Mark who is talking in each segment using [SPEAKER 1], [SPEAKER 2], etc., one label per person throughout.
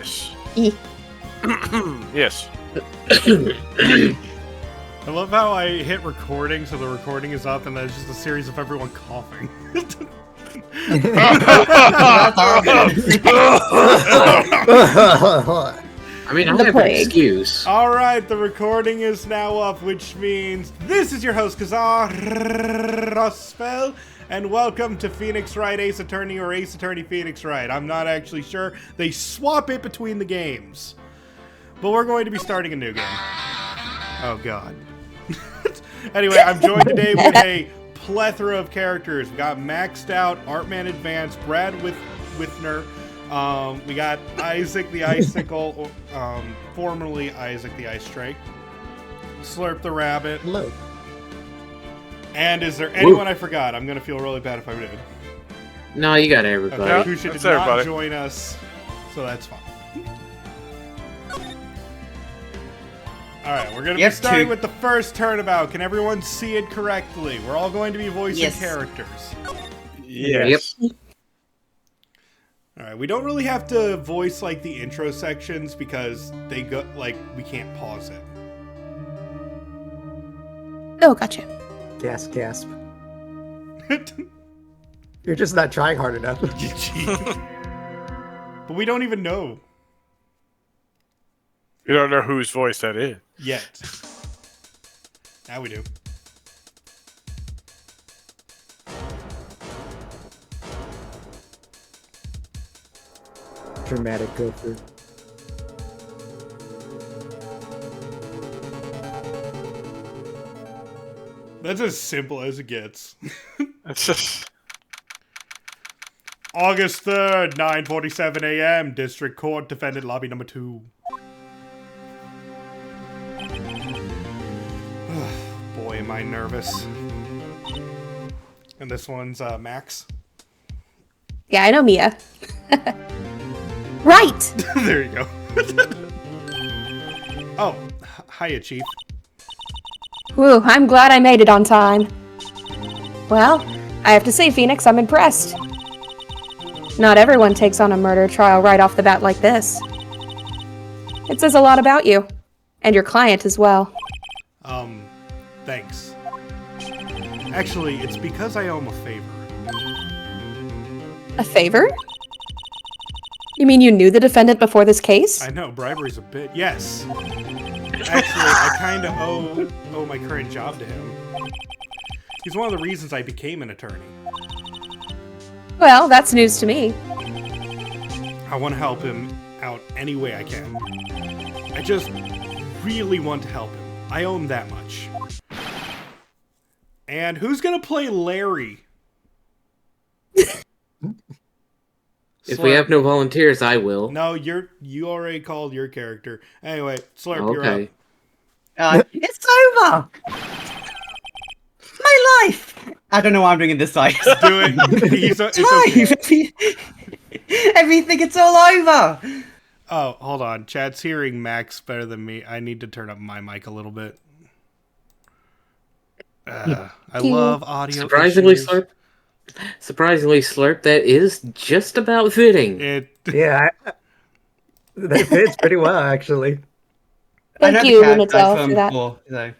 [SPEAKER 1] Yes.
[SPEAKER 2] E.
[SPEAKER 1] Yes.
[SPEAKER 3] I love how I hit recording, so the recording is up, and then it's just a series of everyone coughing.
[SPEAKER 4] I mean, I
[SPEAKER 2] The
[SPEAKER 4] have an
[SPEAKER 2] plague.
[SPEAKER 4] excuse.
[SPEAKER 3] Alright, the recording is now up, which means this is your host, Kazar Rospel, and welcome to Phoenix Wright Ace Attorney or Ace Attorney Phoenix Wright. I'm not actually sure. They swap it between the games. But we're going to be starting a new game. Oh, God. Anyway, I'm joined today with a plethora of characters. We got Maxed Out, Artman Advanced, Brad Withner. We got Isaac the Icicle, formerly Isaac the Ice Strike. Slurp the Rabbit.
[SPEAKER 5] Hello.
[SPEAKER 3] And is there anyone I forgot? I'm going to feel really bad if I did.
[SPEAKER 4] No, you got everybody.
[SPEAKER 3] Okay, who should
[SPEAKER 1] that's
[SPEAKER 3] not
[SPEAKER 1] everybody.
[SPEAKER 3] join us, so that's fine. Alright, we're going to be starting with the first turnabout. Can everyone see it correctly? We're all going to be voicing characters.
[SPEAKER 1] Yes.
[SPEAKER 4] Yep.
[SPEAKER 3] Alright, we don't really have to voice, like, the intro sections because they go, like, we can't pause it.
[SPEAKER 2] Oh, gotcha.
[SPEAKER 5] Gasp, gasp. You're just not trying hard enough.
[SPEAKER 3] But we don't even know
[SPEAKER 1] You don't know whose voice that is.
[SPEAKER 3] yet. Now we do.
[SPEAKER 5] Dramatic gopher.
[SPEAKER 3] That's as simple as it gets.
[SPEAKER 1] It's just
[SPEAKER 3] August 3rd, 9:47 a.m., District Court, Defendant Lobby number 2. Boy, am I nervous. And this one's Max.
[SPEAKER 2] Yeah, I know Mia. Right!
[SPEAKER 3] There you go. Oh, hiya, Chief.
[SPEAKER 2] Whew, I'm glad I made it on time. Well, I have to say, Phoenix, I'm impressed. Not everyone takes on a murder trial right off the bat like this. It says a lot about you. And your client as well.
[SPEAKER 3] Thanks. Actually, it's because I owe him a favor.
[SPEAKER 2] A favor? You mean you knew the defendant before this case?
[SPEAKER 3] I know, bribery's a bit. Yes. Actually, I kind of owe my current job to him. He's one of the reasons I became an attorney.
[SPEAKER 2] Well, that's news to me.
[SPEAKER 3] I want to help him out any way I can. I just really want to help him. I owe him that much. And who's gonna play Larry?
[SPEAKER 4] If we have no volunteers, I will.
[SPEAKER 3] No, you already called your character. Anyway, Slurp, you're up.
[SPEAKER 4] Okay.
[SPEAKER 6] It's over! My life! I don't know why I'm doing it this side.
[SPEAKER 3] Do it. It's okay.
[SPEAKER 6] Everything, it's all over!
[SPEAKER 3] Oh, hold on. Chat's hearing Max better than me. I need to turn up my mic a little bit. I love audio.
[SPEAKER 4] Surprisingly,
[SPEAKER 3] issues.
[SPEAKER 4] Slurp, that is just about fitting.
[SPEAKER 5] Yeah, that fits pretty well, actually.
[SPEAKER 2] Thank you, Lunatel, for that.
[SPEAKER 6] Before, so.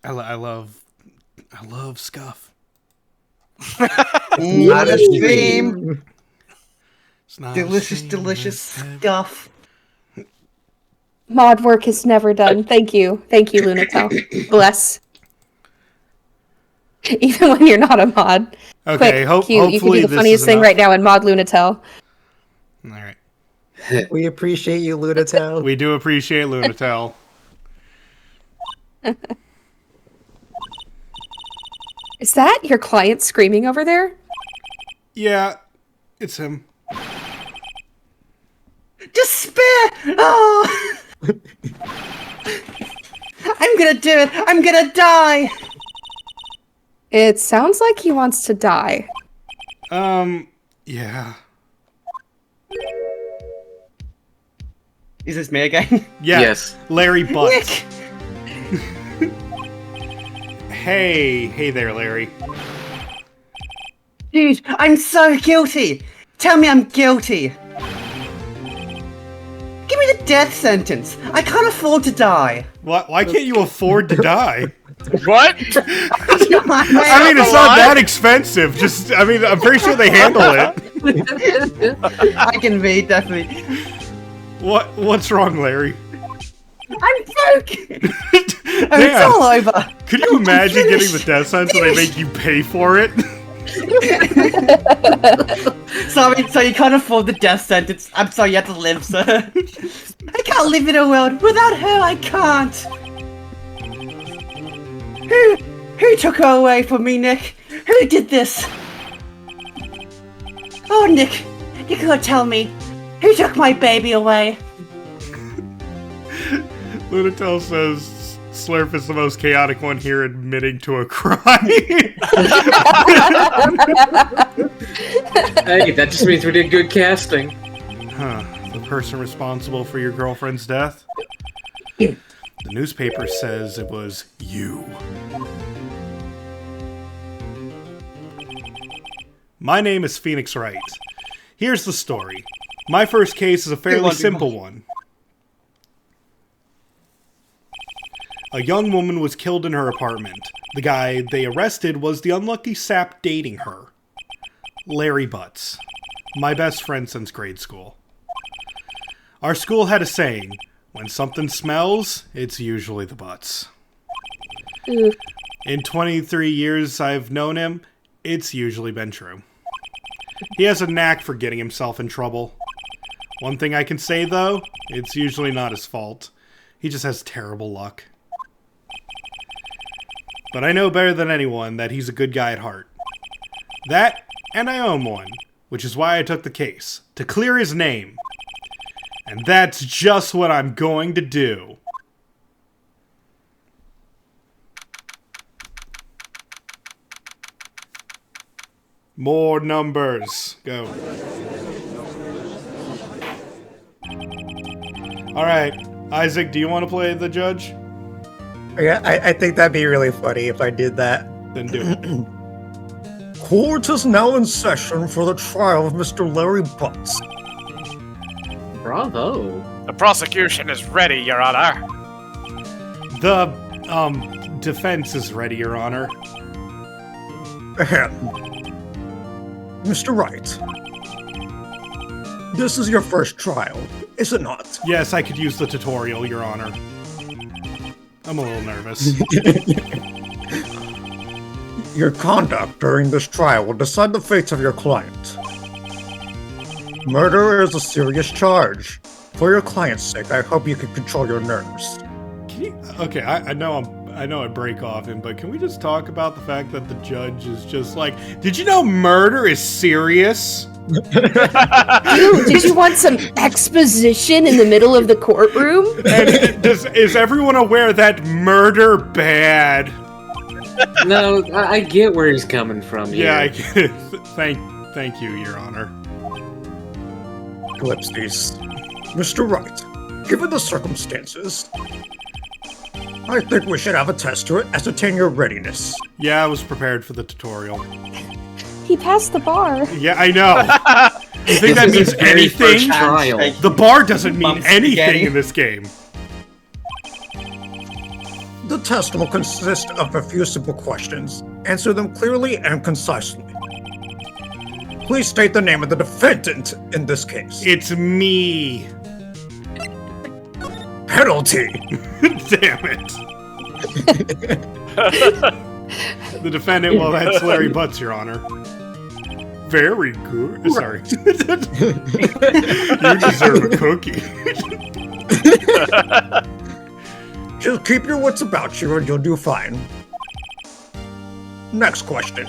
[SPEAKER 3] I love scuff.
[SPEAKER 5] Not a
[SPEAKER 6] stream.
[SPEAKER 3] It's not
[SPEAKER 6] Delicious,
[SPEAKER 3] a
[SPEAKER 6] delicious
[SPEAKER 3] stream.
[SPEAKER 6] stuff.
[SPEAKER 2] Mod work is never done. Thank you. Thank you, Lunatel. Bless. Even when you're not a mod.
[SPEAKER 3] Okay,
[SPEAKER 2] Quick, Q, you can
[SPEAKER 3] hopefully
[SPEAKER 2] do the
[SPEAKER 3] this
[SPEAKER 2] funniest
[SPEAKER 3] is
[SPEAKER 2] thing
[SPEAKER 3] enough.
[SPEAKER 2] right now in Mod Lunatel.
[SPEAKER 3] All right.
[SPEAKER 5] We appreciate you, Lunatel.
[SPEAKER 3] We do appreciate Lunatel.
[SPEAKER 2] Is that your client screaming over there?
[SPEAKER 3] Yeah, it's him.
[SPEAKER 6] Despair! Oh! I'm gonna do it! I'm gonna die!
[SPEAKER 2] It sounds like he wants to die.
[SPEAKER 3] Yeah.
[SPEAKER 6] Is this me again?
[SPEAKER 3] Yeah.
[SPEAKER 4] Yes.
[SPEAKER 3] Larry Butts.
[SPEAKER 6] Nick!
[SPEAKER 3] Hey there, Larry.
[SPEAKER 6] Dude, I'm so guilty. Tell me I'm guilty. Give me the death sentence. I can't afford to die.
[SPEAKER 3] Why can't you afford to die?
[SPEAKER 1] What?
[SPEAKER 3] I mean, it's not that expensive. I'm pretty sure they handle it.
[SPEAKER 6] I can read, definitely.
[SPEAKER 3] What's wrong, Larry?
[SPEAKER 6] I'm broke. It's
[SPEAKER 3] Damn.
[SPEAKER 6] all over.
[SPEAKER 3] Could you imagine getting the death sentence and they make you pay for it?
[SPEAKER 6] So you can't afford the death sentence. I'm sorry, you have to live, sir. I can't live in a world without her. I can't. Who took her away from me, Nick? Who did this? Oh, Nick, you gotta tell me. Who took my baby away?
[SPEAKER 3] Lunatel says Slurp is the most chaotic one here, admitting to a crime.
[SPEAKER 4] Hey, that just means we did good casting.
[SPEAKER 3] Huh. The person responsible for your girlfriend's death? The newspaper says it was you. My name is Phoenix Wright. Here's the story. My first case is a fairly simple one. A young woman was killed in her apartment. The guy they arrested was the unlucky sap dating her. Larry Butts. My best friend since grade school. Our school had a saying, when something smells, it's usually the butts. In 23 years I've known him, it's usually been true. He has a knack for getting himself in trouble. One thing I can say, though, it's usually not his fault. He just has terrible luck. But I know better than anyone that he's a good guy at heart. That, and I own one, which is why I took the case, to clear his name. And that's just what I'm going to do. More numbers. Go. Alright, Isaac, do you want to play the judge?
[SPEAKER 5] Yeah, I think that'd be really funny if I did that.
[SPEAKER 3] Then do it.
[SPEAKER 5] Court is now in session for the trial of Mr. Larry Butts.
[SPEAKER 4] Bravo.
[SPEAKER 1] The prosecution is ready, Your Honor.
[SPEAKER 3] The, defense is ready, Your Honor.
[SPEAKER 5] Ahem. Mr. Wright, this is your first trial, is it not?
[SPEAKER 3] Yes, I could use the tutorial, Your Honor. I'm a little nervous.
[SPEAKER 5] Your conduct during this trial will decide the fate of your client. Murder is a serious charge. For your client's sake, I hope you can control your nerves.
[SPEAKER 3] Can you, okay, I know I break off him, but can we just talk about the fact that the judge is just like, did you know murder is serious?
[SPEAKER 2] Ooh, did you want some exposition in the middle of the courtroom?
[SPEAKER 3] And is everyone aware that murder bad?
[SPEAKER 4] No, I get where he's coming from here.
[SPEAKER 3] Yeah, I get it. Thank you, Your Honor.
[SPEAKER 5] Ellipses. Mr. Wright, given the circumstances, I think we should have a test to ascertain your readiness.
[SPEAKER 3] Yeah, I was prepared for the tutorial.
[SPEAKER 2] He passed the bar.
[SPEAKER 3] Yeah, I know. You think that
[SPEAKER 4] This is
[SPEAKER 3] means
[SPEAKER 4] his very
[SPEAKER 3] anything?
[SPEAKER 4] first trial.
[SPEAKER 3] The bar doesn't mean
[SPEAKER 6] Bump
[SPEAKER 3] anything
[SPEAKER 6] spaghetti.
[SPEAKER 3] in this game.
[SPEAKER 5] The test will consist of a few simple questions. Answer them clearly and concisely. Please state the name of the defendant in this case.
[SPEAKER 3] It's me.
[SPEAKER 5] Penalty!
[SPEAKER 3] Damn it. The defendant, well, that's Larry Butts, Your Honor. Very good. Sorry. You deserve a cookie.
[SPEAKER 5] Just keep your wits about you and you'll do fine. Next question.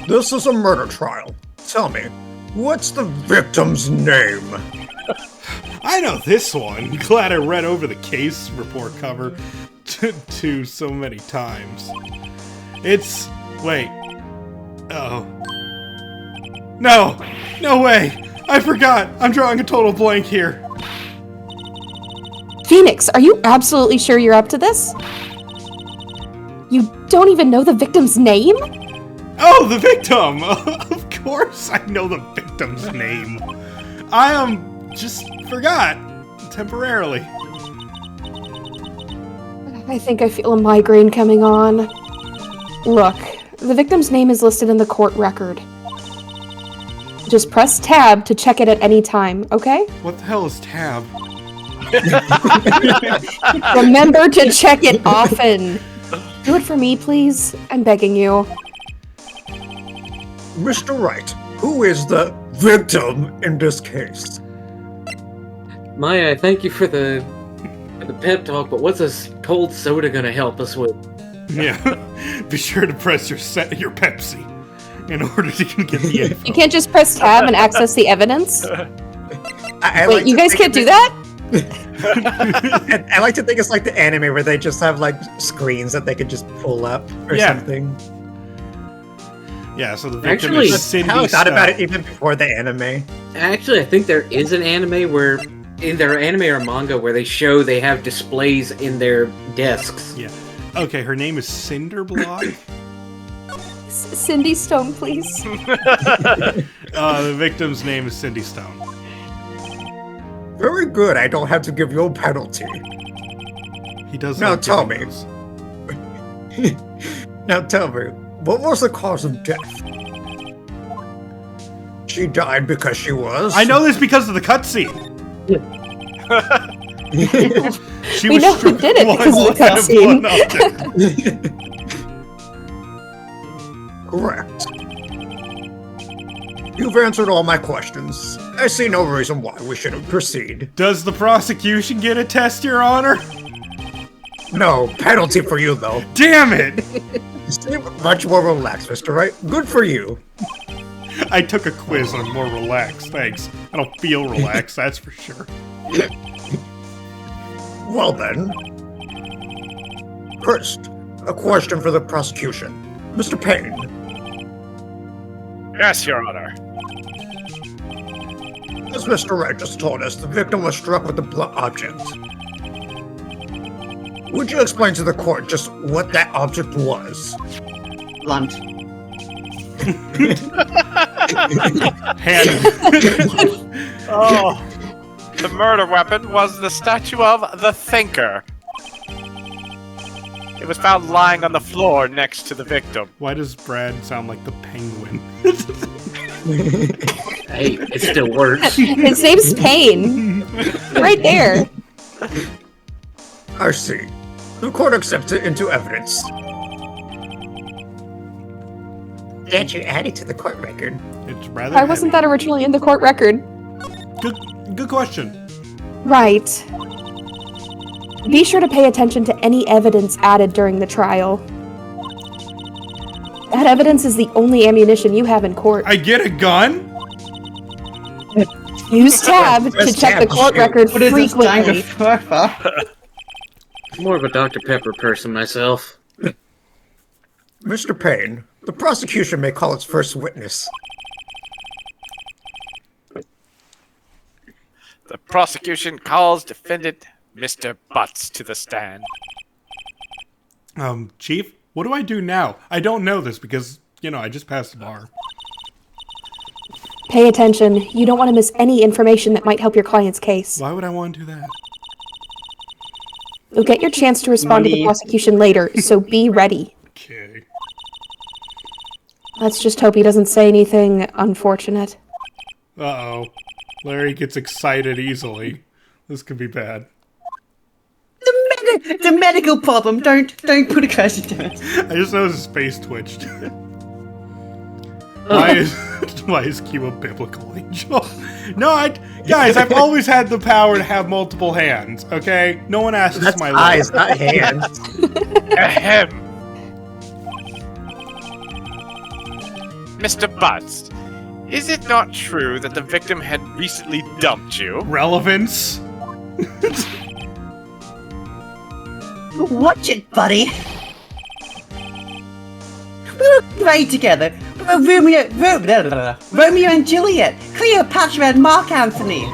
[SPEAKER 5] This is a murder trial. Tell me, what's the victim's name?
[SPEAKER 3] I know this one. Glad I read over the case report cover to so many times. It's... wait. Oh. No! No way! I forgot! I'm drawing a total blank here.
[SPEAKER 2] Phoenix, are you absolutely sure you're up to this? You don't even know the victim's name?
[SPEAKER 3] Oh, the victim! Of course I know the victim's name. I just forgot. Temporarily.
[SPEAKER 2] I think I feel a migraine coming on. Look, the victim's name is listed in the court record. Just press tab to check it at any time, okay?
[SPEAKER 3] What the hell is tab?
[SPEAKER 2] Remember to check it often. Do it for me, please. I'm begging you.
[SPEAKER 5] Mr. Wright, who is the victim in this case?
[SPEAKER 4] Maya, thank you for the pep talk, but what's a cold soda gonna help us with?
[SPEAKER 3] Yeah. Be sure to press your Pepsi in order to get the info.
[SPEAKER 2] You can't just press tab and access the evidence?
[SPEAKER 5] I
[SPEAKER 2] Wait,
[SPEAKER 5] like
[SPEAKER 2] you
[SPEAKER 5] to
[SPEAKER 2] guys
[SPEAKER 5] think
[SPEAKER 2] can't do
[SPEAKER 5] of
[SPEAKER 2] that?
[SPEAKER 5] I like to think it's like the anime where they just have like screens that they could just pull up or something.
[SPEAKER 3] Yeah, so the victim
[SPEAKER 4] Actually,
[SPEAKER 3] is Cindy
[SPEAKER 5] How I thought about it
[SPEAKER 3] Stone.
[SPEAKER 5] even before the anime.
[SPEAKER 4] Actually, I think there is an anime where, in their anime or manga, where they have displays in their desks.
[SPEAKER 3] Yeah. Okay, her name is Cinderblock.
[SPEAKER 2] Cindy Stone, please.
[SPEAKER 3] The victim's name is Cindy Stone.
[SPEAKER 5] Very good, I don't have to give you a penalty.
[SPEAKER 3] He does.
[SPEAKER 5] Now
[SPEAKER 3] like
[SPEAKER 5] tell
[SPEAKER 3] giving
[SPEAKER 5] me.
[SPEAKER 3] those.
[SPEAKER 5] Now tell me, what was the cause of death? She died because she was...
[SPEAKER 3] I know this because of the cutscene. She
[SPEAKER 2] We
[SPEAKER 3] was
[SPEAKER 2] know who
[SPEAKER 3] struck
[SPEAKER 2] did it
[SPEAKER 3] one
[SPEAKER 2] because of the
[SPEAKER 3] by
[SPEAKER 2] cutscene.
[SPEAKER 3] one object.
[SPEAKER 5] Correct. You've answered all my questions. I see no reason why we shouldn't proceed.
[SPEAKER 3] Does the prosecution get a test, Your Honor?
[SPEAKER 5] No, penalty for you though.
[SPEAKER 3] Damn it!
[SPEAKER 5] You seem much more relaxed, Mr. Wright. Good for you.
[SPEAKER 3] I took a quiz and I'm more relaxed, thanks. I don't feel relaxed, that's for sure.
[SPEAKER 5] Well then. First, a question for the prosecution. Mr. Payne,
[SPEAKER 1] Yes, Your Honor.
[SPEAKER 5] as Mr. Wright just told us, the victim was struck with a blunt object. Would you explain to the court just what that object was?
[SPEAKER 6] Blunt.
[SPEAKER 3] Hand.
[SPEAKER 1] Oh, the murder weapon was the statue of the Thinker. It was found lying on the floor next to the victim.
[SPEAKER 3] Why does Brad sound like the penguin?
[SPEAKER 4] Hey, it still works.
[SPEAKER 2] His name's Payne. Right there.
[SPEAKER 5] I see. The court accepts it into evidence. And you add it to the court record.
[SPEAKER 3] It's rather
[SPEAKER 2] Why wasn't that originally in the court record?
[SPEAKER 3] Good question.
[SPEAKER 2] Right. Be sure to pay attention to any evidence added during the trial. That evidence is the only ammunition you have in court.
[SPEAKER 3] I get a gun?
[SPEAKER 2] Use tab to
[SPEAKER 5] Press
[SPEAKER 2] check the
[SPEAKER 5] tab,
[SPEAKER 2] court
[SPEAKER 5] shoot.
[SPEAKER 2] record
[SPEAKER 6] What is this kind
[SPEAKER 2] frequently.
[SPEAKER 6] of furfur?
[SPEAKER 4] More of a Dr. Pepper person myself.
[SPEAKER 5] Mr. Payne, the prosecution may call its first witness.
[SPEAKER 1] The prosecution calls defendant Mr. Butts to the stand.
[SPEAKER 3] Chief, what do I do now? I don't know this because, I just passed the bar.
[SPEAKER 2] Pay attention. You don't want to miss any information that might help your client's case.
[SPEAKER 3] Why would I want to do that?
[SPEAKER 2] You'll get your chance to respond to the
[SPEAKER 6] Money.
[SPEAKER 2] prosecution later, so be ready.
[SPEAKER 3] Okay.
[SPEAKER 2] Let's just hope he doesn't say anything unfortunate.
[SPEAKER 3] Uh-oh. Larry gets excited easily. This could be bad.
[SPEAKER 6] The medical problem. Don't put a curse into it.
[SPEAKER 3] I just noticed his face twitched. Why is Q a biblical angel? No, guys, I've always had the power to have multiple hands, okay? No one asks
[SPEAKER 5] That's
[SPEAKER 3] my
[SPEAKER 5] eyes,
[SPEAKER 3] Lord.
[SPEAKER 5] not hands.
[SPEAKER 1] Ahem. Mr. Butts, is it not true that the victim had recently dumped you?
[SPEAKER 3] Relevance?
[SPEAKER 6] Watch it, buddy. We were great together. We were Romeo and Juliet, Cleopatra and Mark Anthony.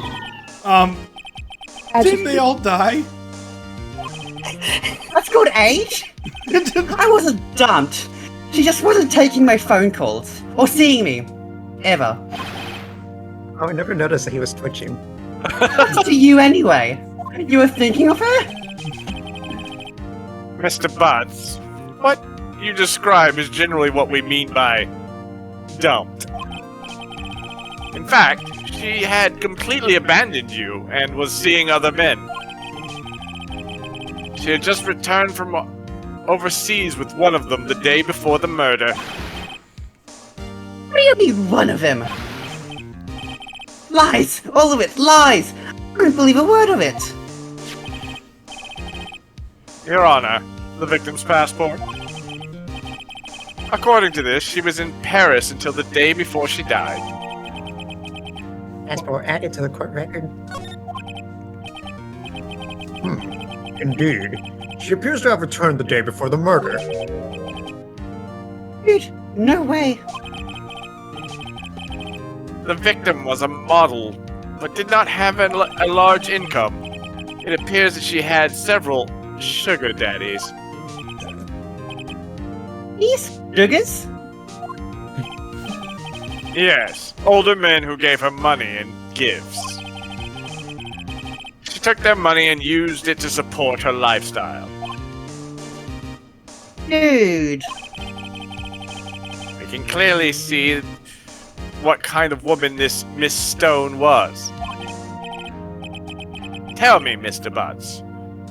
[SPEAKER 3] Didn't they all die?
[SPEAKER 6] That's called age. I wasn't dumped. She just wasn't taking my phone calls or seeing me. Ever.
[SPEAKER 5] Oh, I never noticed that he was twitching.
[SPEAKER 6] To you anyway. You were thinking of her?
[SPEAKER 1] Mr. Butts, what you describe is generally what we mean by dumped. In fact, she had completely abandoned you and was seeing other men. She had just returned from overseas with one of them the day before the murder.
[SPEAKER 6] What do you mean, one of them? Lies! All of it! Lies! I don't believe a word of it!
[SPEAKER 1] Your Honor, the victim's passport. According to this, she was in Paris until the day before she died.
[SPEAKER 5] Passport added to the court record. Indeed. She appears to have returned the day before the murder.
[SPEAKER 6] Dude, no way.
[SPEAKER 1] The victim was a model, but did not have a large income. It appears that she had several sugar daddies.
[SPEAKER 6] These sugars?
[SPEAKER 1] Yes, older men who gave her money and gifts. She took their money and used it to support her lifestyle.
[SPEAKER 6] Dude.
[SPEAKER 1] We can clearly see what kind of woman this Miss Stone was. Tell me, Mr. Butts,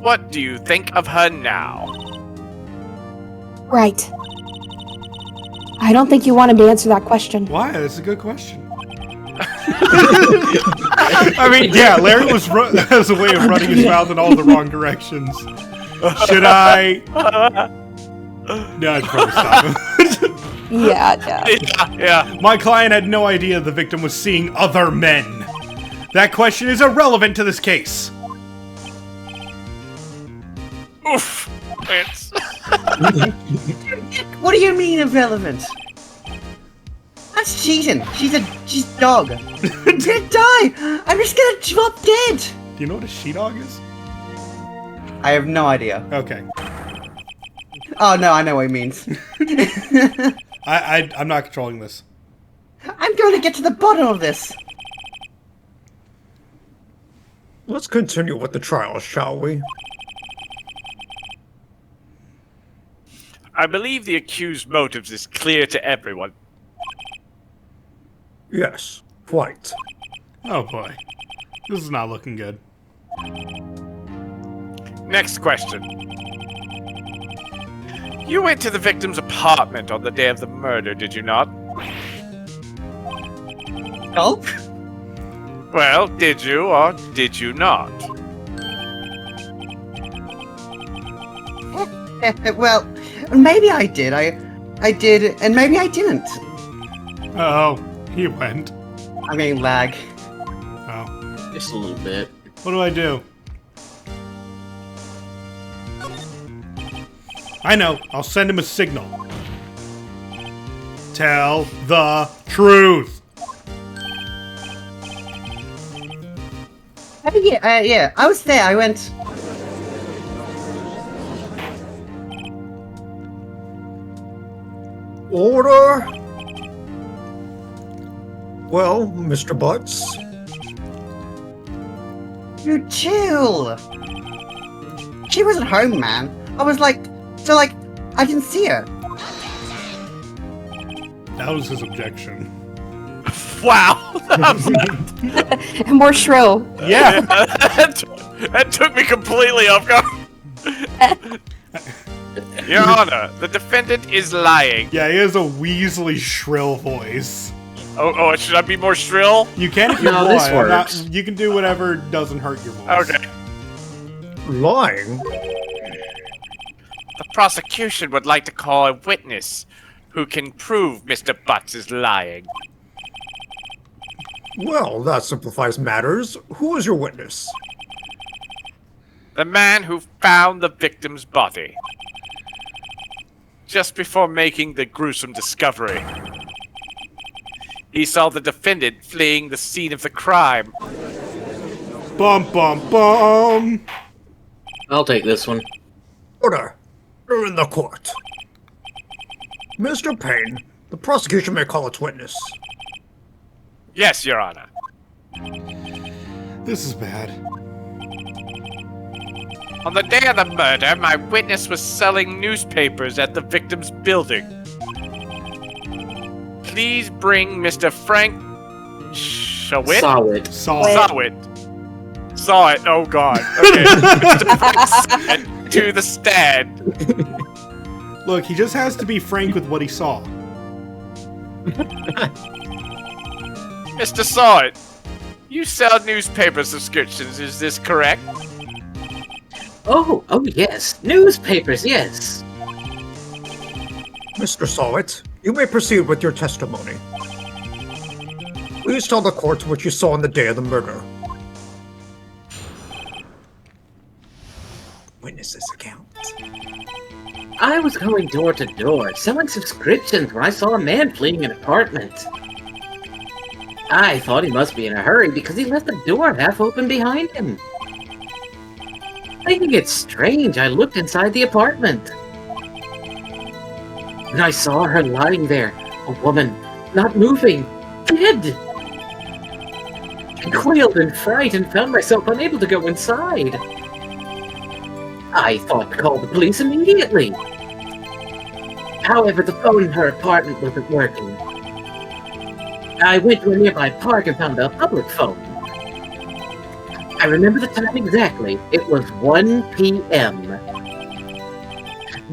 [SPEAKER 1] what do you think of her now?
[SPEAKER 2] Right. I don't think you wanted to answer that question.
[SPEAKER 3] Why? That's a good question. I mean, yeah, Larry has a way of running his mouth in all the wrong directions. Should I? No, I'd probably stop him.
[SPEAKER 2] Yeah.
[SPEAKER 1] Yeah.
[SPEAKER 3] My client had no idea the victim was seeing other men. That question is irrelevant to this case.
[SPEAKER 1] Oof. It's...
[SPEAKER 6] What do you mean irrelevant? That's cheating. She's dog. I'm gonna die. I'm just gonna drop dead.
[SPEAKER 3] Do you know what a she-dog is?
[SPEAKER 6] I have no idea.
[SPEAKER 3] Okay.
[SPEAKER 6] Oh no, I know what he means.
[SPEAKER 3] I'm not controlling this.
[SPEAKER 6] I'm going to get to the bottom of this.
[SPEAKER 5] Let's continue with the trial, shall we?
[SPEAKER 1] I believe the accused's motives is clear to everyone.
[SPEAKER 5] Yes, quite.
[SPEAKER 3] Oh boy. This is not looking good.
[SPEAKER 1] Next question. You went to the victim's apartment on the day of the murder, did you not?
[SPEAKER 6] Gulp?
[SPEAKER 1] Well, did you or did you not?
[SPEAKER 6] Well, maybe I did. I did, and maybe I didn't.
[SPEAKER 3] Oh, he went.
[SPEAKER 6] I'm getting lag.
[SPEAKER 3] Oh.
[SPEAKER 4] Just a little bit.
[SPEAKER 3] What do I do? I know. I'll send him a signal. Tell the truth.
[SPEAKER 6] Yeah, I was there. I went.
[SPEAKER 5] Order! Well, Mr. Butts,
[SPEAKER 6] You chill. She wasn't home, man. I was like, I didn't see her.
[SPEAKER 3] That was his objection.
[SPEAKER 1] Wow!
[SPEAKER 2] More shrill.
[SPEAKER 3] Yeah.
[SPEAKER 1] that took me completely off guard. Your Honor, the defendant is lying.
[SPEAKER 3] Yeah, he has a Weasley shrill voice.
[SPEAKER 1] Oh, should I be more shrill?
[SPEAKER 3] You can if you
[SPEAKER 4] No,
[SPEAKER 3] want.
[SPEAKER 4] this
[SPEAKER 3] I'm not-
[SPEAKER 4] works.
[SPEAKER 3] you can do whatever doesn't hurt your voice.
[SPEAKER 1] Okay.
[SPEAKER 5] lying?
[SPEAKER 1] The prosecution would like to call a witness who can prove Mr. Butts is lying.
[SPEAKER 5] Well, that simplifies matters. Who is your witness?
[SPEAKER 1] The man who found the victim's body. Just before making the gruesome discovery. He saw the defendant fleeing the scene of the crime.
[SPEAKER 3] Bum bum bum.
[SPEAKER 4] I'll take this one.
[SPEAKER 5] Order. You're in the court. Mr. Payne, the prosecution may call its witness.
[SPEAKER 1] Yes, Your Honor.
[SPEAKER 3] This is bad.
[SPEAKER 1] On the day of the murder, my witness was selling newspapers at the victim's building. Please bring Mr. Frank Shawit?
[SPEAKER 4] Solid.
[SPEAKER 3] Solid.
[SPEAKER 1] Saw it. Oh God. Okay. Mr. Frank Sawit to the stand.
[SPEAKER 3] Look, he just has to be frank with what he saw.
[SPEAKER 1] Mr. Sawit, you sell newspaper subscriptions. Is this correct?
[SPEAKER 4] Oh yes. Newspapers, yes.
[SPEAKER 5] Mr. Sawit, you may proceed with your testimony. Please tell the court what you saw on the day of the murder. Witness's account.
[SPEAKER 4] I was going door to door, selling subscriptions when I saw a man fleeing an apartment. I thought he must be in a hurry because he left the door half open behind him. Thinking it strange, I looked inside the apartment. And I saw her lying there, a woman, not moving, dead. I quailed in fright and found myself unable to go inside. I thought to call the police immediately. However, the phone in her apartment wasn't working. I went to a nearby park and found a public phone. I remember the time exactly. It was 1 p.m.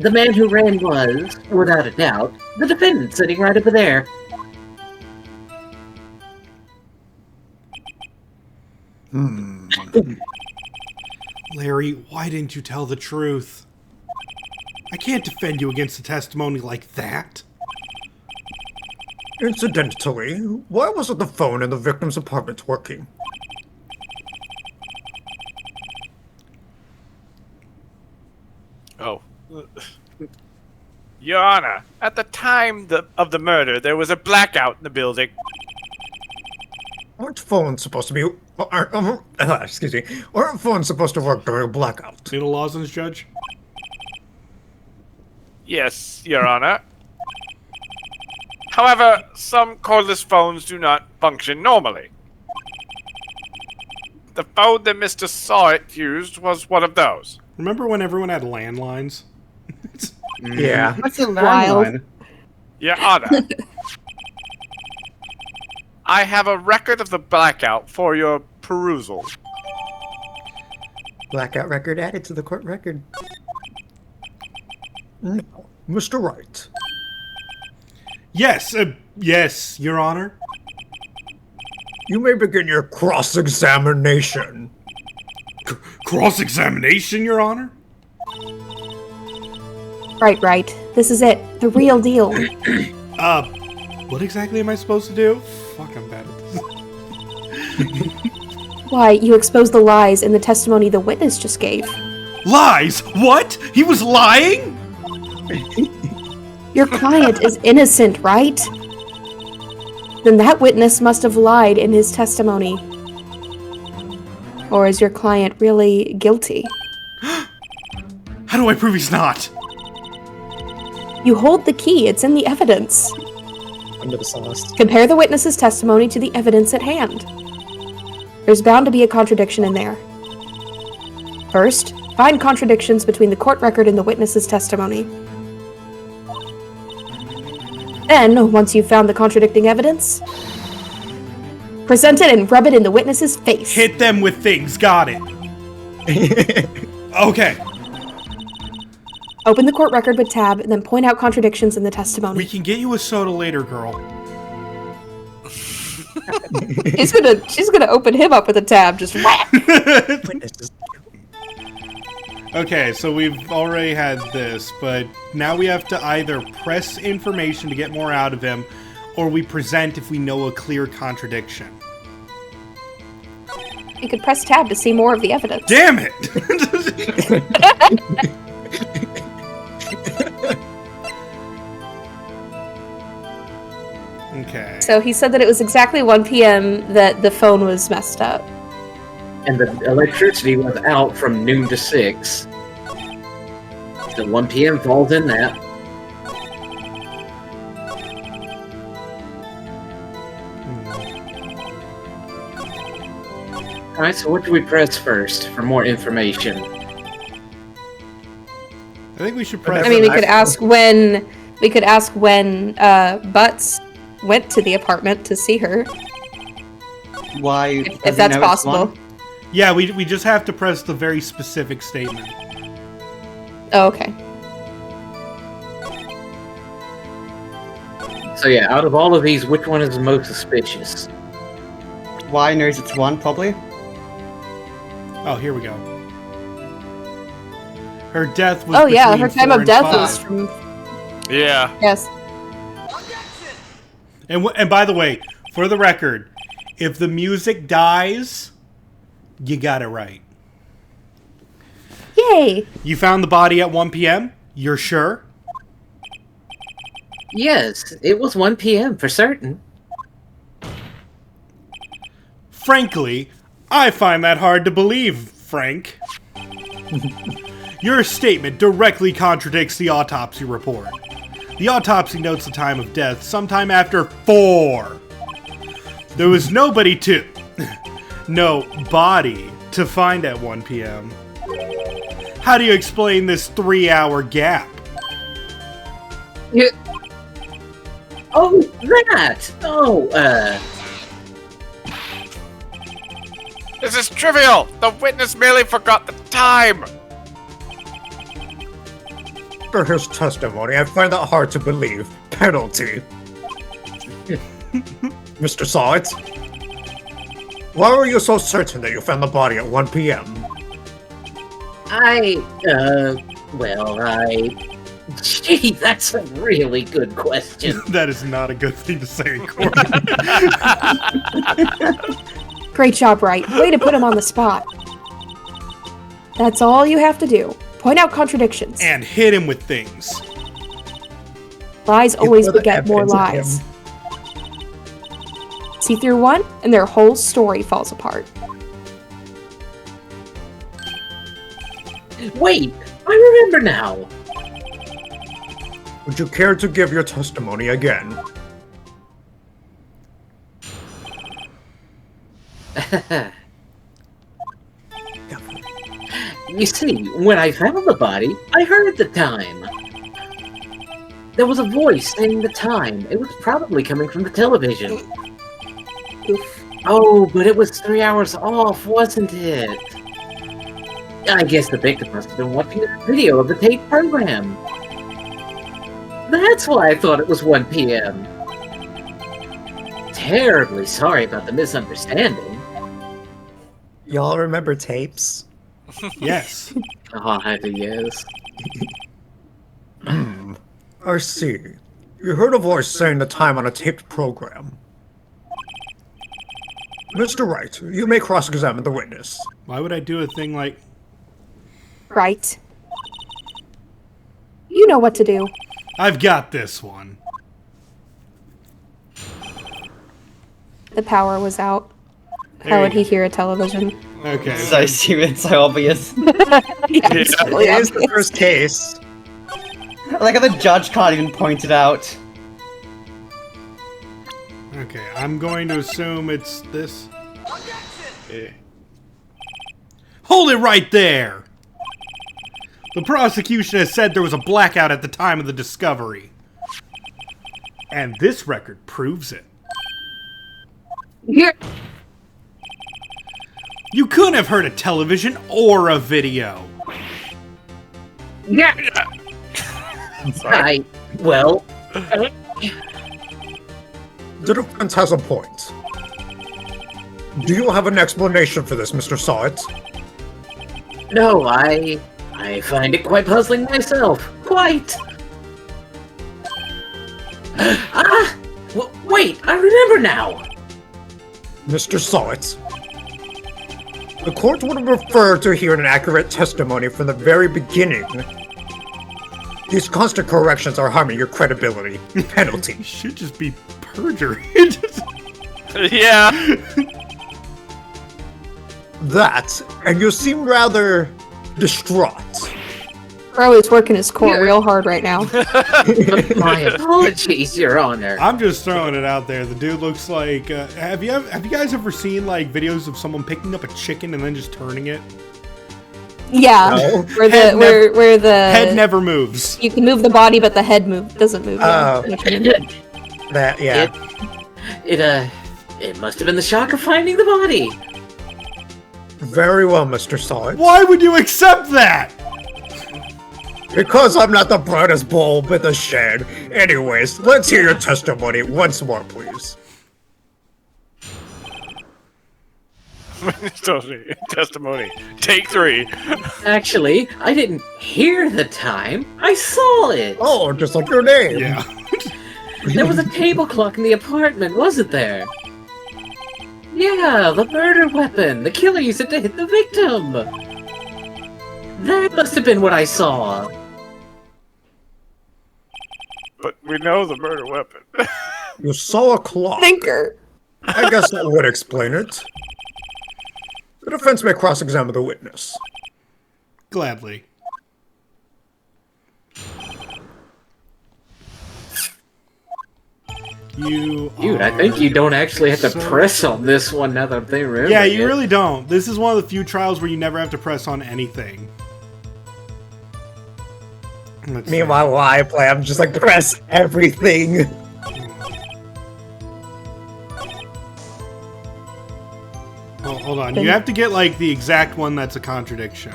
[SPEAKER 4] The man who ran was, without a doubt, the defendant sitting right over there.
[SPEAKER 3] Larry, why didn't you tell the truth? I can't defend you against a testimony like that.
[SPEAKER 5] Incidentally, why wasn't the phone in the victim's apartment working?
[SPEAKER 1] Oh. Your Honor, at the time of the murder, there was a blackout in the building.
[SPEAKER 5] Aren't phones supposed to be... excuse me. Aren't phones supposed to work during a blackout?
[SPEAKER 3] Need a lozenge, Judge?
[SPEAKER 1] Yes, Your Honor. However, some cordless phones do not function normally. The phone that Mr. Sawit used was one of those.
[SPEAKER 3] Remember when everyone had landlines?
[SPEAKER 5] Yeah.
[SPEAKER 6] What's a
[SPEAKER 2] Wild.
[SPEAKER 6] landline?
[SPEAKER 1] Your Honor. I have a record of the blackout for your perusal.
[SPEAKER 6] Blackout record added to the court record.
[SPEAKER 5] No. Mr. Wright.
[SPEAKER 3] Yes, yes, Your Honor.
[SPEAKER 5] You may begin your cross-examination.
[SPEAKER 3] Cross-examination, Your Honor?
[SPEAKER 2] Right. This is it. The real deal.
[SPEAKER 3] What exactly am I supposed to do? Fuck, I'm bad at this.
[SPEAKER 2] Why, you exposed the lies in the testimony the witness just gave.
[SPEAKER 3] Lies? What? He was lying?
[SPEAKER 2] Your client is innocent, right? Then that witness must have lied in his testimony. Or is your client really guilty?
[SPEAKER 3] How do I prove he's not?
[SPEAKER 2] You hold the key, it's in the evidence.
[SPEAKER 6] Under the sauce.
[SPEAKER 2] Compare the witness's testimony to the evidence at hand. There's bound to be a contradiction in there. First, find contradictions between the court record and the witness's testimony. Then, once you've found the contradicting evidence, present it and rub it in the witness's face.
[SPEAKER 3] Hit them with things, got it. Okay.
[SPEAKER 2] Open the court record with tab, and then point out contradictions in the testimony.
[SPEAKER 3] We can get you a soda later, girl.
[SPEAKER 2] She's gonna open him up with a tab, just whack.
[SPEAKER 6] Witnesses.
[SPEAKER 3] Okay, so we've already had this, but now we have to either press information to get more out of him, or we present if we know a clear contradiction.
[SPEAKER 2] You could press tab to see more of the evidence.
[SPEAKER 3] Damn it! Okay.
[SPEAKER 2] So he said that it was exactly 1 p.m. that the phone was messed up.
[SPEAKER 4] And the electricity was out from noon to 6. So 1 p.m. falls in that. Alright, so what do we press first for more information?
[SPEAKER 3] I think we should press.
[SPEAKER 2] I mean, we could ask when Butts went to the apartment to see her,
[SPEAKER 6] Why?
[SPEAKER 2] if that's possible.
[SPEAKER 3] Yeah, we just have to press the very specific statement.
[SPEAKER 2] Oh, okay.
[SPEAKER 4] So yeah, out of all of these, which one is the most suspicious?
[SPEAKER 6] Why knows it's one, probably.
[SPEAKER 3] Oh, here we go. Her death was.
[SPEAKER 2] Oh yeah,
[SPEAKER 3] between
[SPEAKER 2] her time
[SPEAKER 3] 4
[SPEAKER 2] of
[SPEAKER 3] and
[SPEAKER 2] death
[SPEAKER 3] 5.
[SPEAKER 2] was from.
[SPEAKER 1] Yeah.
[SPEAKER 2] Yes.
[SPEAKER 3] And by the way, for the record, if the music dies, you got it right.
[SPEAKER 2] Yay!
[SPEAKER 3] You found the body at 1 p.m.? You're sure?
[SPEAKER 4] Yes, it was 1 p.m. for certain.
[SPEAKER 3] Frankly, I find that hard to believe, Frank. Your statement directly contradicts the autopsy report. The autopsy notes the time of death sometime after 4. There was no body to find at 1 p.m. How do you explain this 3-hour gap?
[SPEAKER 4] Yeah. Oh, that! Oh,
[SPEAKER 1] This is trivial! The witness merely forgot the time!
[SPEAKER 5] After his testimony, I find that hard to believe. Penalty. Mr. Saw-It? Why were you so certain that you found the body at 1 p.m.?
[SPEAKER 4] Gee, that's a really good question.
[SPEAKER 3] That is not a good thing to say in court.
[SPEAKER 2] Great job, Wright. Way to put him on the spot. That's all you have to do. Point out contradictions.
[SPEAKER 3] And hit him with things.
[SPEAKER 2] Lies always
[SPEAKER 5] further
[SPEAKER 2] beget more
[SPEAKER 5] evidence of
[SPEAKER 2] lies. See through one, and their whole story falls apart.
[SPEAKER 4] Wait, I remember now.
[SPEAKER 5] Would you care to give your testimony again?
[SPEAKER 4] You see, when I found the body, I heard the time. There was a voice saying the time. It was probably coming from the television.
[SPEAKER 2] Oof.
[SPEAKER 4] Oh, but it was 3 hours off, wasn't it? I guess the victim must have been watching a video of the tape program. That's why I thought it was 1 p.m. Terribly sorry about the misunderstanding.
[SPEAKER 5] Y'all remember tapes?
[SPEAKER 3] Yes.
[SPEAKER 4] Oh, yes.
[SPEAKER 5] I see. You heard a voice saying the time on a taped program. Mr. Wright, you may cross-examine the witness.
[SPEAKER 3] Why would I do a thing like...
[SPEAKER 2] Right. You know what to do.
[SPEAKER 3] I've got this one.
[SPEAKER 2] The power was out.
[SPEAKER 3] There
[SPEAKER 2] How
[SPEAKER 3] you
[SPEAKER 2] would he hear a television?
[SPEAKER 3] Okay.
[SPEAKER 6] So stupid, so obvious.
[SPEAKER 2] Yeah, it's really
[SPEAKER 5] It is the
[SPEAKER 2] obvious.
[SPEAKER 5] first case.
[SPEAKER 6] Like how the judge can't even point it out.
[SPEAKER 3] Okay, I'm going to assume it's this. Hold it right there! The prosecution has said there was a blackout at the time of the discovery. And this record proves it.
[SPEAKER 2] Here.
[SPEAKER 3] You couldn't have heard a television or a video.
[SPEAKER 4] Yeah. Well,
[SPEAKER 5] The defense has a point. Do you have an explanation for this, Mr. Saw-It?
[SPEAKER 4] no, I find it quite puzzling myself. Quite. Wait, I remember now.
[SPEAKER 5] Mr. Saw-It. The court would have preferred to hear an accurate testimony from the very beginning. These constant corrections are harming your credibility. Penalty.
[SPEAKER 3] It should just be perjury.
[SPEAKER 1] Yeah.
[SPEAKER 5] That, and you seem rather distraught.
[SPEAKER 2] Bro is working his core real hard right now.
[SPEAKER 4] My apologies, Your Honor.
[SPEAKER 3] I'm just throwing it out there. The dude looks like. Have you guys ever seen like videos of someone picking up a chicken and then just turning it?
[SPEAKER 2] Yeah,
[SPEAKER 5] No.
[SPEAKER 2] where the
[SPEAKER 3] Head never moves.
[SPEAKER 2] you can move the body, but the head doesn't move.
[SPEAKER 5] Oh.
[SPEAKER 2] Yeah.
[SPEAKER 5] That, yeah.
[SPEAKER 4] It must have been the shock of finding the body.
[SPEAKER 5] Very well, Mr. Solid.
[SPEAKER 3] Why would you accept that?
[SPEAKER 5] Because I'm not the brightest bulb in the shed. Anyways, let's hear your testimony once more, please.
[SPEAKER 1] Testimony. Take 3.
[SPEAKER 4] Actually, I didn't hear the time. I saw it.
[SPEAKER 5] Oh, just like your name.
[SPEAKER 3] Yeah.
[SPEAKER 4] There was a table clock in the apartment, wasn't there? Yeah, the murder weapon. The killer used it to hit the victim. That must have been what I saw.
[SPEAKER 1] But we know the murder weapon.
[SPEAKER 5] You saw a clock.
[SPEAKER 2] Thinker.
[SPEAKER 5] I guess that would explain it. The defense may cross-examine the witness.
[SPEAKER 3] Gladly.
[SPEAKER 4] Dude, I think you don't actually have to press on this one now that I'm thinking about it.
[SPEAKER 3] Yeah, you really don't. This is one of the few trials where you never have to press on anything.
[SPEAKER 5] Meanwhile, while I play, I'm just like, press everything.
[SPEAKER 3] Oh, hold on. You have to get, like, the exact one that's a contradiction.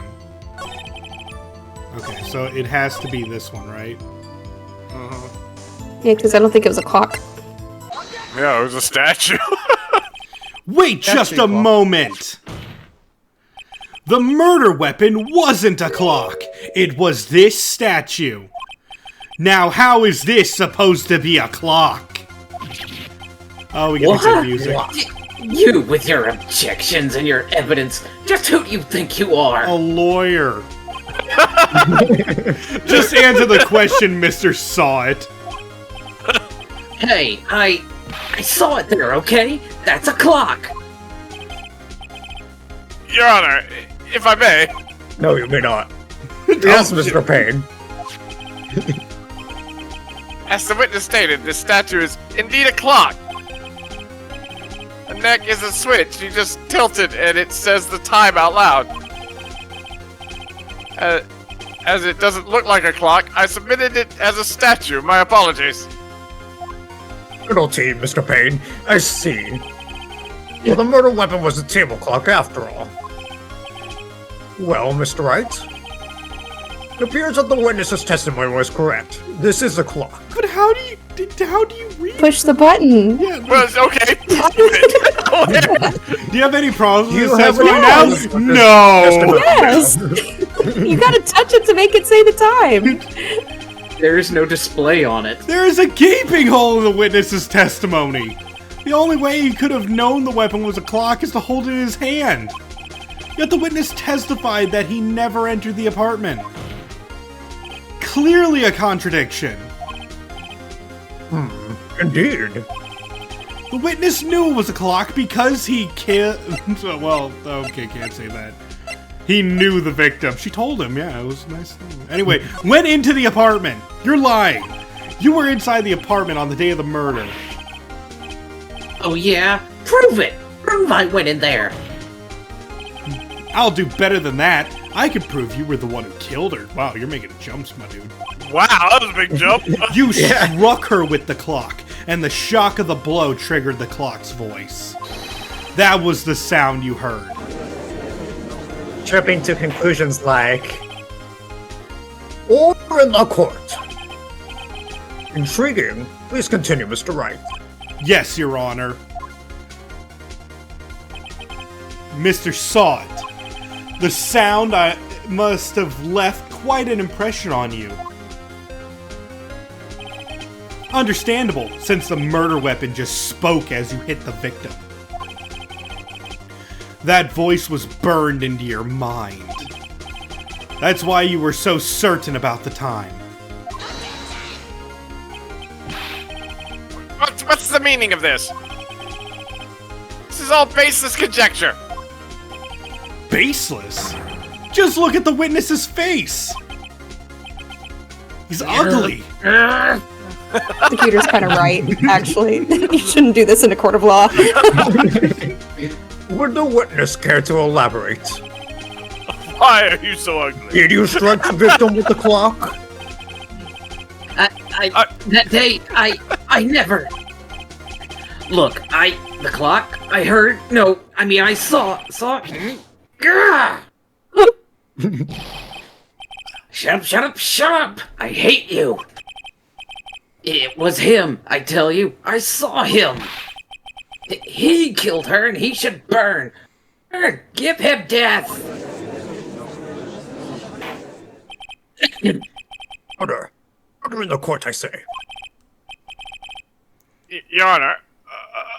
[SPEAKER 3] Okay, so it has to be this one, right?
[SPEAKER 2] Yeah, because I don't think it was a clock.
[SPEAKER 1] Yeah, it was a statue.
[SPEAKER 3] Wait just a moment! The murder weapon wasn't a clock! It was this statue. Now, how is this supposed to be a clock? Oh, we get the good music.
[SPEAKER 4] You with your objections and your evidence. Just who do you think you are?
[SPEAKER 3] A lawyer. Just answer the question, Mr. Saw It.
[SPEAKER 4] Hey, I saw it there, okay? That's a clock.
[SPEAKER 1] Your Honor, if I may.
[SPEAKER 5] No, you may not. Yes, Mr. Payne.
[SPEAKER 1] As the witness stated, this statue is indeed a clock. The neck is a switch. You just tilt it and it says the time out loud. As it doesn't look like a clock, I submitted it as a statue. My apologies.
[SPEAKER 5] Penalty, Mr. Payne. I see. Well, the murder weapon was a table clock after all. Well, Mr. Wright? It appears that the witness's testimony was correct. This is a clock.
[SPEAKER 3] But how do you read?
[SPEAKER 2] Push the button.
[SPEAKER 3] Yeah,
[SPEAKER 1] Well, okay.
[SPEAKER 3] do you have any problems with
[SPEAKER 5] You
[SPEAKER 3] this
[SPEAKER 5] have
[SPEAKER 3] testimony
[SPEAKER 5] any
[SPEAKER 3] now?
[SPEAKER 5] problems with this
[SPEAKER 3] No!
[SPEAKER 5] testimony?
[SPEAKER 2] Yes! You gotta touch it to make it say the time.
[SPEAKER 4] There is no display on it.
[SPEAKER 3] There is a gaping hole in the witness's testimony. The only way he could have known the weapon was a clock is to hold it in his hand. Yet the witness testified that he never entered the apartment. Clearly a contradiction.
[SPEAKER 5] Indeed.
[SPEAKER 3] The witness knew it was a clock because he killed. Well, okay, can't say that. He knew the victim. She told him, yeah, it was a nice thing. Anyway, went into the apartment. You're lying. You were inside the apartment on the day of the murder.
[SPEAKER 4] Oh yeah? Prove it! Prove I went in there!
[SPEAKER 3] I'll do better than that. I can prove you were the one who killed her. Wow, you're making jumps, my dude.
[SPEAKER 1] Wow, that was a big jump.
[SPEAKER 3] You struck her with the clock, and the shock of the blow triggered the clock's voice. That was the sound you heard.
[SPEAKER 5] Tripping to conclusions like... Order in the court. Intriguing. Please continue, Mr. Wright.
[SPEAKER 3] Yes, Your Honor. Mr. Saw It. The sound must have left quite an impression on you. Understandable, since the murder weapon just spoke as you hit the victim. That voice was burned into your mind. That's why you were so certain about the time.
[SPEAKER 1] What's the meaning of this? This is all baseless conjecture.
[SPEAKER 3] Baseless? Just look at the witness's face! He's ugly.
[SPEAKER 2] The computer's kind of right, actually. You shouldn't do this in a court of law.
[SPEAKER 5] Would the witness care to elaborate?
[SPEAKER 1] Why are you so ugly?
[SPEAKER 5] Did you strike the victim with the clock?
[SPEAKER 4] That day, I never. Look, the clock, I heard, no, I mean, I saw. Gah! Shut up! I hate you! It was him, I tell you. I saw him. He killed her and he should burn. Give him death!
[SPEAKER 5] Order. Order in the court, I say.
[SPEAKER 1] Your Honor,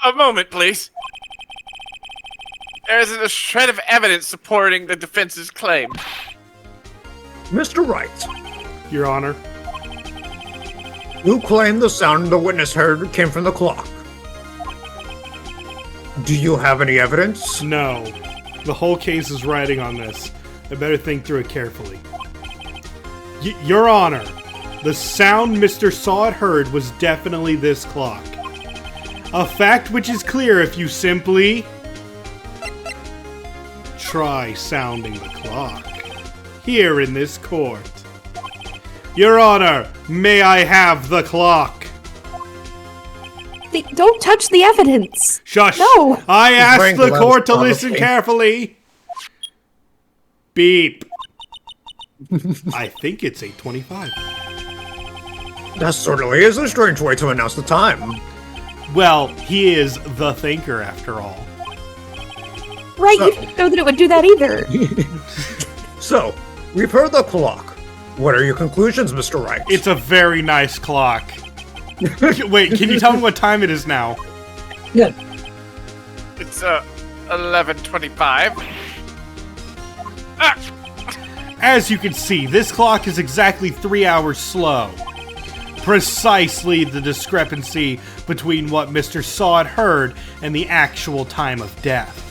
[SPEAKER 1] a moment, please. There isn't a shred of evidence supporting the defense's claim.
[SPEAKER 5] Mr. Wright,
[SPEAKER 3] Your Honor.
[SPEAKER 5] you claim the sound the witness heard came from the clock. Do you have any evidence?
[SPEAKER 3] No. The whole case is riding on this. I better think through it carefully. Your Honor, the sound Mr. Saw It heard was definitely this clock. A fact which is clear if you simply try sounding the clock here in this court. Your Honor, may I have the clock?
[SPEAKER 2] Don't touch the evidence.
[SPEAKER 3] Shush!
[SPEAKER 2] No.
[SPEAKER 3] I asked
[SPEAKER 5] wearing
[SPEAKER 3] the
[SPEAKER 5] gloves,
[SPEAKER 3] court to listen
[SPEAKER 5] probably.
[SPEAKER 3] carefully. Beep. I think it's 8:25.
[SPEAKER 5] That certainly is a strange way to announce the time.
[SPEAKER 3] Well, he is the thinker after all.
[SPEAKER 2] Right, you didn't know that it would do that either.
[SPEAKER 5] So, we've heard the clock. What are your conclusions, Mr. Wright?
[SPEAKER 3] It's a very nice clock. Wait, can you tell me what time it is now?
[SPEAKER 1] It's 11:25. Ah!
[SPEAKER 3] As you can see, this clock is exactly 3 hours slow. Precisely the discrepancy between what Mr. Saw It heard and the actual time of death.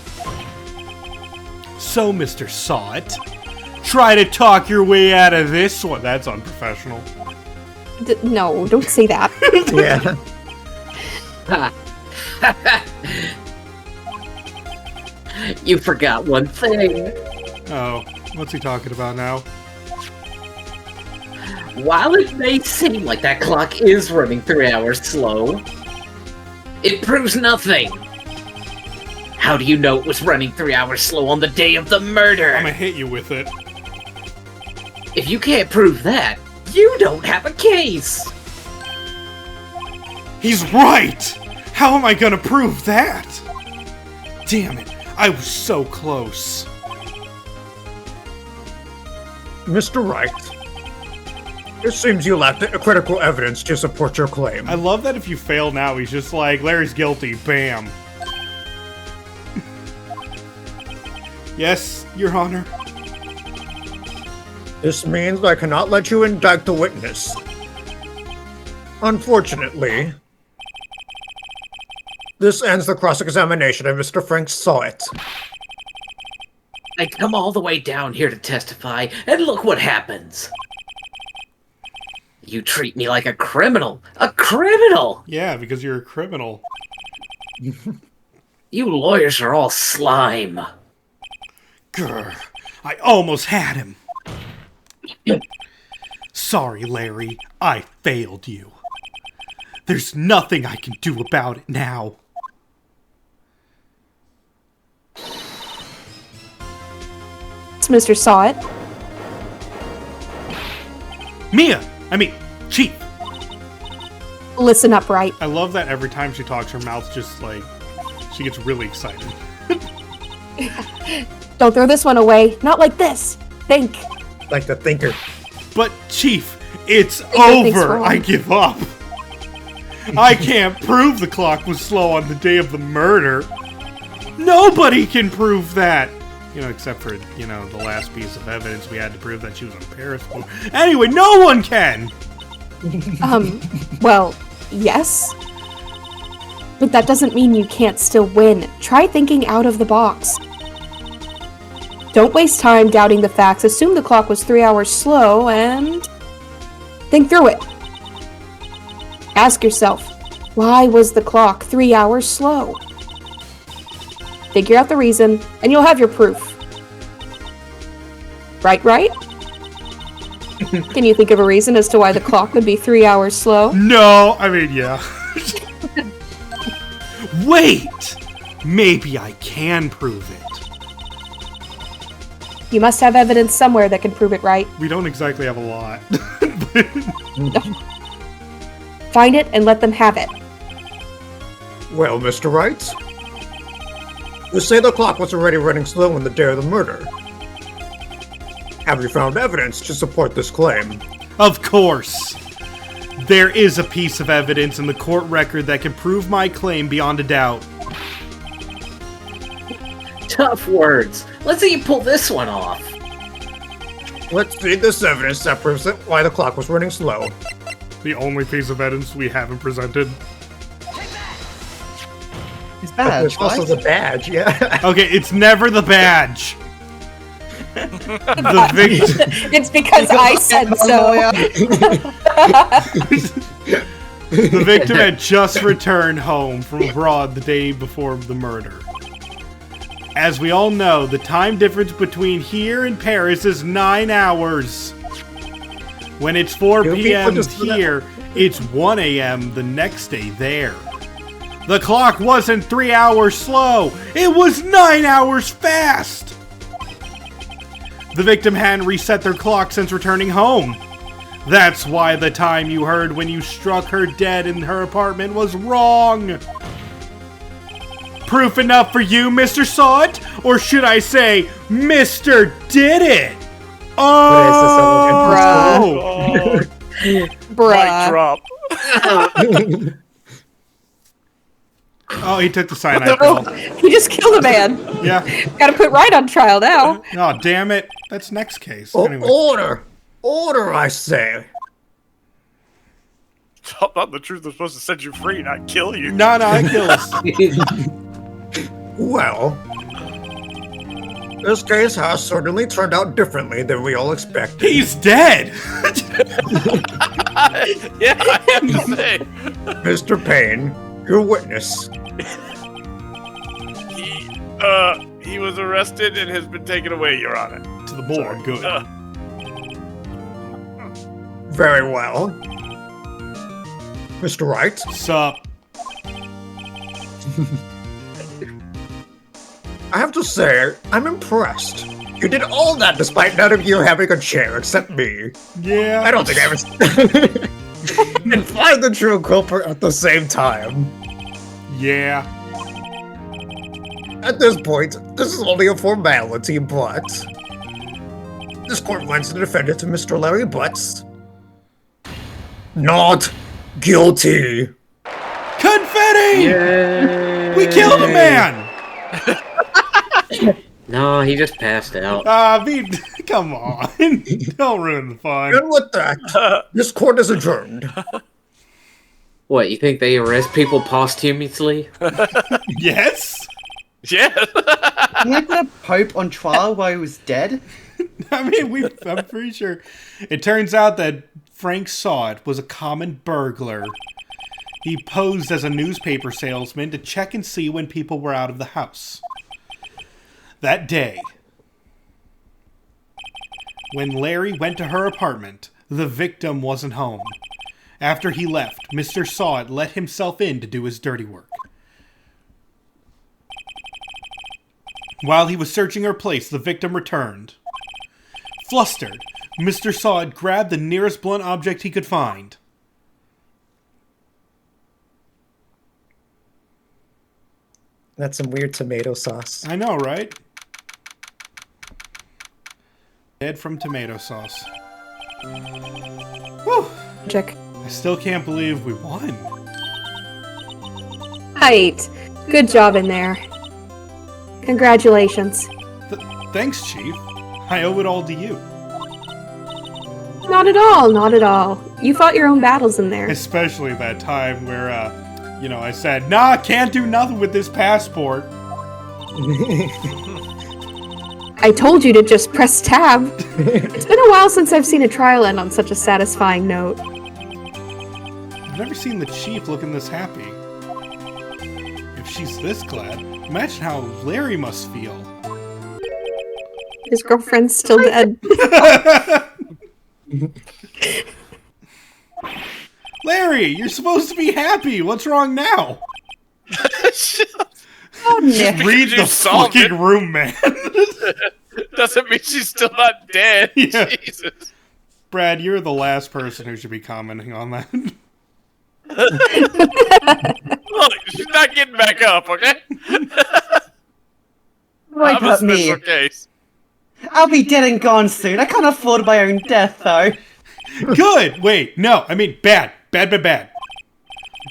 [SPEAKER 3] So, Mr. Saw It, try to talk your way out of this one. That's unprofessional.
[SPEAKER 2] No, don't say that.
[SPEAKER 5] Yeah.
[SPEAKER 4] You forgot one thing.
[SPEAKER 3] Oh, what's he talking about now?
[SPEAKER 4] While it may seem like that clock is running 3 hours slow, it proves nothing. How do you know it was running 3 hours slow on the day of the murder?
[SPEAKER 3] I'm gonna hit you with it.
[SPEAKER 4] If you can't prove that, you don't have a case.
[SPEAKER 3] He's right! How am I gonna prove that? Damn it, I was so close.
[SPEAKER 5] Mr. Wright, it seems you lack the critical evidence to support your claim.
[SPEAKER 3] I love that if you fail now, he's just like, Larry's guilty, bam. Yes, Your Honor.
[SPEAKER 5] This means I cannot let you indict the witness. Unfortunately, this ends the cross-examination of Mr. Frank Saw It.
[SPEAKER 4] I come all the way down here to testify, and look what happens. You treat me like a criminal. A criminal!
[SPEAKER 3] Yeah, because you're a criminal.
[SPEAKER 4] You lawyers are all slime.
[SPEAKER 3] Grr, I almost had him. Sorry, Larry, I failed you. There's nothing I can do about it now.
[SPEAKER 2] It's Mr. Saw It.
[SPEAKER 3] Chief.
[SPEAKER 2] Listen up, Wright.
[SPEAKER 3] I love that every time she talks, her mouth's just like, she gets really excited.
[SPEAKER 2] Don't throw this one away. Not like this. Think.
[SPEAKER 5] Like the thinker.
[SPEAKER 3] But, Chief, it's
[SPEAKER 2] Everything's
[SPEAKER 3] over.
[SPEAKER 2] wrong.
[SPEAKER 3] I give up. I can't prove the clock was slow on the day of the murder. Nobody can prove that. You know, except for, you know, the last piece of evidence we had to prove that she was on Periscope. Anyway, no one can!
[SPEAKER 2] Well, yes. But that doesn't mean you can't still win. Try thinking out of the box. Don't waste time doubting the facts. Assume the clock was 3 hours slow, and Think through it. Ask yourself, why was the clock 3 hours slow? Figure out the reason, and you'll have your proof. Right? Can you think of a reason as to why the clock would be 3 hours slow?
[SPEAKER 3] No, I mean, yeah. Wait! Maybe I can prove it.
[SPEAKER 2] You must have evidence somewhere that can prove it, right?
[SPEAKER 3] We don't exactly have a lot.
[SPEAKER 2] Find it and let them have it.
[SPEAKER 5] Well, Mr. Wright, you say the clock was already running slow on the day of the murder. Have you found evidence to support this claim?
[SPEAKER 3] Of course. There is a piece of evidence in the court record that can prove my claim beyond a doubt.
[SPEAKER 4] Tough words. Let's see you pull this one off.
[SPEAKER 5] Let's see this evidence that proves it why the clock was running slow.
[SPEAKER 3] The only piece of evidence we haven't presented.
[SPEAKER 6] His badge,
[SPEAKER 5] There's also
[SPEAKER 6] right?
[SPEAKER 5] the badge, yeah.
[SPEAKER 3] Okay, it's never the badge. The victim.
[SPEAKER 2] It's because I said so.
[SPEAKER 3] The victim had just returned home from abroad the day before the murder. As we all know, the time difference between here and Paris is 9 hours. When it's 4 p.m. here, it's 1 a.m. the next day there. The clock wasn't 3 hours slow, it was 9 hours fast! The victim hadn't reset their clock since returning home. That's why the time you heard when you struck her dead in her apartment was wrong. Proof enough for you, Mr. Saw It? Or should I say, Mr. Did It? Oh!
[SPEAKER 2] Bruh.
[SPEAKER 1] Mic drop.
[SPEAKER 3] Oh, he took the cyanide pill.
[SPEAKER 2] He just killed a man.
[SPEAKER 3] Yeah.
[SPEAKER 2] Gotta put Wright on trial now.
[SPEAKER 3] Oh, damn it. That's next case.
[SPEAKER 5] Oh,
[SPEAKER 3] Anyway.
[SPEAKER 5] order! Order, I say!
[SPEAKER 1] I thought the truth was supposed to set you free, not kill you.
[SPEAKER 3] No, it kills.
[SPEAKER 5] Well, this case has certainly turned out differently than we all expected.
[SPEAKER 3] He's dead!
[SPEAKER 1] Yeah, I have to say.
[SPEAKER 5] Mr. Payne, your witness.
[SPEAKER 1] He was arrested and has been taken away, Your Honor.
[SPEAKER 3] To the morgue, good.
[SPEAKER 5] Very well. Mr. Wright,
[SPEAKER 3] Sup?
[SPEAKER 5] I have to say, I'm impressed. You did all that despite none of you having a chair except me.
[SPEAKER 3] Yeah.
[SPEAKER 5] I don't think I ever... and find the true culprit at the same time.
[SPEAKER 3] Yeah.
[SPEAKER 5] At this point, this is only a formality, but... This court finds the defendant, Mr. Larry Butts, not guilty.
[SPEAKER 4] Yay.
[SPEAKER 3] Confetti! We killed a man!
[SPEAKER 4] No, he just passed out.
[SPEAKER 3] Come on. Don't ruin the fun.
[SPEAKER 5] And with that, this court is adjourned.
[SPEAKER 4] What, you think they arrest people posthumously?
[SPEAKER 3] Yes?
[SPEAKER 1] Yeah.
[SPEAKER 6] Can they put a Pope on trial while he was dead?
[SPEAKER 3] I mean, I'm pretty sure. It turns out that Frank Saw It was a common burglar. He posed as a newspaper salesman to check and see when people were out of the house. That day, when Larry went to her apartment, the victim wasn't home. After he left, Mr. Saw It let himself in to do his dirty work. While he was searching her place, the victim returned. Flustered, Mr. Saw It grabbed the nearest blunt object he could find.
[SPEAKER 5] That's some weird tomato sauce.
[SPEAKER 3] I know, right? Dead from tomato sauce. Whew!
[SPEAKER 2] Check.
[SPEAKER 3] I still can't believe we won.
[SPEAKER 2] Right. Good job in there. Congratulations.
[SPEAKER 3] Thanks, Chief. I owe it all to you.
[SPEAKER 2] Not at all, not at all. You fought your own battles in there.
[SPEAKER 3] Especially that time where, I said, nah, can't do nothing with this passport.
[SPEAKER 2] I told you to just press tab. It's been a while since I've seen a trial end on such a satisfying note.
[SPEAKER 3] I've never seen the chief looking this happy. If she's this glad, imagine how Larry must feel.
[SPEAKER 2] His girlfriend's still dead.
[SPEAKER 3] Larry, you're supposed to be happy. What's wrong now?
[SPEAKER 6] Oh, Nick.
[SPEAKER 3] Read
[SPEAKER 1] You
[SPEAKER 3] the
[SPEAKER 1] solved
[SPEAKER 3] fucking
[SPEAKER 1] it.
[SPEAKER 3] room, man.
[SPEAKER 1] Doesn't mean she's still not dead.
[SPEAKER 3] Yeah.
[SPEAKER 1] Jesus.
[SPEAKER 3] Brad, you're the last person who should be commenting on that.
[SPEAKER 1] Look, she's not getting back up, okay?
[SPEAKER 6] Wait
[SPEAKER 1] I'm a
[SPEAKER 6] up me.
[SPEAKER 1] special case.
[SPEAKER 6] I'll be dead and gone soon. I can't afford my own death, though.
[SPEAKER 3] Good. Wait, no. I mean, bad. Bad.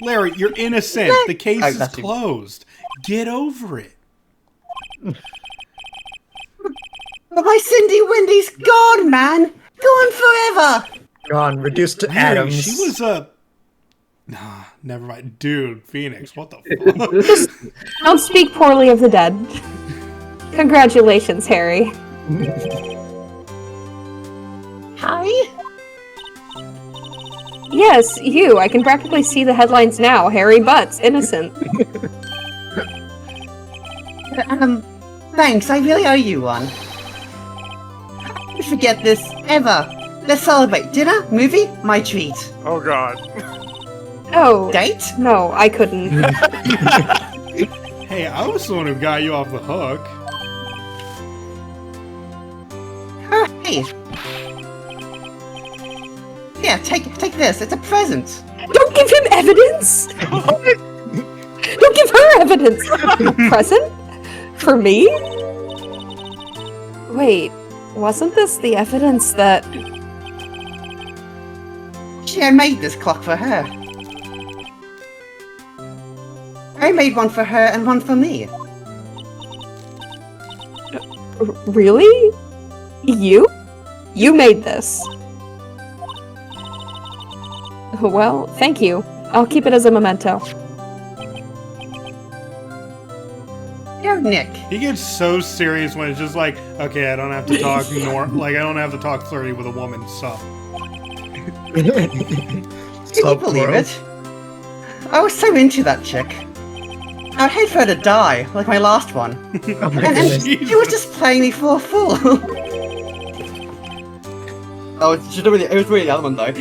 [SPEAKER 3] Larry, you're innocent. The case
[SPEAKER 6] I
[SPEAKER 3] is
[SPEAKER 6] got you.
[SPEAKER 3] closed. Get over it.
[SPEAKER 6] But my Cindy Windy's gone, man. Gone forever.
[SPEAKER 5] Gone, reduced to
[SPEAKER 3] Larry,
[SPEAKER 5] atoms.
[SPEAKER 3] she was a... Nah, never mind. Dude, Phoenix, what the fuck?
[SPEAKER 2] Don't speak poorly of the dead. Congratulations, Harry.
[SPEAKER 6] Hi?
[SPEAKER 2] Yes, you. I can practically see the headlines now. Harry Butts, innocent.
[SPEAKER 6] Thanks. I really owe you one. I won't forget this ever. Let's celebrate. Dinner? Movie? My treat.
[SPEAKER 1] Oh, God.
[SPEAKER 2] Oh,
[SPEAKER 6] Date?
[SPEAKER 2] no, I couldn't.
[SPEAKER 3] Hey, I was the one who got you off the hook.
[SPEAKER 6] Hey. Yeah, take this. It's a present.
[SPEAKER 2] Don't give him evidence! Don't give her evidence! Present? For me? Wait, wasn't this the evidence that...
[SPEAKER 6] I made this clock for her. I made one for her and one for me.
[SPEAKER 2] Really? You? You made this. Well, thank you. I'll keep it as a memento.
[SPEAKER 6] Yo, Nick.
[SPEAKER 3] He gets so serious when it's just like, okay, I don't have to talk I don't have to talk flirty with a woman, so.
[SPEAKER 6] Can you believe it? I was so into that chick. I'd hate for her to die, like my last one.
[SPEAKER 5] Oh my
[SPEAKER 6] And
[SPEAKER 5] goodness.
[SPEAKER 6] she was just playing me for a fool. Oh, it was really the other one though.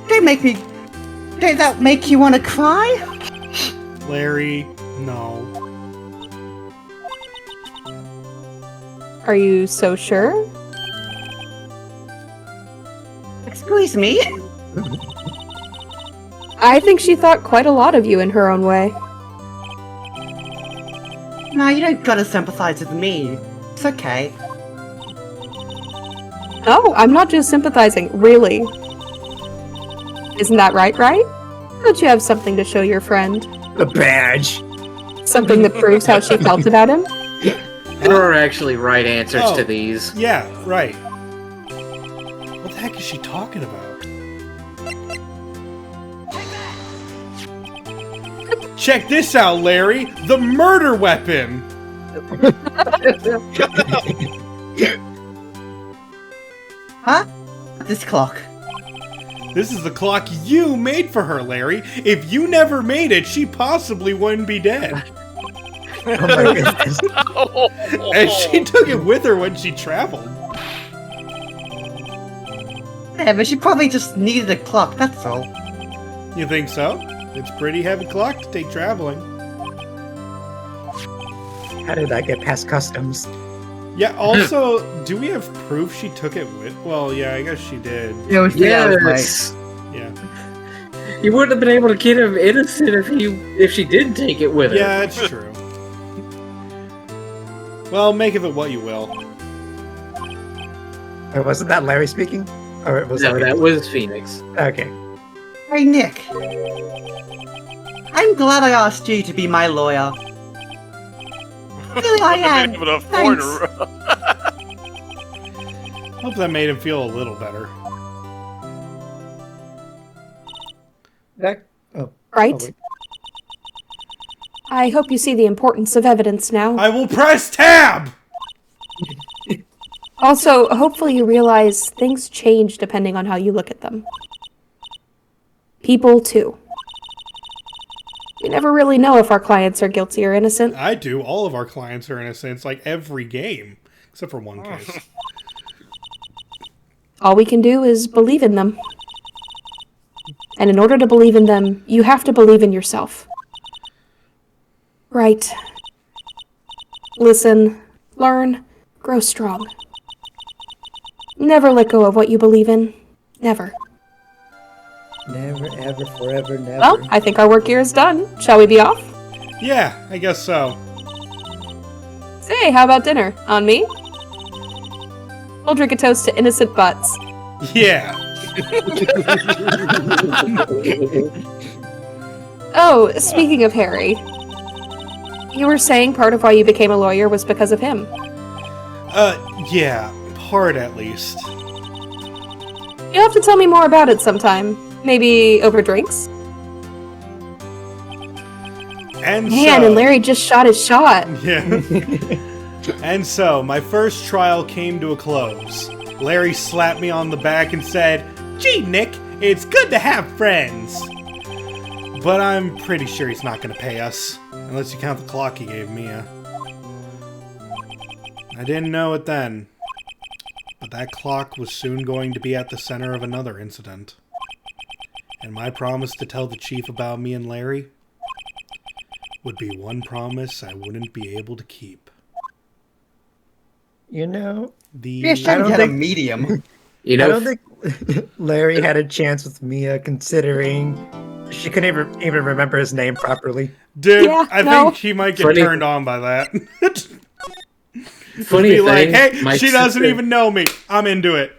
[SPEAKER 6] Don't that make you want to cry?
[SPEAKER 3] Larry, no.
[SPEAKER 2] Are you so sure?
[SPEAKER 6] Excuse me?
[SPEAKER 2] I think she thought quite a lot of you in her own way.
[SPEAKER 6] No, you don't gotta sympathize with me. It's okay.
[SPEAKER 2] No, I'm not just sympathizing, really. Isn't that right? Don't you have something to show your friend?
[SPEAKER 5] The badge.
[SPEAKER 2] Something that proves how she felt about him?
[SPEAKER 4] There are actually right answers
[SPEAKER 3] Oh.
[SPEAKER 4] to these.
[SPEAKER 3] Yeah, right. What the heck is she talking about? Check this out, Larry! The murder weapon!
[SPEAKER 6] Huh? This clock.
[SPEAKER 3] This is the clock you made for her, Larry. If you never made it, she possibly wouldn't be dead.
[SPEAKER 5] Oh my goodness.
[SPEAKER 3] And she took it with her when she traveled.
[SPEAKER 6] Yeah, but she probably just needed a clock, that's all.
[SPEAKER 3] You think so? It's a pretty heavy clock to take traveling.
[SPEAKER 5] How did that get past customs?
[SPEAKER 3] Yeah, also, do we have proof she took it with? Well, yeah, I guess she did.
[SPEAKER 6] It was
[SPEAKER 4] Yes.
[SPEAKER 3] Yeah.
[SPEAKER 4] You wouldn't have been able to get him innocent if she did take it with her.
[SPEAKER 3] Yeah, it's true. Well, make of it what you will.
[SPEAKER 5] Or wasn't that Larry speaking? Or was
[SPEAKER 4] No, that was Phoenix.
[SPEAKER 5] Okay.
[SPEAKER 6] Hey, Nick. I'm glad I asked you to be my lawyer. Really, I am.
[SPEAKER 1] Able to afford
[SPEAKER 6] Thanks.
[SPEAKER 3] Hope that made him feel a little better.
[SPEAKER 2] Right?
[SPEAKER 5] wait.
[SPEAKER 2] I hope you see the importance of evidence now.
[SPEAKER 3] I will press tab!
[SPEAKER 2] Also, hopefully you realize things change depending on how you look at them. People, too. We never really know if our clients are guilty or innocent.
[SPEAKER 3] I do. All of our clients are innocent. It's like every game, except for one case.
[SPEAKER 2] All we can do is believe in them. And in order to believe in them, you have to believe in yourself. Right. Listen, learn, grow strong. Never let go of what you believe in. Never.
[SPEAKER 5] Never, ever, forever, never.
[SPEAKER 2] Well, I think our work here is done. Shall we be off?
[SPEAKER 3] Yeah, I guess so.
[SPEAKER 2] Say, how about dinner? On me? We'll drink a toast to innocent butts.
[SPEAKER 3] Yeah.
[SPEAKER 2] Oh, speaking of Harry. You were saying part of why you became a lawyer was because of him.
[SPEAKER 3] Yeah. Part, at least.
[SPEAKER 2] You'll have to tell me more about it sometime. Maybe over drinks?
[SPEAKER 3] And
[SPEAKER 2] Man,
[SPEAKER 3] so...
[SPEAKER 2] and Larry just shot his shot.
[SPEAKER 3] Yeah. And so, my first trial came to a close. Larry slapped me on the back and said, "Gee, Nick, it's good to have friends." But I'm pretty sure he's not going to pay us. Unless you count the clock he gave Mia. I didn't know it then. But that clock was soon going to be at the center of another incident. And my promise to tell the chief about me and Larry would be one promise I wouldn't be able to keep.
[SPEAKER 5] You know,
[SPEAKER 6] Maybe I
[SPEAKER 5] I
[SPEAKER 6] should
[SPEAKER 5] don't
[SPEAKER 6] get a
[SPEAKER 5] think-
[SPEAKER 6] medium.
[SPEAKER 4] You
[SPEAKER 5] I
[SPEAKER 4] know,
[SPEAKER 5] don't think Larry had a chance with Mia, considering she couldn't even remember his name properly.
[SPEAKER 3] Dude,
[SPEAKER 2] Yeah,
[SPEAKER 3] I
[SPEAKER 2] no.
[SPEAKER 3] think he might get
[SPEAKER 4] Funny-
[SPEAKER 3] turned on by that.
[SPEAKER 4] funny
[SPEAKER 3] Be
[SPEAKER 4] thing,
[SPEAKER 3] like, hey,
[SPEAKER 4] my
[SPEAKER 3] she doesn't
[SPEAKER 4] sister-
[SPEAKER 3] even know me. I'm into it.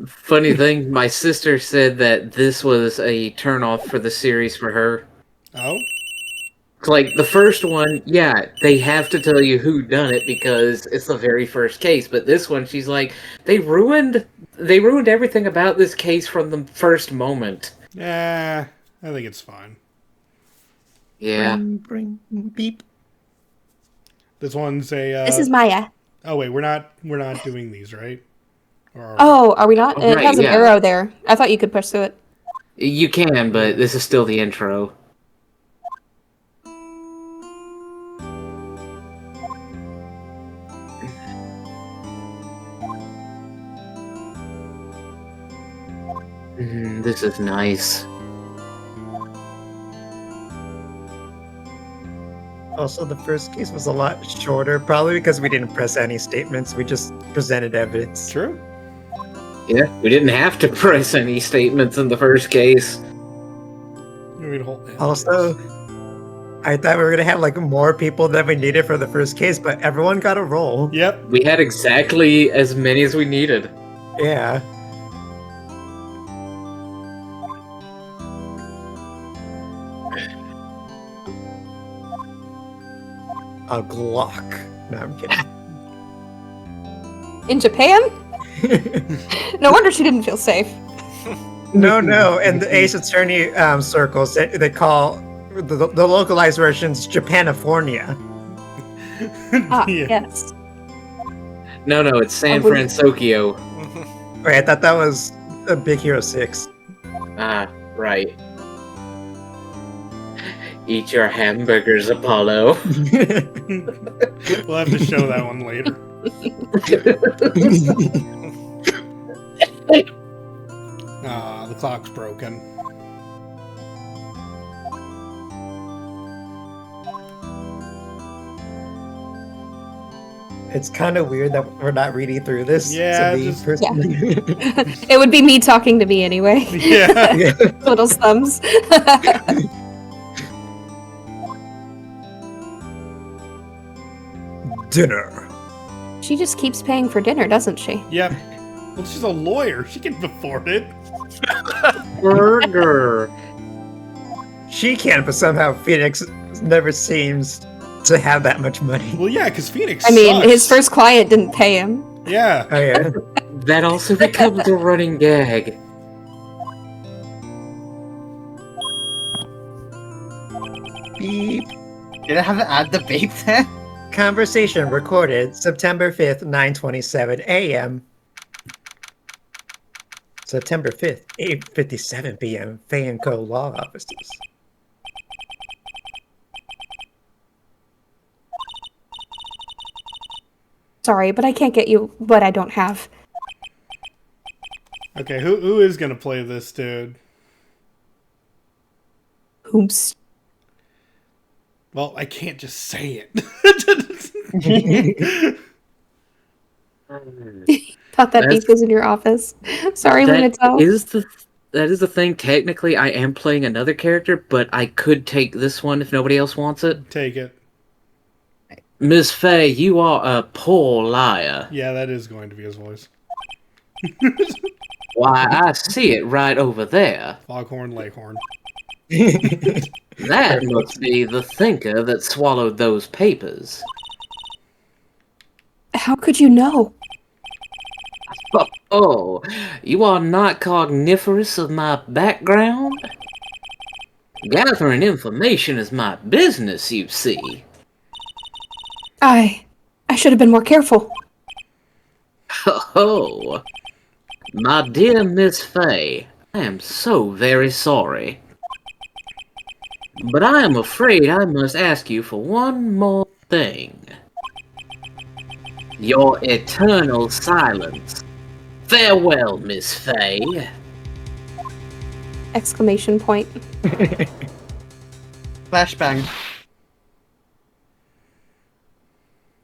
[SPEAKER 4] Funny thing, my sister said that this was a turnoff for the series for her.
[SPEAKER 3] Oh?
[SPEAKER 4] Like, the first one, yeah, they have to tell you who done it because it's the very first case. But this one, she's like, they ruined everything about this case from the first moment.
[SPEAKER 3] Yeah, I think it's fine.
[SPEAKER 4] Yeah.
[SPEAKER 5] Bring, beep.
[SPEAKER 3] This one's a.
[SPEAKER 2] This is Maya.
[SPEAKER 3] Oh wait, we're not doing these, right? Or are we?
[SPEAKER 2] Oh, are we not?
[SPEAKER 4] Oh,
[SPEAKER 2] It
[SPEAKER 4] right,
[SPEAKER 2] has an
[SPEAKER 4] yeah.
[SPEAKER 2] arrow there. I thought you could push through it.
[SPEAKER 4] You can, but this is still the intro. This is nice.
[SPEAKER 5] Also, the first case was a lot shorter, probably because we didn't press any statements. We just presented evidence.
[SPEAKER 3] True.
[SPEAKER 4] Yeah, we didn't have to press any statements in the first case.
[SPEAKER 3] Read a whole-
[SPEAKER 5] Also, I thought we were gonna have like more people than we needed for the first case, but everyone got a roll.
[SPEAKER 3] Yep.
[SPEAKER 4] We had exactly as many as we needed.
[SPEAKER 5] Yeah. A Glock. No, I'm kidding.
[SPEAKER 2] In Japan? No wonder she didn't feel safe.
[SPEAKER 5] No. In the Ace Attorney circles, they call the localized versions Japanifornia.
[SPEAKER 2] Ah,
[SPEAKER 3] Yeah.
[SPEAKER 2] yes.
[SPEAKER 4] No, it's San
[SPEAKER 2] I would-
[SPEAKER 4] Francisco.
[SPEAKER 5] Wait, I thought that was a Big Hero 6.
[SPEAKER 4] Ah, right. Eat your hamburgers, Apollo.
[SPEAKER 3] We'll have to show that one later. Ah, the clock's broken.
[SPEAKER 5] It's kind of weird that we're not reading through this.
[SPEAKER 3] Yeah,
[SPEAKER 5] to me
[SPEAKER 3] just-
[SPEAKER 5] personally.
[SPEAKER 2] It would be me talking to me anyway.
[SPEAKER 3] Yeah.
[SPEAKER 5] Yeah.
[SPEAKER 2] Little thumbs.
[SPEAKER 5] Dinner.
[SPEAKER 2] She just keeps paying for dinner, doesn't she?
[SPEAKER 3] Yep. Well, she's a lawyer. She can afford it.
[SPEAKER 4] Burger.
[SPEAKER 5] She can, but somehow Phoenix never seems to have that much money.
[SPEAKER 3] Well, yeah, because Phoenix
[SPEAKER 2] I mean,
[SPEAKER 3] sucks.
[SPEAKER 2] his first client didn't pay him.
[SPEAKER 3] Yeah.
[SPEAKER 5] Oh yeah.
[SPEAKER 4] That also becomes a running gag.
[SPEAKER 5] Beep.
[SPEAKER 6] Did I have to add the vape there?
[SPEAKER 5] Conversation recorded September 5th, 9:27 a.m. September 5th, 8:57 p.m. Fanco Law Offices.
[SPEAKER 2] Sorry, but I can't get you what I don't have.
[SPEAKER 3] Okay, who is gonna play this dude?
[SPEAKER 2] Oops.
[SPEAKER 3] Well, I can't just say it.
[SPEAKER 2] Thought that
[SPEAKER 4] That's-
[SPEAKER 2] beef was in your office. Sorry, Lunato.
[SPEAKER 4] That is the thing. Technically, I am playing another character, but I could take this one if nobody else wants it.
[SPEAKER 3] Take it.
[SPEAKER 4] Miss Faye, you are a poor liar.
[SPEAKER 3] Yeah, that is going to be his voice.
[SPEAKER 4] Why, I see it right over there.
[SPEAKER 3] Foghorn Leghorn.
[SPEAKER 4] That must be the thinker that swallowed those papers.
[SPEAKER 2] How could you know?
[SPEAKER 4] Oh, you are not cogniferous of my background? Gathering information is my business, you see.
[SPEAKER 2] I should have been more careful.
[SPEAKER 4] Oh, my dear Miss Faye, I am so very sorry. But I am afraid I must ask you for one more thing. Your eternal silence. Farewell, Miss Faye.
[SPEAKER 2] Exclamation point.
[SPEAKER 6] Flashbang.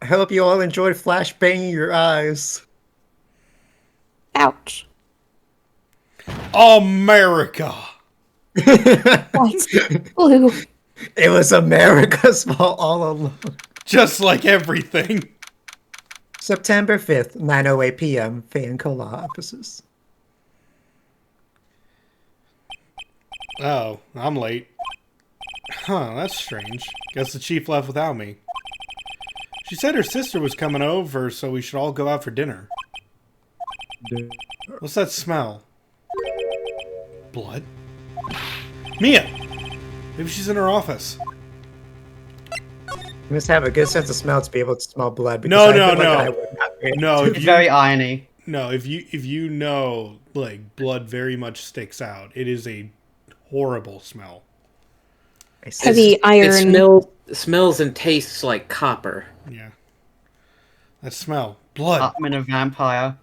[SPEAKER 5] I hope you all enjoyed flashbanging your eyes.
[SPEAKER 2] Ouch.
[SPEAKER 3] America!
[SPEAKER 2] What? Blue.
[SPEAKER 5] It was America's fault all along.
[SPEAKER 3] Just like everything.
[SPEAKER 5] September 5th, 9:08 p.m. Fanco Law Offices.
[SPEAKER 3] Oh, I'm late. Huh, that's strange. Guess the chief left without me. She said her sister was coming over, so we should all go out for dinner. What's that smell? Blood? Mia! Maybe she's in her office.
[SPEAKER 5] You must have a good sense of smell to be able to smell blood. because
[SPEAKER 3] No,
[SPEAKER 5] I
[SPEAKER 3] no,
[SPEAKER 5] feel like
[SPEAKER 3] no.
[SPEAKER 5] I would not be able
[SPEAKER 3] No,
[SPEAKER 5] to.
[SPEAKER 3] if
[SPEAKER 6] It's
[SPEAKER 3] you,
[SPEAKER 6] very irony.
[SPEAKER 3] no, if you know, like, blood very much sticks out. It is a horrible smell.
[SPEAKER 5] I see.
[SPEAKER 2] Heavy iron.
[SPEAKER 4] It smells and tastes like copper.
[SPEAKER 3] Yeah. That smell. Blood.
[SPEAKER 6] I'm in a vampire.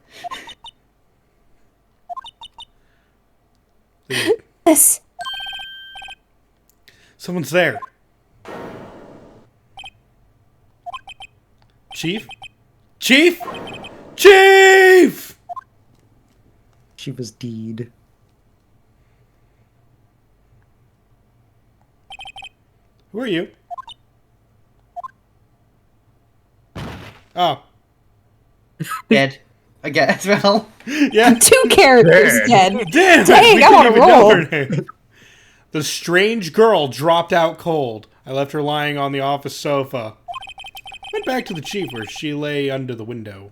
[SPEAKER 2] This.
[SPEAKER 3] Someone's there. Chief? Chief? Chief!
[SPEAKER 5] She was deed.
[SPEAKER 3] Who are you? Oh.
[SPEAKER 6] Dead. Again as well.
[SPEAKER 3] Yeah.
[SPEAKER 2] 2 characters dead.
[SPEAKER 3] Damn!
[SPEAKER 2] Dang,
[SPEAKER 3] we
[SPEAKER 2] I
[SPEAKER 3] couldn't
[SPEAKER 2] wanna
[SPEAKER 3] even know
[SPEAKER 2] roll.
[SPEAKER 3] her name. The strange girl dropped out cold. I left her lying on the office sofa. Went back to the chief where she lay under the window.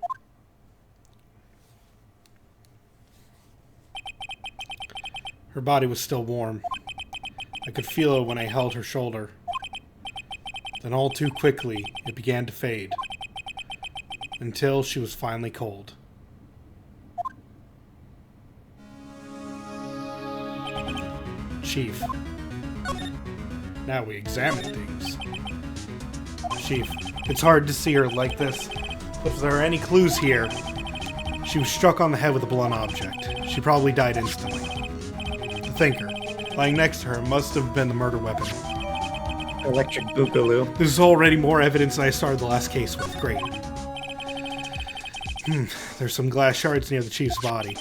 [SPEAKER 3] Her body was still warm. I could feel it when I held her shoulder. Then all too quickly, it began to fade. Until she was finally cold. Chief. Now we examine things. Chief, it's hard to see her like this. But if there are any clues here, she was struck on the head with a blunt object. She probably died instantly. The thinker, lying next to her, must have been the murder weapon.
[SPEAKER 5] Electric boogaloo.
[SPEAKER 3] This is already more evidence than I started the last case with. Great. There's some glass shards near the chief's body.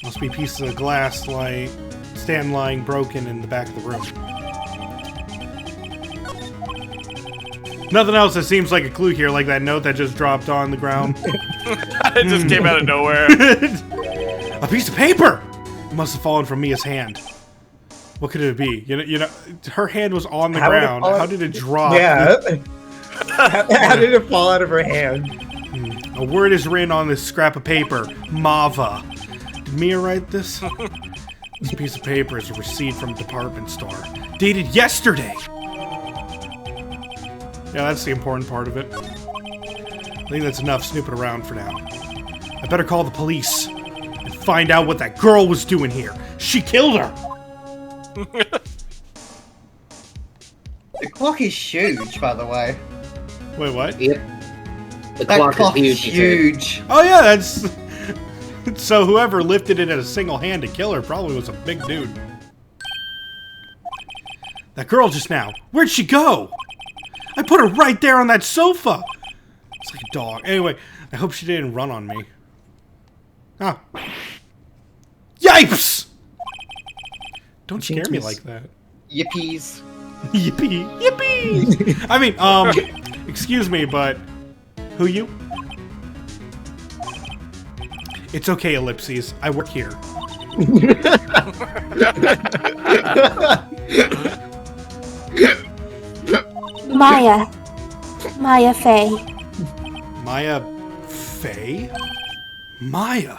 [SPEAKER 3] Must be pieces of glass lying broken in the back of the room. Nothing else that seems like a clue here, like that note that just dropped on the ground.
[SPEAKER 1] It just came out of nowhere.
[SPEAKER 3] A piece of paper! It must have fallen from Mia's hand. What could it be? You know, her hand was on the
[SPEAKER 5] How would it
[SPEAKER 3] ground.
[SPEAKER 5] fall-
[SPEAKER 3] How did it drop?
[SPEAKER 5] Yeah. How did it fall out of her hand?
[SPEAKER 3] A word is written on this scrap of paper. Mava. Did Mia write this? This piece of paper is a receipt from a department store. Dated yesterday! Yeah, that's the important part of it. I think that's enough snooping around for now. I better call the police and find out what that girl was doing here. She killed her!
[SPEAKER 6] The clock is huge, by the way.
[SPEAKER 3] Wait, what?
[SPEAKER 4] Yep. The
[SPEAKER 6] That
[SPEAKER 4] clock is huge.
[SPEAKER 3] Oh yeah, that's... So whoever lifted it in a single hand to kill her probably was a big dude. That girl just now, where'd she go? I put her right there on that sofa! It's like a dog. Anyway, I hope she didn't run on me. Ah. Yipes! Don't scare me like that.
[SPEAKER 6] Yippies.
[SPEAKER 3] Yippee! Yippee! I mean, excuse me, but who you? It's okay, Ellipses. I work here.
[SPEAKER 2] Maya. Maya Fey.
[SPEAKER 3] Maya Fey? Maya.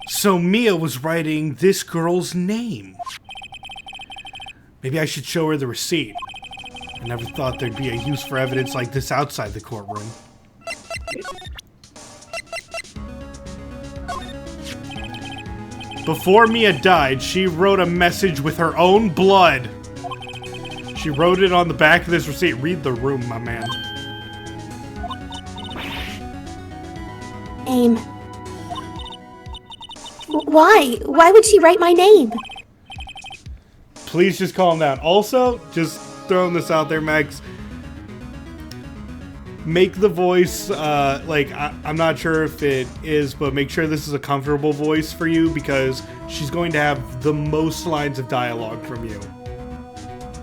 [SPEAKER 3] So Mia was writing this girl's name. Maybe I should show her the receipt. I never thought there'd be a use for evidence like this outside the courtroom. Before Mia died, she wrote a message with her own blood. She wrote it on the back of this receipt. Read the room, my man.
[SPEAKER 2] Name. Why? Why would she write my name?
[SPEAKER 3] Please just calm down. Also, just throwing this out there, Max. Make the voice, I'm not sure if it is, but make sure this is a comfortable voice for you because she's going to have the most lines of dialogue from you.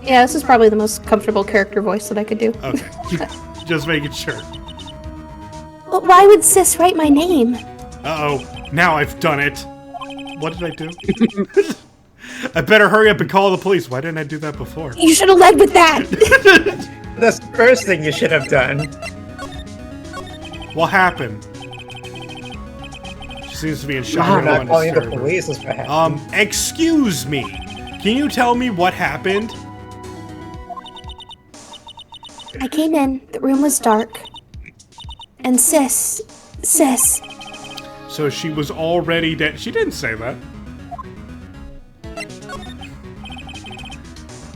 [SPEAKER 2] Yeah, this is probably the most comfortable character voice that I could do.
[SPEAKER 3] Okay. Just making sure.
[SPEAKER 2] But why would Sis write my name?
[SPEAKER 3] Uh-oh. Now I've done it. What did I do? I better hurry up and call the police. Why didn't I do that before?
[SPEAKER 2] You should have led with that!
[SPEAKER 5] That's the first thing you should have done.
[SPEAKER 3] What happened? She seems to be in shock.
[SPEAKER 5] I'm
[SPEAKER 3] I don't
[SPEAKER 5] not
[SPEAKER 3] want to
[SPEAKER 5] calling the
[SPEAKER 3] disturb her.
[SPEAKER 5] police is what happened.
[SPEAKER 3] Excuse me. Can you tell me what happened?
[SPEAKER 2] I came in, the room was dark. And Sis.
[SPEAKER 3] So she was already dead. She didn't say that.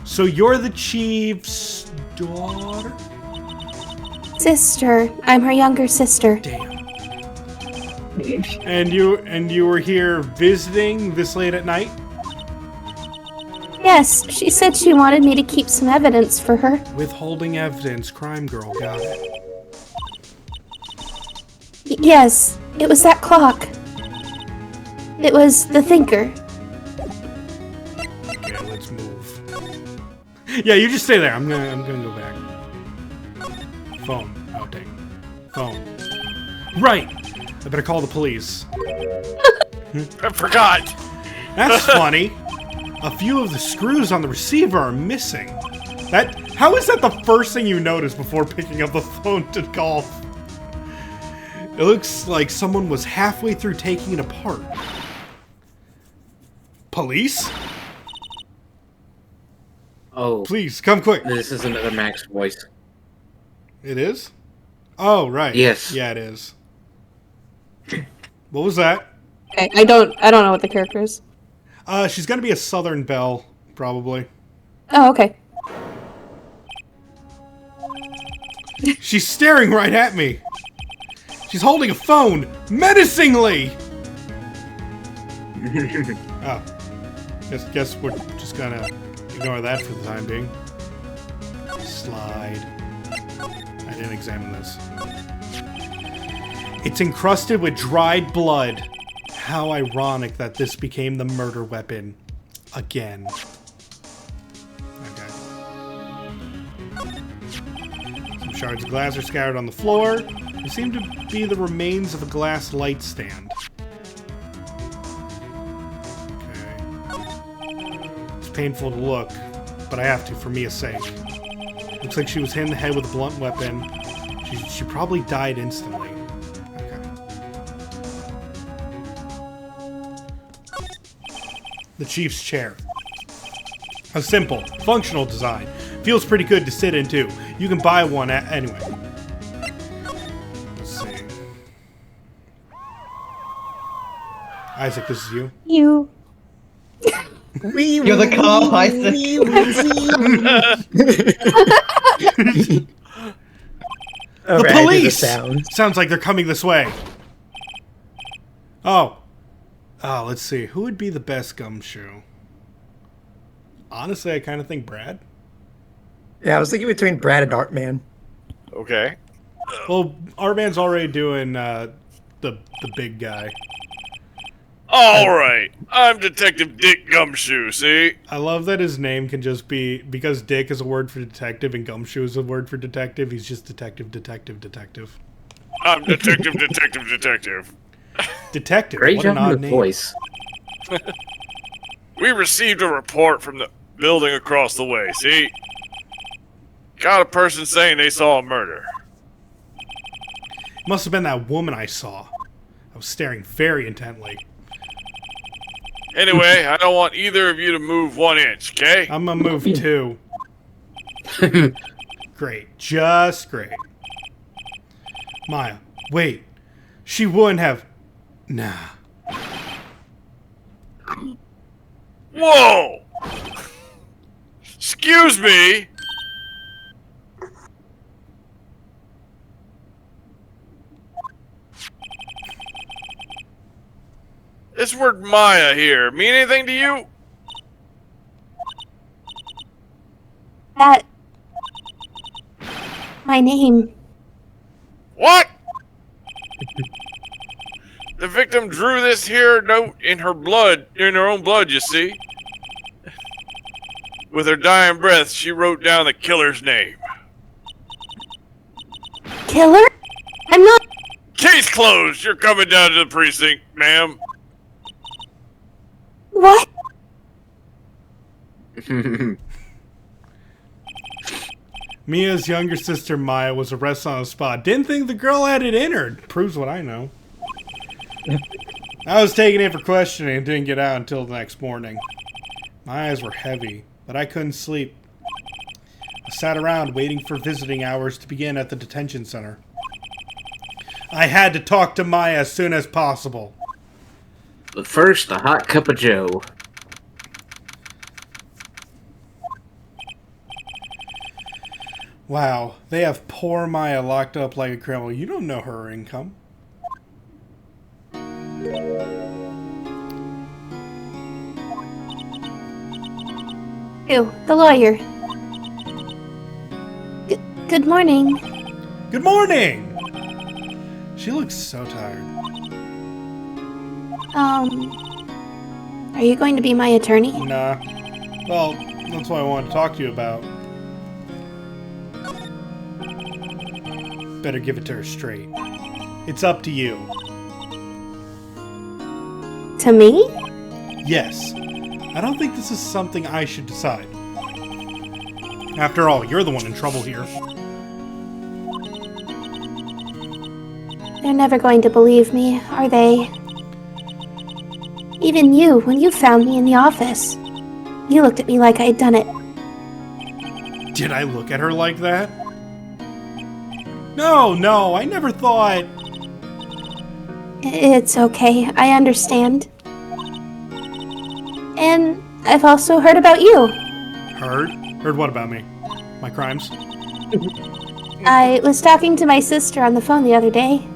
[SPEAKER 3] So you're the chief's daughter?
[SPEAKER 2] Sister. I'm her younger sister.
[SPEAKER 3] Damn. And you were here visiting this late at night?
[SPEAKER 2] Yes, she said she wanted me to keep some evidence for her.
[SPEAKER 3] Withholding evidence, crime girl, got it.
[SPEAKER 2] Yes, it was that clock. It was the thinker.
[SPEAKER 3] Okay, let's move. Yeah, you just stay there. I'm gonna go back. Phone. Oh dang. Phone. Right! I better call the police.
[SPEAKER 1] I forgot.
[SPEAKER 3] That's funny. A few of the screws on the receiver are missing. How is that the first thing you notice before picking up the phone to call? It looks like someone was halfway through taking it apart. Police?
[SPEAKER 4] Oh,
[SPEAKER 3] Please, come quick.
[SPEAKER 4] this is another Max voice.
[SPEAKER 3] It is? Oh, right.
[SPEAKER 4] Yes.
[SPEAKER 3] Yeah, it is. What was that?
[SPEAKER 2] Okay, I don't know what the character is.
[SPEAKER 3] She's gonna be a Southern Belle, probably.
[SPEAKER 2] Oh, okay.
[SPEAKER 3] She's staring right at me. She's holding a phone, menacingly. Oh, guess we're just gonna ignore that for the time being. Slide. I didn't examine this. It's encrusted with dried blood. How ironic that this became the murder weapon again. Okay. Some shards of glass are scattered on the floor. They seem to be the remains of a glass light stand. Okay. It's painful to look, but I have to for Mia's sake. Looks like she was hit in the head with a blunt weapon. She probably died instantly. Okay. The chief's chair. A simple, functional design. Feels pretty good to sit in, too. You can buy one anyway. Let's see. Isaac, this is you.
[SPEAKER 2] You.
[SPEAKER 6] You're the car, Isaac.
[SPEAKER 3] The police! Sounds like they're coming this way. Oh. Oh, let's see. Who would be the best gumshoe? Honestly, I kind of think Brad.
[SPEAKER 5] Yeah, I was thinking between Brad and Artman.
[SPEAKER 1] Okay.
[SPEAKER 3] Well, Artman's already doing the big guy.
[SPEAKER 1] All right. I'm Detective Dick Gumshoe, see?
[SPEAKER 3] I love that his name can just be, because Dick is a word for detective and Gumshoe is a word for detective, he's just detective.
[SPEAKER 1] I'm Detective.
[SPEAKER 3] Detective,
[SPEAKER 4] Great
[SPEAKER 3] what an
[SPEAKER 4] job on
[SPEAKER 3] odd
[SPEAKER 4] the
[SPEAKER 3] name.
[SPEAKER 4] voice.
[SPEAKER 1] We received a report from the building across the way, see? Got a person saying they saw a murder.
[SPEAKER 3] Must have been that woman I saw. I was staring very intently.
[SPEAKER 1] Anyway, I don't want either of you to move 1 inch, okay?
[SPEAKER 3] I'm gonna move 2. Great. Just great. Maya, wait. She wouldn't have... Nah.
[SPEAKER 1] Whoa! Excuse me! This word Maya here mean anything to you?
[SPEAKER 2] That. My name.
[SPEAKER 1] What? The victim drew this here note in her own blood, you see. With her dying breath, she wrote down the killer's name.
[SPEAKER 2] Killer? I'm not.
[SPEAKER 1] Case closed! You're coming down to the precinct, ma'am.
[SPEAKER 2] What?
[SPEAKER 3] Mia's younger sister Maya was arrested on the spot. Didn't think the girl had it in her. Proves what I know. I was taken in for questioning and didn't get out until the next morning. My eyes were heavy, but I couldn't sleep. I sat around waiting for visiting hours to begin at the detention center. I had to talk to Maya as soon as possible.
[SPEAKER 4] But first, a hot cup of joe.
[SPEAKER 3] Wow, they have poor Maya locked up like a criminal. You don't know her income.
[SPEAKER 2] Ew, the lawyer. Good morning.
[SPEAKER 3] Good morning! She looks so tired.
[SPEAKER 2] Are you going to be my attorney?
[SPEAKER 3] Nah. Well, that's what I wanted to talk to you about. Better give it to her straight. It's up to you.
[SPEAKER 2] To me?
[SPEAKER 3] Yes. I don't think this is something I should decide. After all, you're the one in trouble here.
[SPEAKER 2] They're never going to believe me, are they? Even you, when you found me in the office. You looked at me like I had done it.
[SPEAKER 3] Did I look at her like that? No, I never thought...
[SPEAKER 2] It's okay, I understand. And I've also heard about you.
[SPEAKER 3] Heard? Heard what about me? My crimes?
[SPEAKER 2] I was talking to my sister on the phone the other day.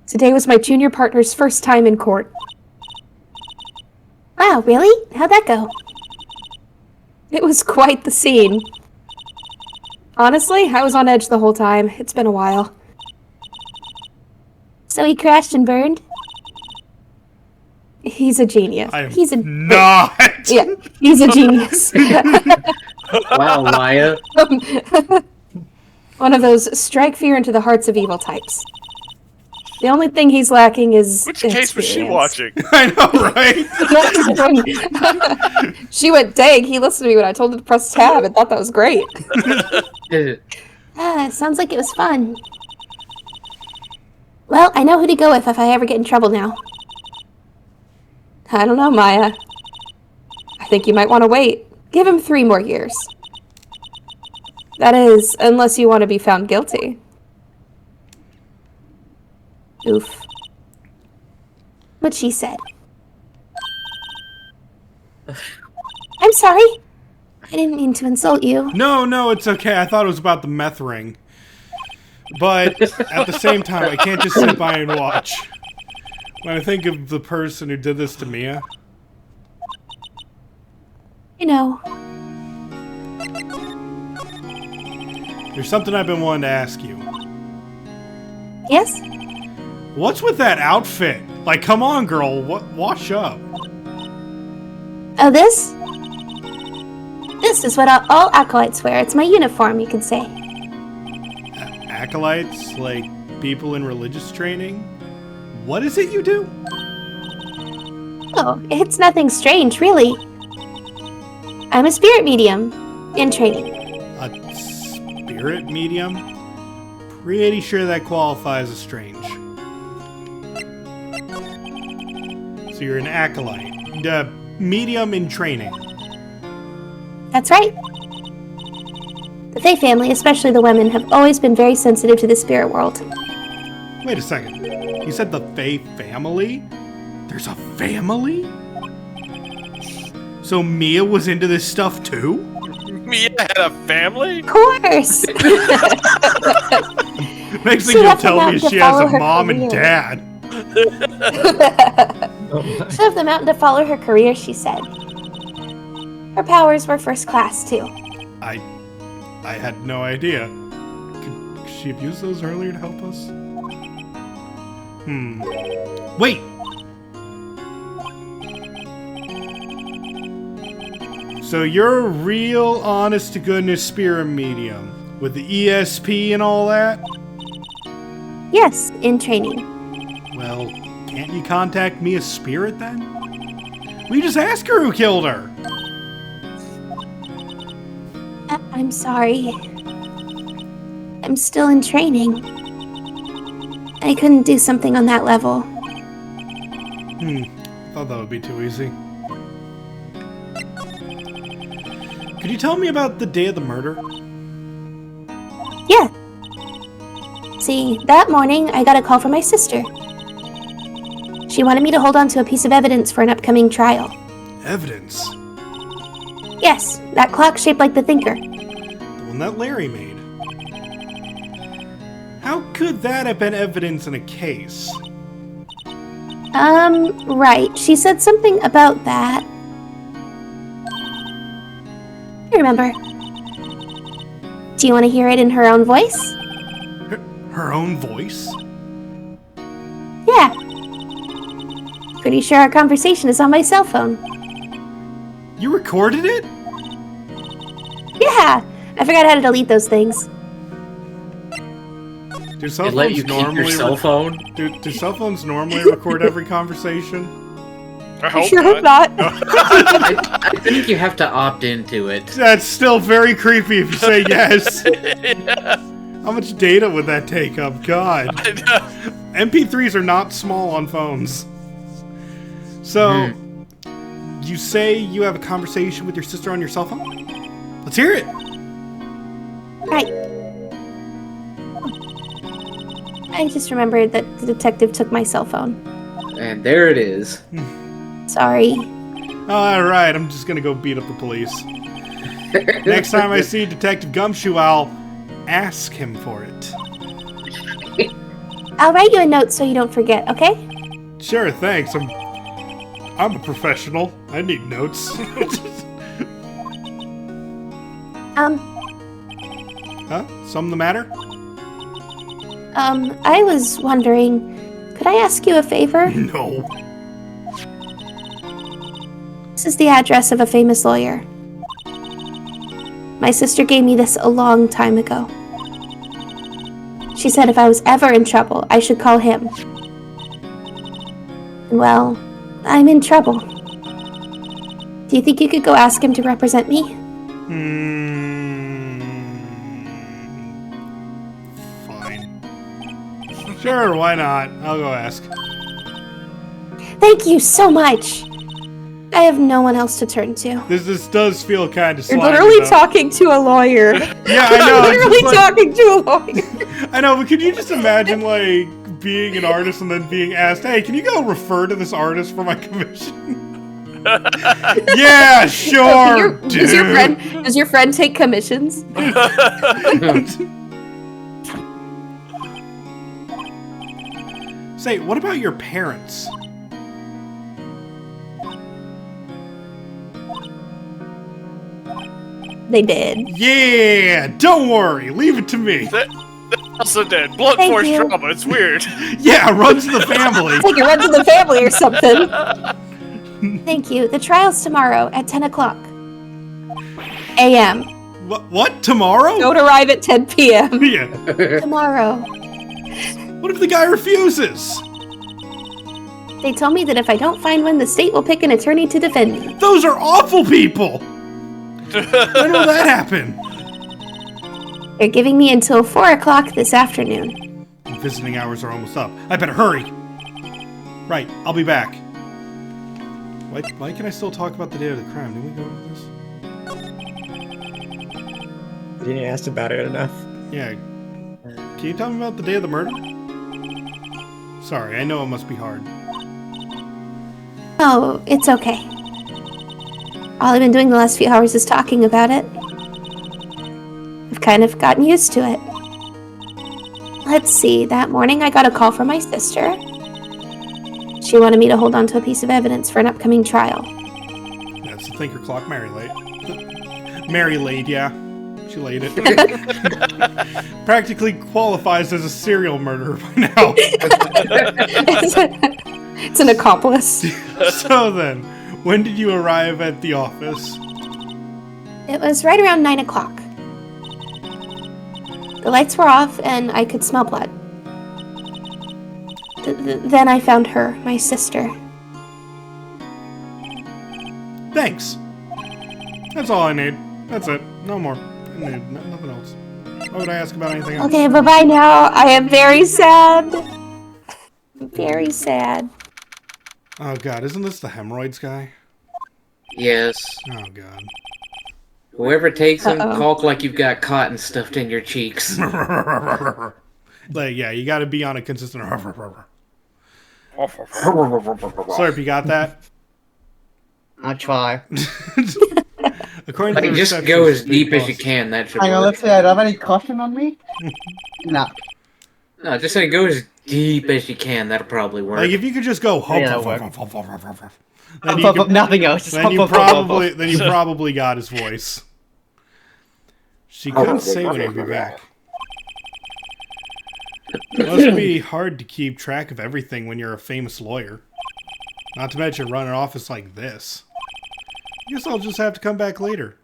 [SPEAKER 2] Today was my junior partner's first time in court. Wow, really? How'd that go? It was quite the scene. Honestly, I was on edge the whole time. It's been a while. So he crashed and burned? He's a genius. He's a
[SPEAKER 3] not.
[SPEAKER 2] Yeah, he's a genius.
[SPEAKER 4] Wow, Maya.
[SPEAKER 2] One of those strike fear into the hearts of evil types. The only thing he's lacking is
[SPEAKER 1] Which case was she watching?
[SPEAKER 3] I know, right?
[SPEAKER 2] She went, dang, he listened to me when I told him to press tab and thought that was great. Sounds like it was fun. Well, I know who to go with if I ever get in trouble now. I don't know, Maya. I I think you might want to wait. Give him 3 more years. That is, unless you want to be found guilty. Oof. What she said. I'm sorry. I didn't mean to insult you.
[SPEAKER 3] No, it's okay. I thought it was about the meth ring. But at the same time, I can't just sit by and watch. When I think of the person who did this to Mia.
[SPEAKER 2] You know,
[SPEAKER 3] There's something I've been wanting to ask you.
[SPEAKER 2] yes?
[SPEAKER 3] What's with that outfit? Like, come on, girl. Wash up.
[SPEAKER 2] Oh, this? This is what all acolytes wear. It's my uniform, you could say.
[SPEAKER 3] Acolytes? Like, people in religious training? What is it you do?
[SPEAKER 2] Oh, it's nothing strange, really. I'm a spirit medium in training.
[SPEAKER 3] A spirit medium? Pretty sure that qualifies as strange. So you're an acolyte. Medium in training.
[SPEAKER 2] That's right. The Fae family, especially the women, have always been very sensitive to the spirit world.
[SPEAKER 3] Wait a second. You said the Fae family? There's a family? So Mia was into this stuff too?
[SPEAKER 1] Mia had a family?
[SPEAKER 2] Of course!
[SPEAKER 3] Next thing
[SPEAKER 2] She
[SPEAKER 3] you'll
[SPEAKER 2] left them
[SPEAKER 3] tell
[SPEAKER 2] out
[SPEAKER 3] me is
[SPEAKER 2] to
[SPEAKER 3] she has
[SPEAKER 2] follow
[SPEAKER 3] a
[SPEAKER 2] her
[SPEAKER 3] mom and
[SPEAKER 2] career.
[SPEAKER 3] dad.
[SPEAKER 2] She left the mountain to follow her career, she said. Her powers were first class, too.
[SPEAKER 3] I had no idea. Could she have used those earlier to help us? Wait! So you're a real honest-to-goodness spirit medium, with the ESP and all that?
[SPEAKER 2] Yes, in training.
[SPEAKER 3] Well, can't you contact Mia's spirit then? We just ask her who killed her!
[SPEAKER 2] I'm sorry. I'm still in training. I couldn't do something on that level.
[SPEAKER 3] Thought that would be too easy. Could you tell me about the day of the murder?
[SPEAKER 2] Yeah. See, that morning I got a call from my sister. She wanted me to hold on to a piece of evidence for an upcoming trial.
[SPEAKER 3] Evidence?
[SPEAKER 2] Yes, that clock shaped like the thinker.
[SPEAKER 3] The one that Larry made. How could that have been evidence in a case?
[SPEAKER 2] Right. She said something about that. I remember. Do you want to hear it in her own voice?
[SPEAKER 3] Her own voice?
[SPEAKER 2] Yeah. Pretty sure our conversation is on my cell phone.
[SPEAKER 3] You recorded it?
[SPEAKER 2] Yeah! I forgot how to delete those things.
[SPEAKER 3] Do cell
[SPEAKER 4] It let you
[SPEAKER 3] phones
[SPEAKER 4] keep your
[SPEAKER 3] normally
[SPEAKER 4] cell phone?
[SPEAKER 3] do cell phones normally record every conversation?
[SPEAKER 1] I hope
[SPEAKER 2] Sure hope not.
[SPEAKER 4] I think you have to opt into it.
[SPEAKER 3] That's still very creepy if you say yes. How much data would that take up? God. MP3s are not small on phones. So, you say you have a conversation with your sister on your cell phone? Let's hear it.
[SPEAKER 2] Right. I just remembered that the detective took my cell phone.
[SPEAKER 4] And there it is.
[SPEAKER 2] Sorry.
[SPEAKER 3] Alright, I'm just gonna go beat up the police. Next time I see Detective Gumshoe, I'll ask him for it.
[SPEAKER 2] I'll write you a note so you don't forget, okay?
[SPEAKER 3] Sure, thanks. I'm a professional. I need notes. Huh? Something the matter?
[SPEAKER 2] I was wondering, could I ask you a favor?
[SPEAKER 3] No.
[SPEAKER 2] This is the address of a famous lawyer. My sister gave me this a long time ago. She said if I was ever in trouble, I should call him. Well, I'm in trouble. Do you think you could go ask him to represent me?
[SPEAKER 3] Fine. Sure, why not? I'll go ask.
[SPEAKER 2] Thank you so much! I have no one else to turn to.
[SPEAKER 3] This does feel kind of
[SPEAKER 2] You're
[SPEAKER 3] slimy,
[SPEAKER 2] literally
[SPEAKER 3] though.
[SPEAKER 2] talking to a lawyer.
[SPEAKER 3] Yeah, I know.
[SPEAKER 2] You're
[SPEAKER 3] it's
[SPEAKER 2] literally
[SPEAKER 3] just like-
[SPEAKER 2] talking to a lawyer.
[SPEAKER 3] I know, but could you just imagine, like, being an artist and then being asked, hey, can you go refer to this artist for my commission? Yeah, sure, dude.
[SPEAKER 2] Does your friend take commissions?
[SPEAKER 3] Say, what about your parents?
[SPEAKER 2] They did.
[SPEAKER 3] Yeah, don't worry. Leave it to me.
[SPEAKER 1] Also dead. Blunt
[SPEAKER 2] Thank
[SPEAKER 1] force
[SPEAKER 2] you.
[SPEAKER 1] trauma. It's weird.
[SPEAKER 3] Yeah, runs in the family.
[SPEAKER 2] It's like it runs in the family or something. Thank you. The trial's tomorrow at 10 o'clock. a.m.
[SPEAKER 3] What? Tomorrow?
[SPEAKER 2] Don't arrive at 10 p.m.
[SPEAKER 3] Yeah.
[SPEAKER 2] Tomorrow.
[SPEAKER 3] What if the guy refuses?
[SPEAKER 2] They told me that if I don't find one, the state will pick an attorney to defend me.
[SPEAKER 3] Those are awful people. When will that happen?
[SPEAKER 2] They're giving me until 4 o'clock this afternoon.
[SPEAKER 3] Visiting hours are almost up. I better hurry. Right, I'll be back. Why can I still talk about the day of the crime? Did we go over this?
[SPEAKER 5] You didn't ask about it enough.
[SPEAKER 3] Yeah. Can you tell me about the day of the murder? Sorry, I know it must be hard.
[SPEAKER 2] Oh, it's okay. All I've been doing the last few hours is talking about it. I've kind of gotten used to it. Let's see, that morning I got a call from my sister. She wanted me to hold on to a piece of evidence for an upcoming trial.
[SPEAKER 3] That's the thinker clock Mary laid. Mary laid, yeah. She laid it. Practically qualifies as a serial murderer by now.
[SPEAKER 2] It's an accomplice.
[SPEAKER 3] So then, when did you arrive at the office?
[SPEAKER 2] It was right around 9 o'clock. The lights were off and I could smell blood. Then I found her, my sister.
[SPEAKER 3] Thanks. That's all I need. That's it. No more. I need nothing else. Why would I ask about anything else?
[SPEAKER 2] Okay, bye-bye now. I am very sad. Very sad.
[SPEAKER 3] Oh god, isn't this the hemorrhoids guy?
[SPEAKER 4] Yes.
[SPEAKER 3] Oh god.
[SPEAKER 4] Whoever takes them,
[SPEAKER 2] Uh-oh.
[SPEAKER 4] talk like you've got cotton stuffed in your cheeks.
[SPEAKER 3] Like, yeah, you gotta be on a consistent. Slurp, you got that?
[SPEAKER 6] I'll try.
[SPEAKER 3] According to
[SPEAKER 4] Like,
[SPEAKER 3] the
[SPEAKER 4] just
[SPEAKER 3] receptionist,
[SPEAKER 4] go as
[SPEAKER 3] the
[SPEAKER 4] deep as you
[SPEAKER 3] cost-
[SPEAKER 4] can. That should
[SPEAKER 6] Hang on,
[SPEAKER 4] work.
[SPEAKER 6] let's see. I don't have any caution on me? No.
[SPEAKER 4] No, just say go as deep as you can. That'll probably work.
[SPEAKER 3] Like if you could just go
[SPEAKER 6] Yeah, that'll work.
[SPEAKER 3] then you could-
[SPEAKER 6] Nothing else. Just
[SPEAKER 3] then you probably got his voice. She couldn't say when he'd be back. It must be hard to keep track of everything when you're a famous lawyer. Not to mention run an office like this. I guess I'll just have to come back later.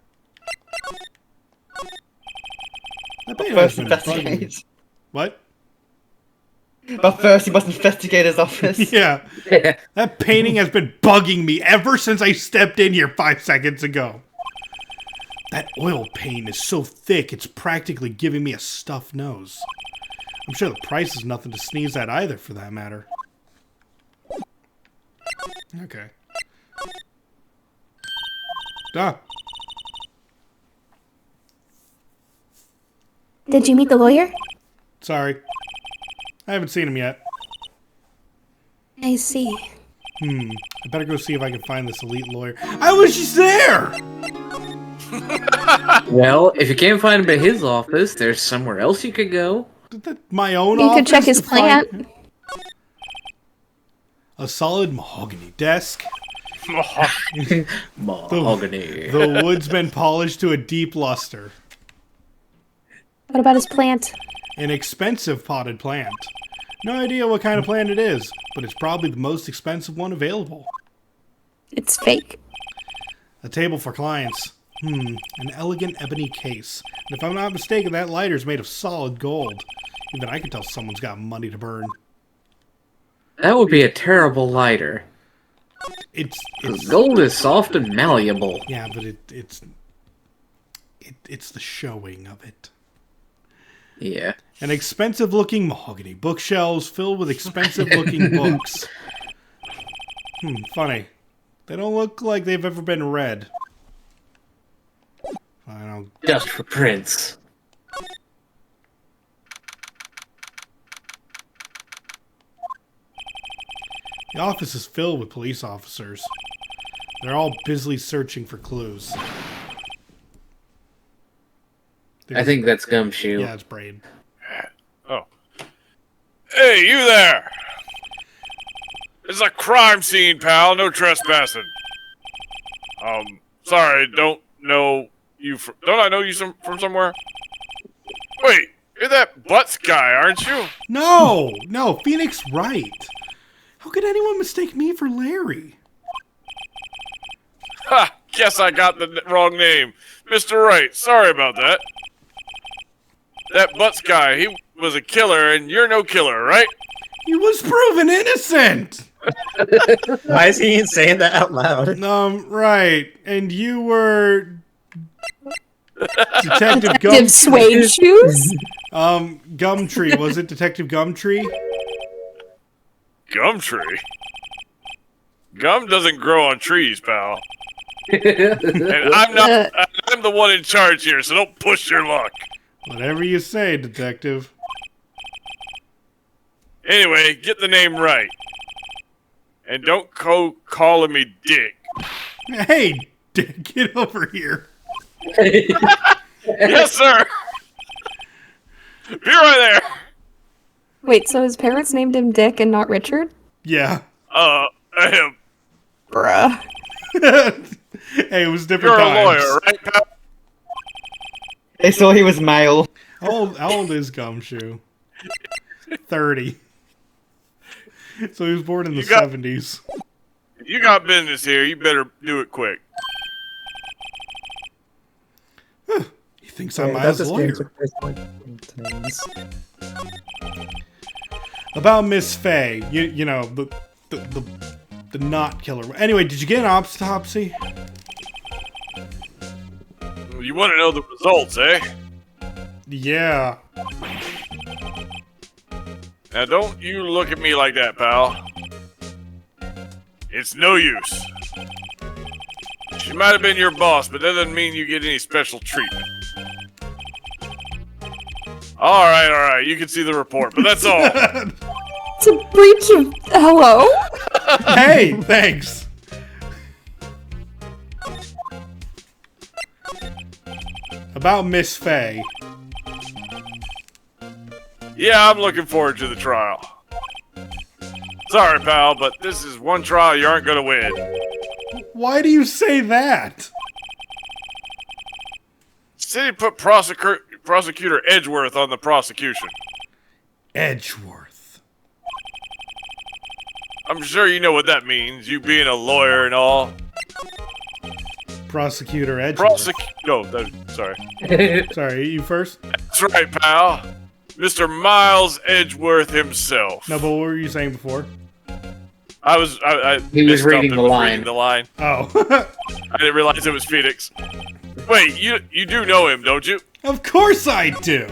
[SPEAKER 3] That painting has
[SPEAKER 6] First
[SPEAKER 3] been bugging me.
[SPEAKER 6] investigate.
[SPEAKER 3] What?
[SPEAKER 6] But first, he must investigate his office.
[SPEAKER 3] Yeah. That painting has been bugging me ever since I stepped in here 5 seconds ago. That oil paint is so thick, it's practically giving me a stuffed nose. I'm sure the price is nothing to sneeze at either, for that matter. Okay. Ah.
[SPEAKER 2] Did you meet the lawyer?
[SPEAKER 3] Sorry. I haven't seen him yet.
[SPEAKER 2] I see.
[SPEAKER 3] I better go see if I can find this elite lawyer. I was just there!
[SPEAKER 4] Well, if you can't find him at his office, there's somewhere else you could go.
[SPEAKER 3] My own
[SPEAKER 2] You
[SPEAKER 3] office?
[SPEAKER 2] could check his
[SPEAKER 3] to find-
[SPEAKER 2] plant.
[SPEAKER 3] A solid mahogany desk.
[SPEAKER 4] Mahogany.
[SPEAKER 3] The wood's been polished to a deep luster.
[SPEAKER 2] What about his plant?
[SPEAKER 3] An expensive potted plant. No idea what kind of plant it is, but it's probably the most expensive one available.
[SPEAKER 2] It's fake.
[SPEAKER 3] A table for clients. An elegant ebony case. And if I'm not mistaken, that lighter's made of solid gold. Even I can tell someone's got money to burn.
[SPEAKER 4] That would be a terrible lighter.
[SPEAKER 3] It's
[SPEAKER 4] Gold is soft and malleable.
[SPEAKER 3] yeah, but it's the showing of it.
[SPEAKER 4] Yeah.
[SPEAKER 3] An expensive-looking mahogany bookshelves filled with expensive-looking books. Funny. They don't look like they've ever been read. I don't...
[SPEAKER 4] Just for prints.
[SPEAKER 3] The office is filled with police officers. They're all busily searching for clues.
[SPEAKER 4] I think that's Gumshoe.
[SPEAKER 3] Yeah, it's Braid.
[SPEAKER 1] Oh. Hey, you there! It's a crime scene, pal. No trespassing. Sorry, don't know you from... Don't I know you from somewhere? Wait, you're that Butts guy, aren't you?
[SPEAKER 3] No! No, Phoenix Wright. How could anyone mistake me for Larry?
[SPEAKER 1] Ha! Guess I got the wrong name. Mr. Wright, sorry about that. That Butts guy, he was a killer, and you're no killer, right?
[SPEAKER 3] He was proven innocent!
[SPEAKER 5] Why is he saying that out loud?
[SPEAKER 3] Right. And you were... Detective
[SPEAKER 2] Detective Suede Shoes?
[SPEAKER 3] Gumtree. Was it Detective Gumtree?
[SPEAKER 1] Gumtree? Gum doesn't grow on trees, pal. And I'm the one in charge here, so don't push your luck.
[SPEAKER 3] Whatever you say, Detective.
[SPEAKER 1] Anyway, get the name right. And don't go calling me Dick.
[SPEAKER 3] Hey, Dick, get over here.
[SPEAKER 1] Yes, sir. Be right there.
[SPEAKER 2] Wait, so his parents named him Dick and not Richard?
[SPEAKER 3] Yeah.
[SPEAKER 1] Ahem.
[SPEAKER 2] Bruh.
[SPEAKER 3] Hey, it was different
[SPEAKER 1] You're
[SPEAKER 3] times.
[SPEAKER 1] a lawyer, right, pal?
[SPEAKER 6] They saw he was male.
[SPEAKER 3] How old is Gumshoe? 30. So he was born in the 70s.
[SPEAKER 1] You got business here. You better do it quick.
[SPEAKER 3] He thinks I'm his lawyer. About Miss Faye, you know, the not killer. Anyway, did you get an autopsy?
[SPEAKER 1] You want to know the results, eh?
[SPEAKER 3] Yeah.
[SPEAKER 1] Now, don't you look at me like that, pal. It's no use. She might have been your boss, but that doesn't mean you get any special treatment. Alright, you can see the report, but that's all.
[SPEAKER 2] It's a breach of... Hello?
[SPEAKER 3] Hey, thanks. About Miss Faye.
[SPEAKER 1] Yeah, I'm looking forward to the trial. Sorry, pal, but this is one trial you aren't gonna win.
[SPEAKER 3] Why do you say that?
[SPEAKER 1] City put Prosecutor Edgeworth on the prosecution.
[SPEAKER 3] Edgeworth.
[SPEAKER 1] I'm sure you know what that means, you being a lawyer and all.
[SPEAKER 3] Prosecutor Edgeworth.
[SPEAKER 1] Sorry.
[SPEAKER 3] Sorry, you first?
[SPEAKER 1] That's right, pal. Mr. Miles Edgeworth himself.
[SPEAKER 3] No, but what were you saying before?
[SPEAKER 4] He was reading the line.
[SPEAKER 3] Oh.
[SPEAKER 1] I didn't realize it was Phoenix. Wait, you do know him, don't you?
[SPEAKER 3] Of course I do.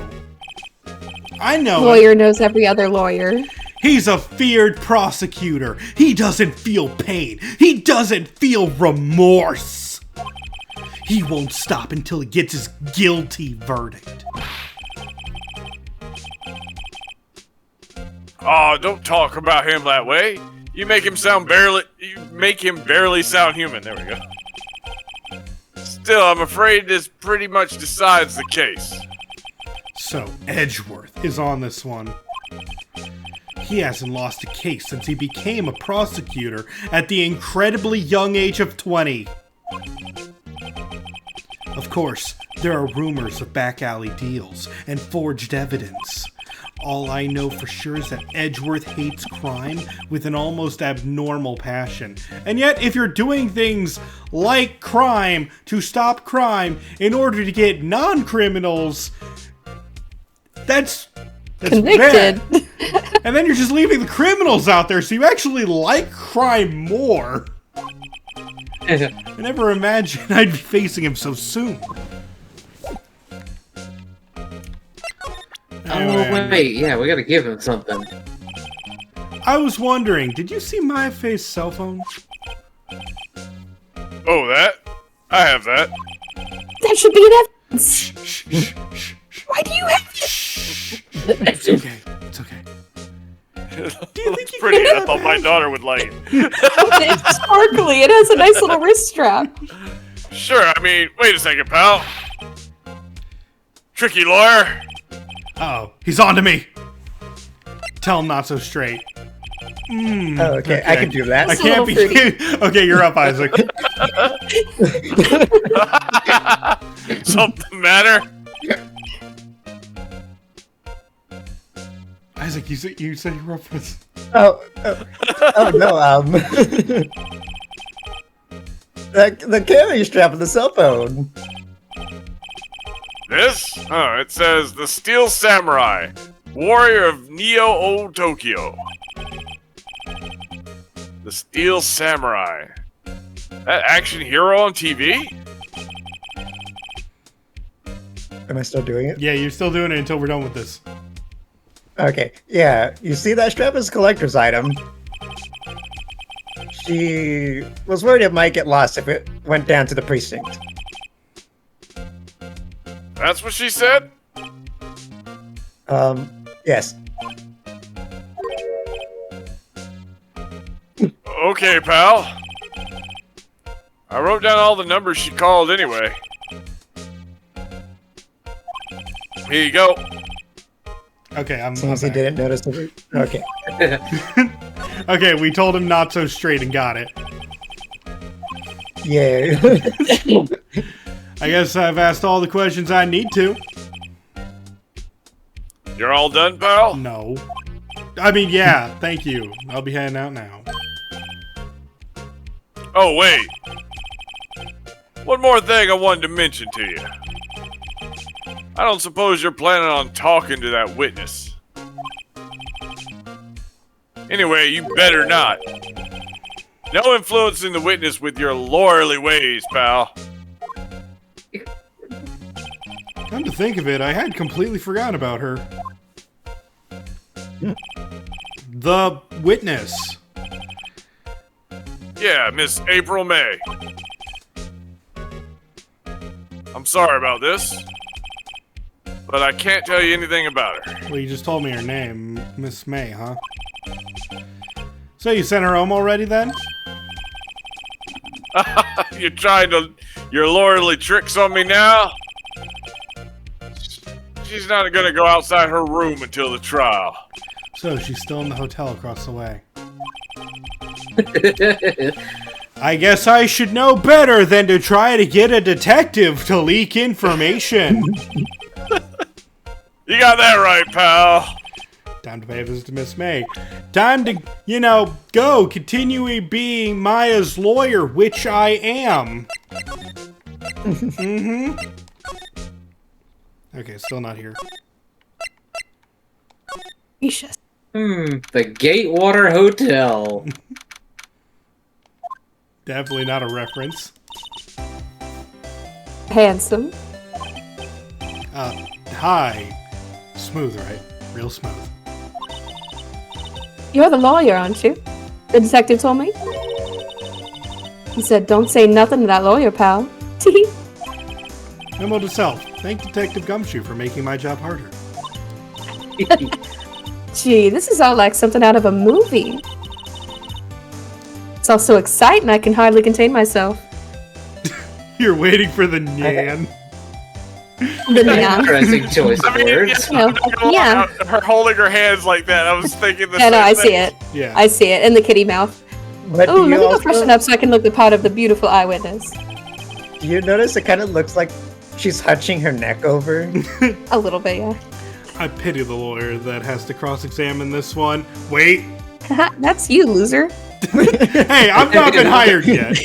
[SPEAKER 3] I know
[SPEAKER 2] Lawyer knows every other lawyer.
[SPEAKER 3] He's a feared prosecutor. He doesn't feel pain. He doesn't feel remorse. He won't stop until he gets his guilty verdict.
[SPEAKER 1] Oh, don't talk about him that way. You make him barely sound human. There we go. Still, I'm afraid this pretty much decides the case.
[SPEAKER 3] So, Edgeworth is on this one. He hasn't lost a case since he became a prosecutor at the incredibly young age of 20. Of course, there are rumors of back alley deals and forged evidence. All I know for sure is that Edgeworth hates crime with an almost abnormal passion. And yet, if you're doing things like crime to stop crime in order to get non-criminals, that's
[SPEAKER 2] Convicted.
[SPEAKER 3] bad. And then you're just leaving the criminals out there, so you actually like crime more. I never imagined I'd be facing him so soon.
[SPEAKER 4] Oh, wait, yeah, we gotta give him something.
[SPEAKER 3] I was wondering, did you see my face cell phone?
[SPEAKER 1] Oh, that? I have that.
[SPEAKER 2] That should be an evidence. Why do you have it?
[SPEAKER 3] It's okay. It's okay.
[SPEAKER 1] Do you think pretty? I thought my daughter would like it.
[SPEAKER 2] It's sparkly. It has a nice little wrist strap.
[SPEAKER 1] Sure, I mean, wait a second, pal. Tricky lawyer.
[SPEAKER 3] Uh-oh, he's on to me. Tell him not so straight.
[SPEAKER 5] Oh, okay, I can do that.
[SPEAKER 3] I
[SPEAKER 2] It's a
[SPEAKER 3] can't be.
[SPEAKER 2] little
[SPEAKER 3] Okay, you're up, Isaac.
[SPEAKER 1] Something matter?
[SPEAKER 3] Isaac, you said you were up for this.
[SPEAKER 5] Oh no, the carry strap of the cell phone.
[SPEAKER 1] This? Oh, it says the Steel Samurai, warrior of Neo-O Tokyo. The Steel Samurai. That action hero on TV?
[SPEAKER 5] Am I still doing it?
[SPEAKER 3] Yeah, you're still doing it until we're done with this.
[SPEAKER 5] Okay, yeah, you see that strap is a collector's item. She was worried it might get lost if it went down to the precinct.
[SPEAKER 1] That's what she said?
[SPEAKER 5] Yes.
[SPEAKER 1] Okay, pal. I wrote down all the numbers she called anyway. Here you go.
[SPEAKER 3] Okay, I'm
[SPEAKER 5] Seems he
[SPEAKER 3] back.
[SPEAKER 5] didn't notice the... Okay.
[SPEAKER 3] Okay, we told him not so straight and got it.
[SPEAKER 5] Yeah.
[SPEAKER 3] I guess I've asked all the questions I need to.
[SPEAKER 1] You're all done, pal?
[SPEAKER 3] No. I mean, yeah, thank you. I'll be heading out now.
[SPEAKER 1] Oh, wait. One more thing I wanted to mention to you. I don't suppose you're planning on talking to that witness. Anyway, you better not. No influencing the witness with your lawyerly ways, pal.
[SPEAKER 3] Come to think of it, I had completely forgotten about her. The witness.
[SPEAKER 1] Yeah, Miss April May. I'm sorry about this, but I can't tell you anything about her.
[SPEAKER 3] Well, you just told me her name, Miss May, huh? So you sent her home already then?
[SPEAKER 1] You're trying your lawyerly tricks on me now? She's not gonna go outside her room until the trial.
[SPEAKER 3] So she's still in the hotel across the way. I guess I should know better than to try to get a detective to leak information.
[SPEAKER 1] You got that right, pal.
[SPEAKER 3] Time to pay a visit to Miss May. Time to, go, continue being Maya's lawyer, which I am. Okay, still not here.
[SPEAKER 2] Gracious.
[SPEAKER 4] The Gatewater Hotel.
[SPEAKER 3] Definitely not a reference.
[SPEAKER 2] Handsome.
[SPEAKER 3] Hi. Smooth, right? Real smooth.
[SPEAKER 2] You're the lawyer, aren't you? The detective told me. He said, don't say nothing to that lawyer, pal. Tee.
[SPEAKER 3] Memo to self. Thank Detective Gumshoe for making my job harder.
[SPEAKER 2] Gee, this is all like something out of a movie. It's all so exciting I can hardly contain myself.
[SPEAKER 3] You're waiting for the nyan.
[SPEAKER 2] The neon.
[SPEAKER 4] Interesting choice of
[SPEAKER 1] I mean,
[SPEAKER 4] words.
[SPEAKER 2] You know, yeah.
[SPEAKER 1] Her holding her hands like that. I was thinking the
[SPEAKER 2] Yeah,
[SPEAKER 1] same
[SPEAKER 2] no, I
[SPEAKER 1] thing.
[SPEAKER 2] see it.
[SPEAKER 3] Yeah.
[SPEAKER 2] I see it in the kitty mouth.
[SPEAKER 5] But
[SPEAKER 2] Oh,
[SPEAKER 5] do
[SPEAKER 2] let
[SPEAKER 5] you
[SPEAKER 2] me go freshen up so I can look the part of the beautiful eyewitness.
[SPEAKER 5] Do you notice it kind of looks like she's hunching her neck over?
[SPEAKER 2] A little bit, yeah.
[SPEAKER 3] I pity the lawyer that has to cross-examine this one. Wait.
[SPEAKER 2] That's you, loser.
[SPEAKER 3] Hey, I've not been hired yet.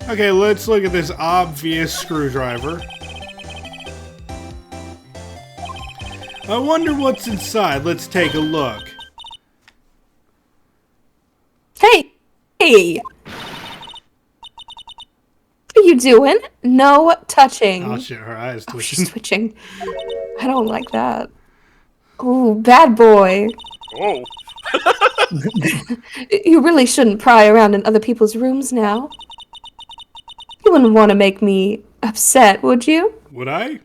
[SPEAKER 3] Okay, let's look at this obvious screwdriver. I wonder what's inside. Let's take a look.
[SPEAKER 2] Hey! Hey! What are you doing? No touching.
[SPEAKER 3] Oh shit, her eyes
[SPEAKER 2] Oh,
[SPEAKER 3] twitching.
[SPEAKER 2] she's twitching. I don't like that. Ooh, bad boy.
[SPEAKER 1] Whoa.
[SPEAKER 2] You really shouldn't pry around in other people's rooms now. You wouldn't want to make me upset, would you?
[SPEAKER 3] Would I?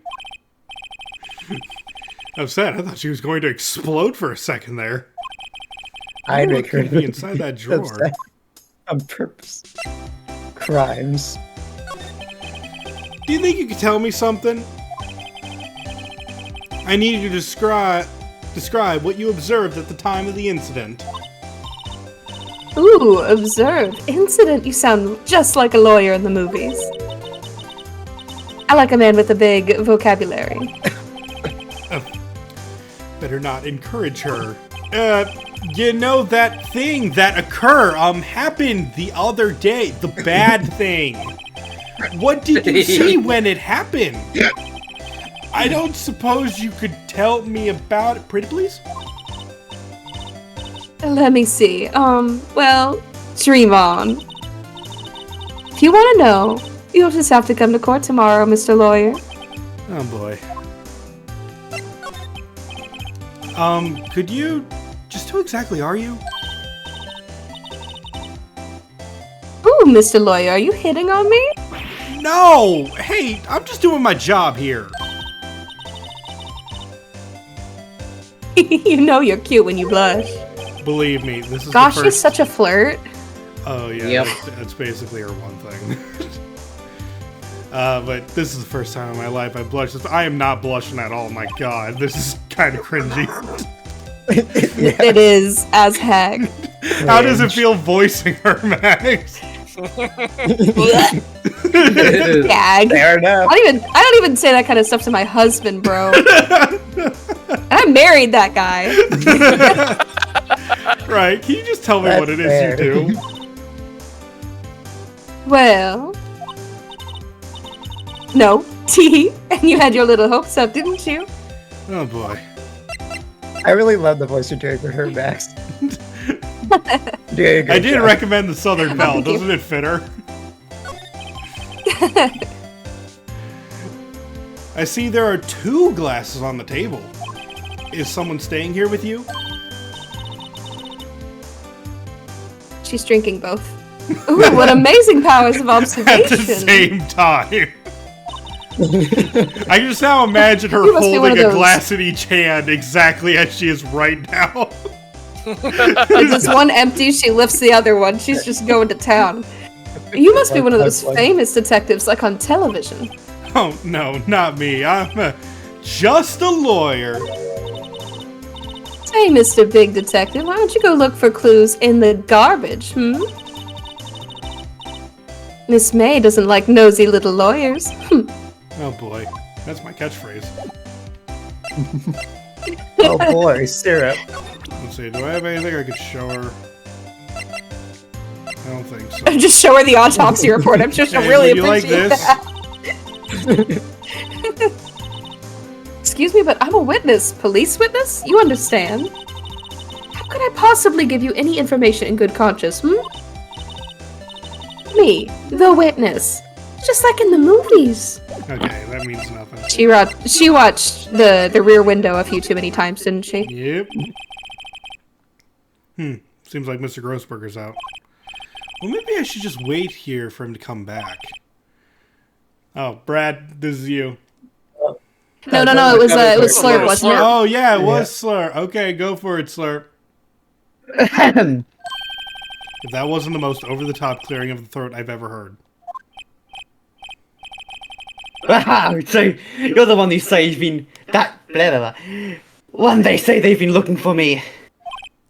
[SPEAKER 3] Upset? I thought she was going to explode for a second there.
[SPEAKER 5] I'd
[SPEAKER 3] What
[SPEAKER 5] make her
[SPEAKER 3] could be inside that drawer?
[SPEAKER 5] upset on purpose. Crimes.
[SPEAKER 3] Do you think you could tell me something? I need you to describe what you observed at the time of the incident.
[SPEAKER 2] Ooh, observed. Incident, you sound just like a lawyer in the movies. I like a man with a big vocabulary.
[SPEAKER 3] Better not encourage her. You know that thing that happened the other day. The bad thing. What did you see when it happened? I don't suppose you could tell me about it, pretty please?
[SPEAKER 2] Let me see. Well, dream on. If you want to know, you'll just have to come to court tomorrow, Mr. Lawyer.
[SPEAKER 3] Oh boy. Could you... Just who exactly are you?
[SPEAKER 2] Ooh, Mr. Lawyer, are you hitting on me?
[SPEAKER 3] No! Hey, I'm just doing my job here.
[SPEAKER 2] You know you're cute when you blush.
[SPEAKER 3] Believe me, this is
[SPEAKER 2] Gosh,
[SPEAKER 3] the
[SPEAKER 2] she's
[SPEAKER 3] first...
[SPEAKER 2] such a flirt.
[SPEAKER 3] Oh, yeah,
[SPEAKER 4] Yep.
[SPEAKER 3] that's basically her one thing. But this is the first time in my life I blushed. I am not blushing at all, my god. This is kind of cringy.
[SPEAKER 2] It is, as heck.
[SPEAKER 3] How does it feel voicing her, Max?
[SPEAKER 2] Gag.
[SPEAKER 5] Fair enough.
[SPEAKER 2] I don't even say that kind of stuff to my husband, bro. And I married that guy.
[SPEAKER 3] Right, can you just tell me
[SPEAKER 5] That's
[SPEAKER 3] what it
[SPEAKER 5] fair.
[SPEAKER 3] is you do?
[SPEAKER 2] Well, no, T. And you had your little hopes up, didn't you?
[SPEAKER 3] Oh boy.
[SPEAKER 5] I really love the voice you're doing for her, Max.
[SPEAKER 3] I did recommend the Southern Belle.
[SPEAKER 2] Thank you.
[SPEAKER 3] Doesn't it fit her? I see there are 2 glasses on the table. Is someone staying here with you?
[SPEAKER 2] She's drinking both. Ooh, what amazing powers of
[SPEAKER 3] At
[SPEAKER 2] observation.
[SPEAKER 3] the same time. I can just now imagine her
[SPEAKER 2] You must be one
[SPEAKER 3] holding a
[SPEAKER 2] of those.
[SPEAKER 3] glass in each hand exactly as she is right now.
[SPEAKER 2] Like this one empty, she lifts the other one. She's just going to town. You must be one of those famous detectives like on television.
[SPEAKER 3] Oh, no, not me. I'm just a lawyer.
[SPEAKER 2] Hey, Mr. Big Detective, why don't you go look for clues in the garbage, Miss May doesn't like nosy little lawyers.
[SPEAKER 3] Oh boy, that's my catchphrase.
[SPEAKER 5] Oh boy, syrup.
[SPEAKER 3] Let's see, do I have anything I could show her? I don't think so.
[SPEAKER 2] Just show her the autopsy report. I'm sure she'll
[SPEAKER 3] Hey,
[SPEAKER 2] really
[SPEAKER 3] would you like
[SPEAKER 2] appreciate
[SPEAKER 3] this?
[SPEAKER 2] that. Excuse me, but I'm a witness. Police witness? You understand? How could I possibly give you any information in good conscience, Me, the witness. Just like in the movies.
[SPEAKER 3] Okay, that means nothing.
[SPEAKER 2] She watched the rear window a few too many times, didn't she?
[SPEAKER 3] Yep. Seems like Mr. Grossberger's out. Well, maybe I should just wait here for him to come back. Oh, Brad, this is you.
[SPEAKER 2] No, it was Slurp, wasn't it?
[SPEAKER 3] Oh, yeah, it was Slur. Okay, go for it, Slur.
[SPEAKER 4] Ahem.
[SPEAKER 3] If that wasn't the most over-the-top clearing of the throat I've ever heard.
[SPEAKER 6] Wow, so you're the one who say you've been that blah blah blah. One they say they've been looking for me.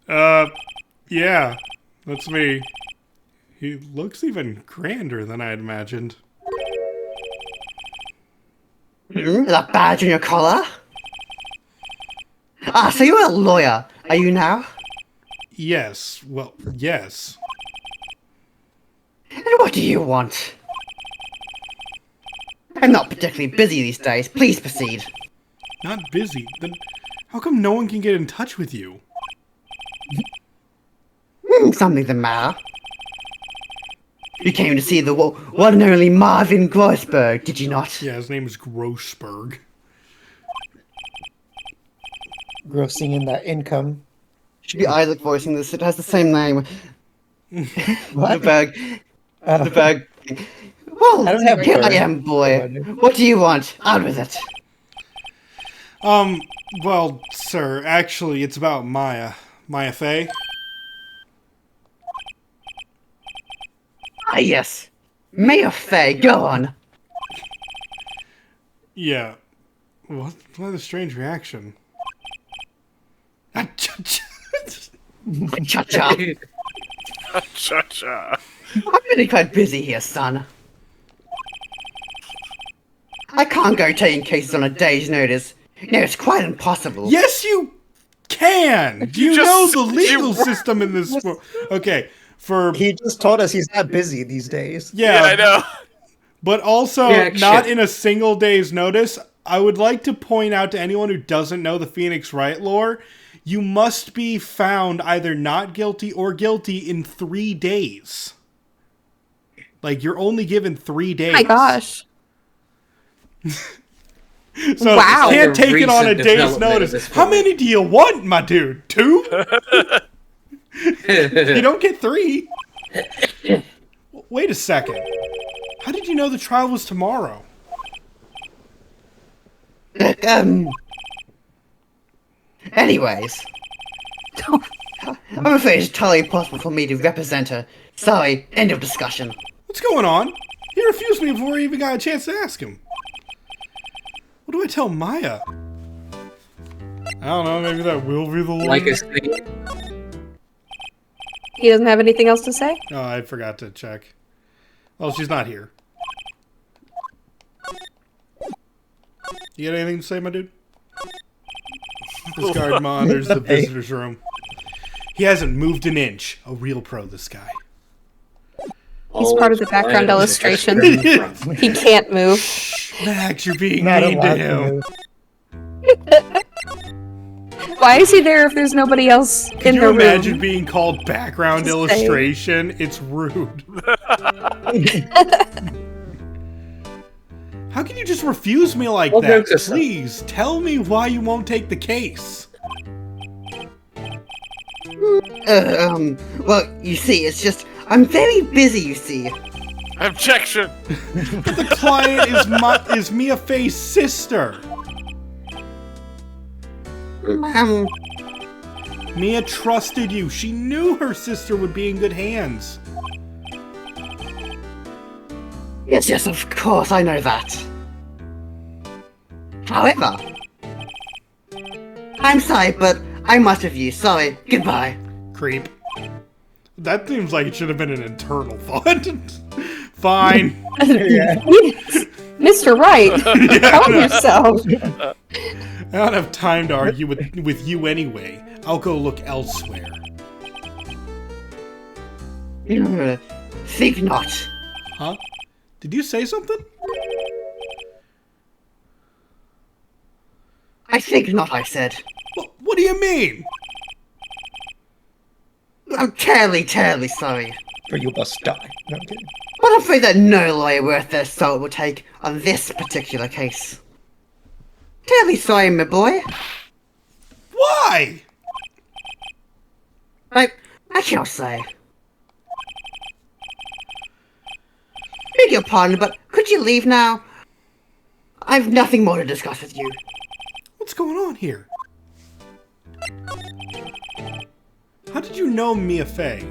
[SPEAKER 3] Yeah, that's me. He looks even grander than I had imagined.
[SPEAKER 6] That badge on your collar? Ah, so you're a lawyer, are you now?
[SPEAKER 3] Yes, well, yes.
[SPEAKER 6] And what do you want? I'm not particularly busy these days. Please proceed.
[SPEAKER 3] Not busy? Then how come no one can get in touch with you?
[SPEAKER 6] Something the matter. You came to see the one and only Marvin Grossberg, did you not?
[SPEAKER 3] Yeah, his name is Grossberg.
[SPEAKER 5] Grossing in that income.
[SPEAKER 6] should be Isaac voicing this. It has the same name.
[SPEAKER 5] What?
[SPEAKER 6] The bag. The bag. Well,
[SPEAKER 5] I don't have
[SPEAKER 6] here I
[SPEAKER 5] bird.
[SPEAKER 6] am, boy. What do you want? Out with it.
[SPEAKER 3] Well, sir, actually, it's about Maya. Maya Fey?
[SPEAKER 6] Ah, yes. Mayor Fay, go on.
[SPEAKER 3] Yeah. What a strange reaction.
[SPEAKER 6] Cha-cha.
[SPEAKER 1] Cha-cha.
[SPEAKER 6] I'm really quite busy here, son. I can't go taking cases on a day's notice. No, it's quite impossible.
[SPEAKER 3] Yes, you can! You
[SPEAKER 1] just
[SPEAKER 3] know
[SPEAKER 1] said
[SPEAKER 3] the legal
[SPEAKER 1] you
[SPEAKER 3] system in this world. Okay, for...
[SPEAKER 5] He just told us he's not busy these days.
[SPEAKER 3] Yeah,
[SPEAKER 1] I know.
[SPEAKER 3] but also
[SPEAKER 4] Yeah,
[SPEAKER 3] not
[SPEAKER 4] shit.
[SPEAKER 3] in a single day's notice. I would like to point out to anyone who doesn't know the Phoenix Wright lore, you must be found either not guilty or guilty in 3 days. Like, you're only given 3 days.
[SPEAKER 2] My gosh.
[SPEAKER 3] So
[SPEAKER 2] Wow.
[SPEAKER 3] you can't
[SPEAKER 4] Like a
[SPEAKER 3] take it on a
[SPEAKER 4] recent
[SPEAKER 3] day's
[SPEAKER 4] development at
[SPEAKER 3] notice.
[SPEAKER 4] this
[SPEAKER 3] How
[SPEAKER 4] point.
[SPEAKER 3] many do you want, my dude? 2? You don't get 3. Wait a second. How did you know the trial was tomorrow?
[SPEAKER 6] Look, anyways. I'm afraid it's totally impossible for me to represent her. Sorry, end of discussion.
[SPEAKER 3] What's going on? He refused me before I even got a chance to ask him. What do I tell Maya? I don't know, maybe that will be the one.
[SPEAKER 4] Like a snake.
[SPEAKER 2] He doesn't have anything else to say?
[SPEAKER 3] Oh, I forgot to check. Oh, she's not here. You got anything to say, my dude? This guard monitors the visitor's room. He hasn't moved an inch. A real pro, this guy.
[SPEAKER 2] He's part of the background illustration. He can't move.
[SPEAKER 3] Max, you're being
[SPEAKER 5] Not
[SPEAKER 3] mean to
[SPEAKER 5] allowed
[SPEAKER 3] him.
[SPEAKER 5] move.
[SPEAKER 2] Why is he there if there's nobody else
[SPEAKER 3] Can
[SPEAKER 2] in
[SPEAKER 3] you
[SPEAKER 2] the
[SPEAKER 3] imagine
[SPEAKER 2] room?
[SPEAKER 3] being called background
[SPEAKER 2] Just
[SPEAKER 3] illustration? It's rude. How can you just refuse me like
[SPEAKER 4] Well,
[SPEAKER 3] that?
[SPEAKER 4] there's a-
[SPEAKER 3] Please, tell me why you won't take the case.
[SPEAKER 6] Well, you see, it's just, I'm very busy, you see.
[SPEAKER 1] Objection.
[SPEAKER 3] The client is Mia Fey's sister. Mia trusted you. She knew her sister would be in good hands.
[SPEAKER 6] Yes, of course, I know that. However, I'm sorry, but I must have you. Sorry, goodbye.
[SPEAKER 3] Creep. That seems like it should have been an internal thought. Fine.
[SPEAKER 2] Mr. Wright, calm yourself.
[SPEAKER 3] I don't have time to argue with you anyway. I'll go look elsewhere.
[SPEAKER 6] Think not.
[SPEAKER 3] Huh? Did you say something?
[SPEAKER 6] I think not, I said.
[SPEAKER 3] What do you mean?
[SPEAKER 6] I'm terribly sorry.
[SPEAKER 5] For you must die. No, I'm kidding.
[SPEAKER 6] But I'm afraid that no lawyer worth their salt will take on this particular case. Terribly sorry, my boy.
[SPEAKER 3] Why?
[SPEAKER 6] I cannot say. Beg your pardon, but could you leave now? I've nothing more to discuss with you.
[SPEAKER 3] What's going on here? How did you know Mia Fey?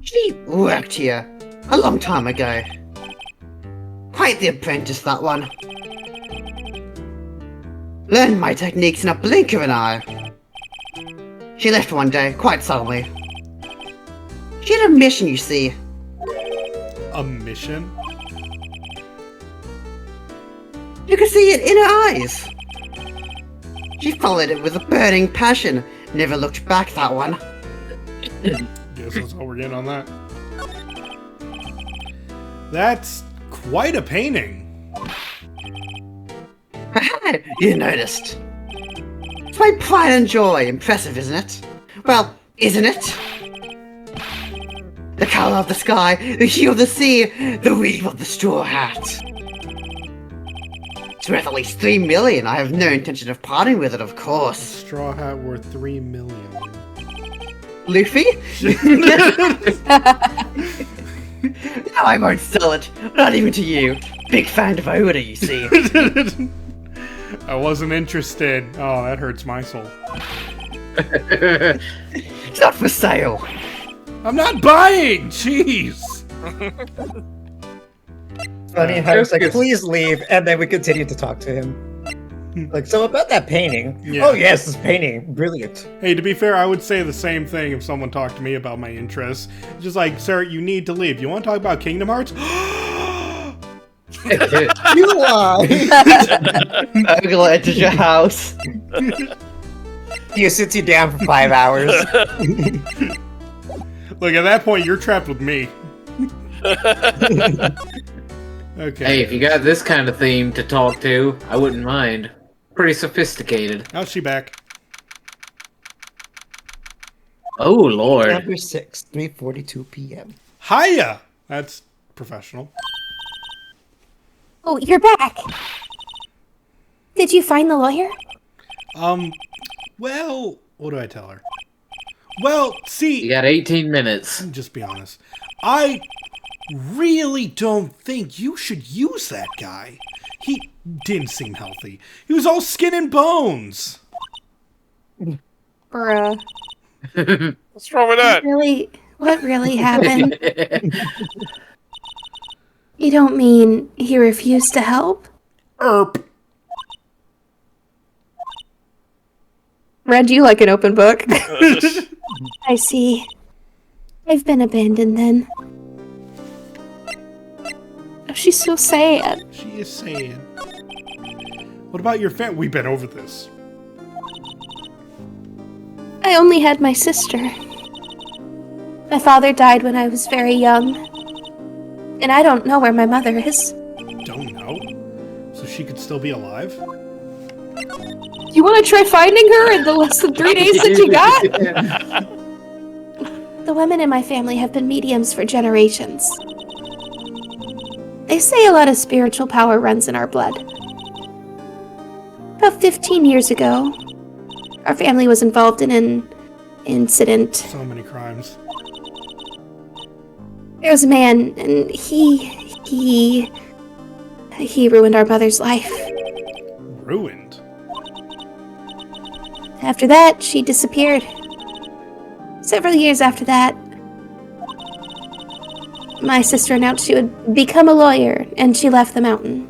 [SPEAKER 6] She worked here a long time ago. Quite the apprentice, that one. Learned my techniques in a blink of an eye. She left one day, quite suddenly. She had a mission, you see.
[SPEAKER 3] A mission?
[SPEAKER 6] You could see it in her eyes. She followed it with a burning passion. Never looked back, that one.
[SPEAKER 3] Guess that's all we're getting on that. That's quite a painting.
[SPEAKER 6] You noticed. It's my pride and joy. Impressive, isn't it? Well, isn't it? The color of the sky, the hue of the sea, the weave of the straw hat. It's worth at least 3 million. I have no intention of parting with it, of course.
[SPEAKER 3] Straw hat worth 3 million.
[SPEAKER 6] Luffy? No, I won't sell it. Not even to you. Big fan of Oda, you see.
[SPEAKER 3] I wasn't interested. Oh, that hurts my soul.
[SPEAKER 6] It's not for sale.
[SPEAKER 3] I'm not buying! Jeez!
[SPEAKER 5] Funny how he's like, please leave, and then we continue to talk to him. Like, so about that painting.
[SPEAKER 3] Yeah.
[SPEAKER 5] Oh yes, this painting, brilliant.
[SPEAKER 3] Hey, to be fair, I would say the same thing if someone talked to me about my interests. Just like, sir, you need to leave. You want to talk about Kingdom Hearts?
[SPEAKER 5] You lie.
[SPEAKER 6] Burglar enters your house.
[SPEAKER 5] He sits you down for 5 hours.
[SPEAKER 3] Look, at that point, you're trapped with me. Okay.
[SPEAKER 4] Hey, if you got this kind of theme to talk to, I wouldn't mind. Pretty sophisticated.
[SPEAKER 3] How's she back?
[SPEAKER 4] Oh, Lord.
[SPEAKER 5] Number 6, 3:42 p.m.
[SPEAKER 3] Hiya! That's professional.
[SPEAKER 2] Oh, you're back. Did you find the lawyer?
[SPEAKER 3] Well, what do I tell her? Well, see,
[SPEAKER 4] You got 18 minutes.
[SPEAKER 3] just be honest. I really don't think you should use that guy. He didn't seem healthy. He was all skin and bones.
[SPEAKER 2] Bruh.
[SPEAKER 1] What's wrong with that?
[SPEAKER 2] What really happened? You don't mean he refused to help?
[SPEAKER 3] Erp.
[SPEAKER 2] Read you like an open book. I see. I've been abandoned then. Oh, she's so sad.
[SPEAKER 3] She is saying. What about your family? We've been over this.
[SPEAKER 2] I only had my sister. My father died when I was very young. And I don't know where my mother is.
[SPEAKER 3] Don't know. So she could still be alive?
[SPEAKER 2] You want to try finding her in the less than 3 days that you got? The women in my family have been mediums for generations. They say a lot of spiritual power runs in our blood. About 15 years ago, our family was involved in an incident.
[SPEAKER 3] So many crimes.
[SPEAKER 2] There was a man, and he ruined our mother's life.
[SPEAKER 3] Ruined.
[SPEAKER 2] After that, she disappeared. Several years after that, my sister announced she would become a lawyer, and she left the mountain.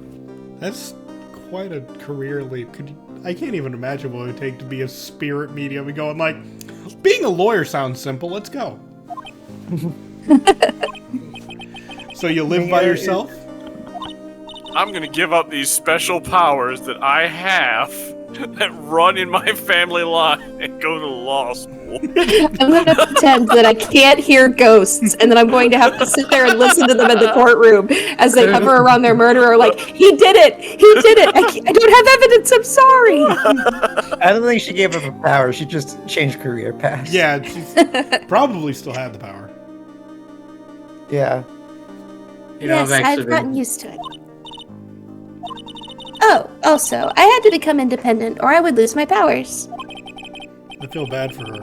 [SPEAKER 3] That's quite a career leap. I can't even imagine what it would take to be a spirit medium and going like, being a lawyer sounds simple, let's go. So you live by yourself?
[SPEAKER 1] I'm gonna give up these special powers that I have that run in my family line and go to law school.
[SPEAKER 2] I'm going to pretend that I can't hear ghosts, and then I'm going to have to sit there and listen to them in the courtroom as they hover around their murderer like, he did it! He did it! I don't have evidence, I'm sorry!
[SPEAKER 5] I don't think she gave up her power. She just changed career paths.
[SPEAKER 3] Yeah, she's probably still had the power.
[SPEAKER 5] Yeah.
[SPEAKER 4] You know,
[SPEAKER 2] Yes,
[SPEAKER 4] I've actually
[SPEAKER 2] I've gotten used to it. Oh, also, I had to become independent or I would lose my powers.
[SPEAKER 3] I feel bad for her.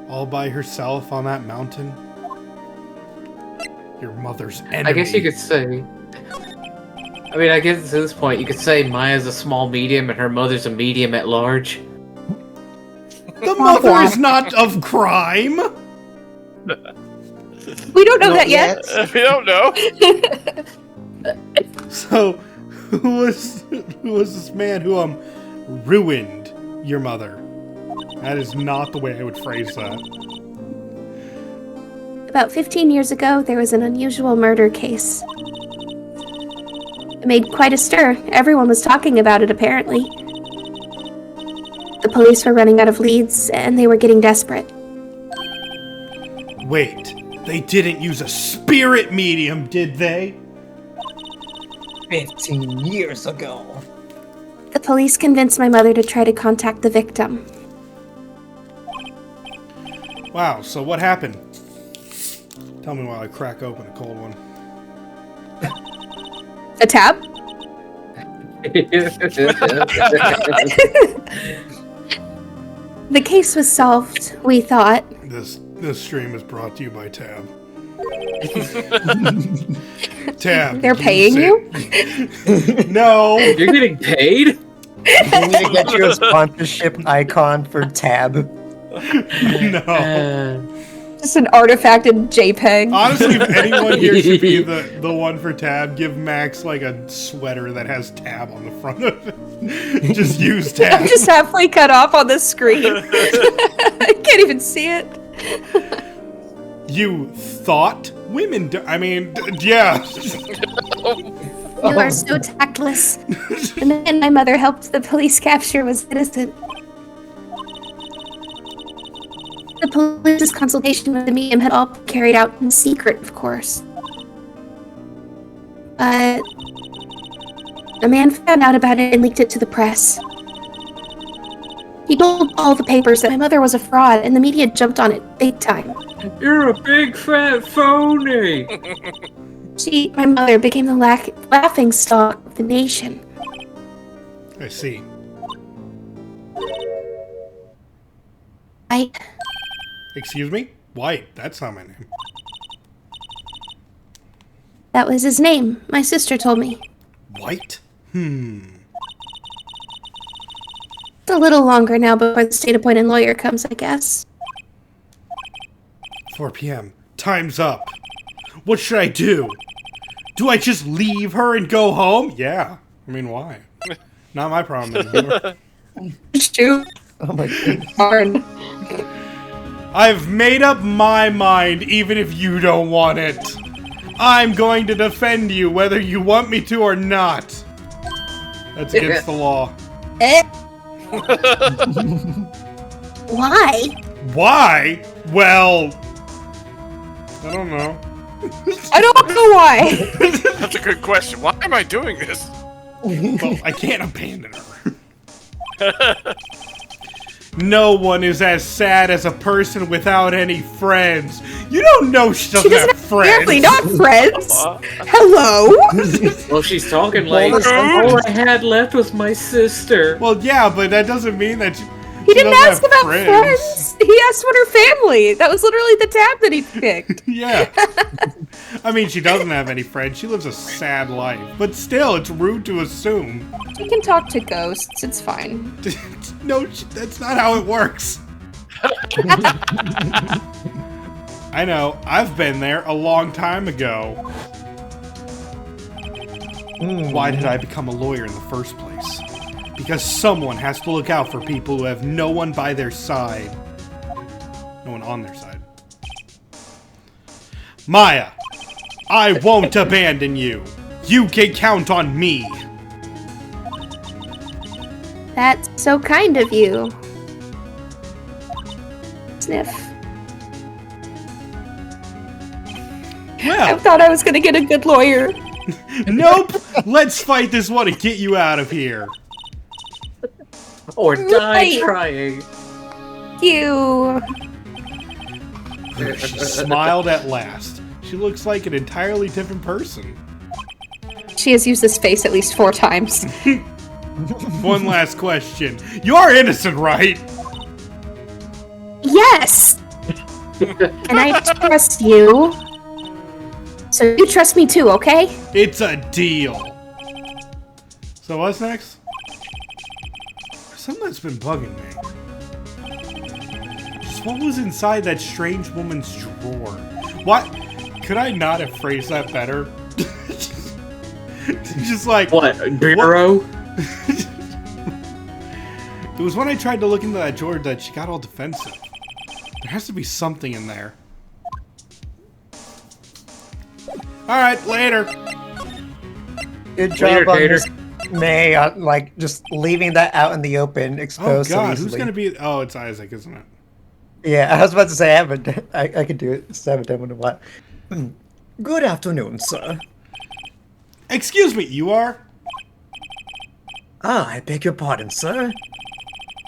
[SPEAKER 3] All by herself on that mountain. Your mother's enemy.
[SPEAKER 4] I guess you could say... I mean, I guess at this point, you could say Maya's a small medium and her mother's a medium at large.
[SPEAKER 3] The mother is not of crime!
[SPEAKER 2] We don't know that yet.
[SPEAKER 1] We don't know.
[SPEAKER 3] So, who was this man who ruined your mother? That is not the way I would phrase that.
[SPEAKER 2] About 15 years ago, there was an unusual murder case. It made quite a stir. Everyone was talking about it, apparently. The police were running out of leads, and they were getting desperate.
[SPEAKER 3] Wait, they didn't use a spirit medium, did they?
[SPEAKER 5] 15 years ago.
[SPEAKER 2] The police convinced my mother to try to contact the victim.
[SPEAKER 3] Wow, so what happened? Tell me while I crack open a cold one.
[SPEAKER 2] A tab? The case was solved, we thought.
[SPEAKER 3] This stream is brought to you by Tab. Tab.
[SPEAKER 2] They're paying you?
[SPEAKER 3] No.
[SPEAKER 4] You're getting paid?
[SPEAKER 5] You need to get you a sponsorship icon for Tab.
[SPEAKER 3] No.
[SPEAKER 2] Just an artifacted JPEG.
[SPEAKER 3] Honestly, if anyone here should be the one for Tab, give Max like a sweater that has Tab on the front of it. Just use Tab.
[SPEAKER 2] Just halfway cut off on the screen. I can't even see it.
[SPEAKER 3] You thought women I mean, yeah.
[SPEAKER 2] You are so tactless. The man my mother helped the police capture was innocent. The police's consultation with the medium had all been carried out in secret, of course. But a man found out about it and leaked it to the press. He told all the papers that my mother was a fraud, and the media jumped on it big time.
[SPEAKER 4] You're a big fat phony!
[SPEAKER 2] My mother, became the laughing stock of the nation.
[SPEAKER 3] I see. Excuse me? White, that's not my name.
[SPEAKER 2] That was his name. My sister told me.
[SPEAKER 3] White?
[SPEAKER 2] It's a little longer now before the state-appointed lawyer comes, I guess.
[SPEAKER 3] 4 p.m. Time's up. What should I do? Do I just leave her and go home? Yeah. I mean, why? Not my problem anymore.
[SPEAKER 2] Shoot.
[SPEAKER 5] Oh my goodness.
[SPEAKER 2] Darn.
[SPEAKER 3] I've made up my mind, even if you don't want it. I'm going to defend you, whether you want me to or not. That's against the law.
[SPEAKER 2] Why?
[SPEAKER 3] Why? Well, I don't know.
[SPEAKER 2] I don't know why.
[SPEAKER 1] That's a good question. Why am I doing this?
[SPEAKER 3] Well, I can't abandon her. No one is as sad as a person without any friends. You don't know she doesn't have friends.
[SPEAKER 2] Apparently not friends. Hello?
[SPEAKER 4] Well, she's talking like, all I had left was my sister.
[SPEAKER 3] Well, yeah, but that doesn't mean that she
[SPEAKER 2] He didn't
[SPEAKER 3] doesn't
[SPEAKER 2] ask
[SPEAKER 3] have
[SPEAKER 2] about friends. He asked about her family. That was literally the tab that he picked.
[SPEAKER 3] Yeah. I mean, she doesn't have any friends. She lives a sad life. But still, it's rude to assume.
[SPEAKER 2] She can talk to ghosts. It's fine.
[SPEAKER 3] No, that's not how it works. I know. I've been there a long time ago. Why did I become a lawyer in the first place? Because someone has to look out for people who have no one by their side. No one on their side. Maya, I won't abandon you. You can count on me.
[SPEAKER 2] That's so kind of you. Sniff. I
[SPEAKER 3] Well,
[SPEAKER 2] thought I was gonna get a good lawyer.
[SPEAKER 3] nope. Let's fight this one and get you out of here.
[SPEAKER 4] Or die
[SPEAKER 2] Right.
[SPEAKER 4] trying.
[SPEAKER 2] You.
[SPEAKER 3] She smiled at last. She looks like an entirely different person.
[SPEAKER 2] She has used this face at least 4 times.
[SPEAKER 3] One last question. You're innocent, right?
[SPEAKER 2] Yes! And I trust you. So you trust me too, okay?
[SPEAKER 3] It's a deal. So what's next? Something that's been bugging me. Just what was inside that strange woman's drawer? What? Could I not have phrased that better? Just like...
[SPEAKER 4] What, a bureau?
[SPEAKER 3] It was when I tried to look into that drawer that she got all defensive. There has to be something in there. Alright, later.
[SPEAKER 5] Good
[SPEAKER 4] Later,
[SPEAKER 5] job on
[SPEAKER 4] Tater.
[SPEAKER 5] Miss May, like, just leaving that out in the open,
[SPEAKER 3] Oh
[SPEAKER 5] exposed so
[SPEAKER 3] god,
[SPEAKER 5] easily.
[SPEAKER 3] who's gonna be... Oh, it's Isaac, isn't it?
[SPEAKER 5] Yeah, I was about to say, I could do it. Just haven't done one in a while. Good afternoon, sir.
[SPEAKER 3] Excuse me, you are?
[SPEAKER 5] Ah, I beg your pardon, sir.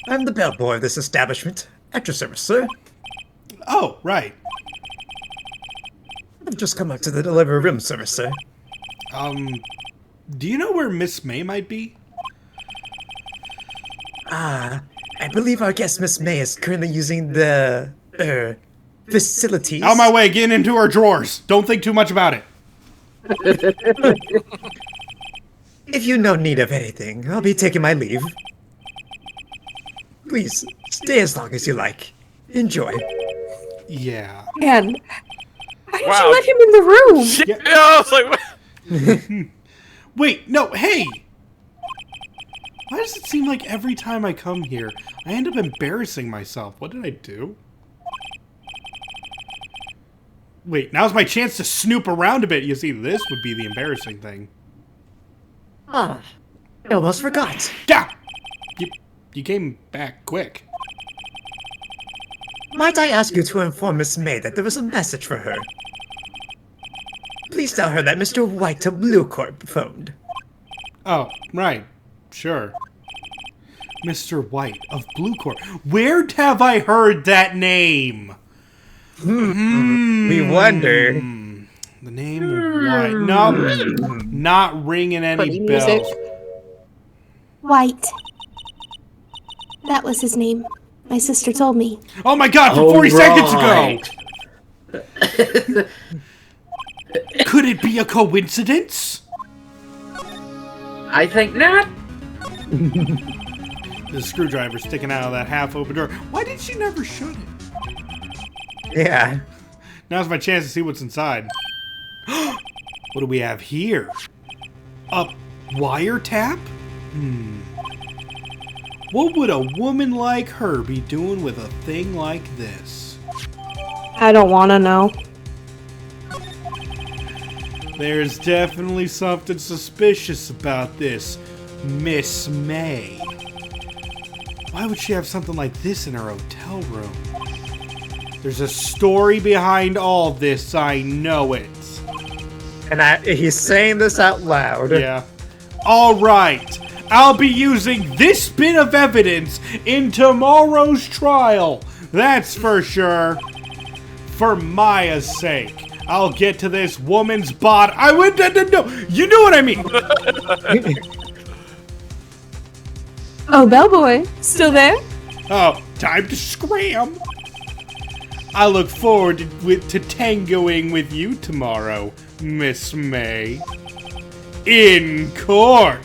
[SPEAKER 5] I'm the bellboy of this establishment. At your service, sir.
[SPEAKER 3] Oh, right.
[SPEAKER 5] I've just come out to the delivery room service, sir.
[SPEAKER 3] Do you know where Miss May might be?
[SPEAKER 5] I believe our guest Miss May is currently using the, facilities.
[SPEAKER 3] Out my way, getting into our drawers. Don't think too much about it.
[SPEAKER 5] If you know need of anything, I'll be taking my leave. Please, stay as long as you like. Enjoy.
[SPEAKER 3] Yeah.
[SPEAKER 2] Man, why did
[SPEAKER 1] Wow.
[SPEAKER 2] you let him in the room?
[SPEAKER 1] Yeah, I was like, what?
[SPEAKER 3] Wait, no, hey! Why does it seem like every time I come here, I end up embarrassing myself? What did I do? Wait, now's my chance to snoop around a bit. You see, this would be the embarrassing thing.
[SPEAKER 5] I almost forgot.
[SPEAKER 3] Yeah! You came back quick.
[SPEAKER 5] Might I ask you to inform Miss May that there was a message for her? Please tell her that Mr. White of Blue Corp phoned.
[SPEAKER 3] Oh, right. Sure. Mr. White of Blue Corp. Where have I heard that name?
[SPEAKER 5] We wonder.
[SPEAKER 3] The name White. No, not ringing any
[SPEAKER 2] Funny music.
[SPEAKER 3] bells.
[SPEAKER 2] White. That was his name. My sister told me.
[SPEAKER 3] Oh my god, from 40 seconds ago! Could it be a coincidence?
[SPEAKER 4] I think not.
[SPEAKER 3] There's a screwdriver sticking out of that half-open door. Why did she never shut it?
[SPEAKER 5] Yeah.
[SPEAKER 3] Now's my chance to see what's inside. What do we have here? A wiretap? What would a woman like her be doing with a thing like this?
[SPEAKER 2] I don't want to know.
[SPEAKER 3] There's definitely something suspicious about this, Miss May. Why would she have something like this in her hotel room? There's a story behind all this, I know it.
[SPEAKER 5] And he's saying this out loud.
[SPEAKER 3] Yeah. Alright, I'll be using this bit of evidence in tomorrow's trial. That's for sure. For Maya's sake. I'll get to this woman's bot. I would no. You know what I mean.
[SPEAKER 2] Oh, bellboy, still there?
[SPEAKER 3] Oh, time to scram. I look forward to tangoing with you tomorrow, Miss May. In court.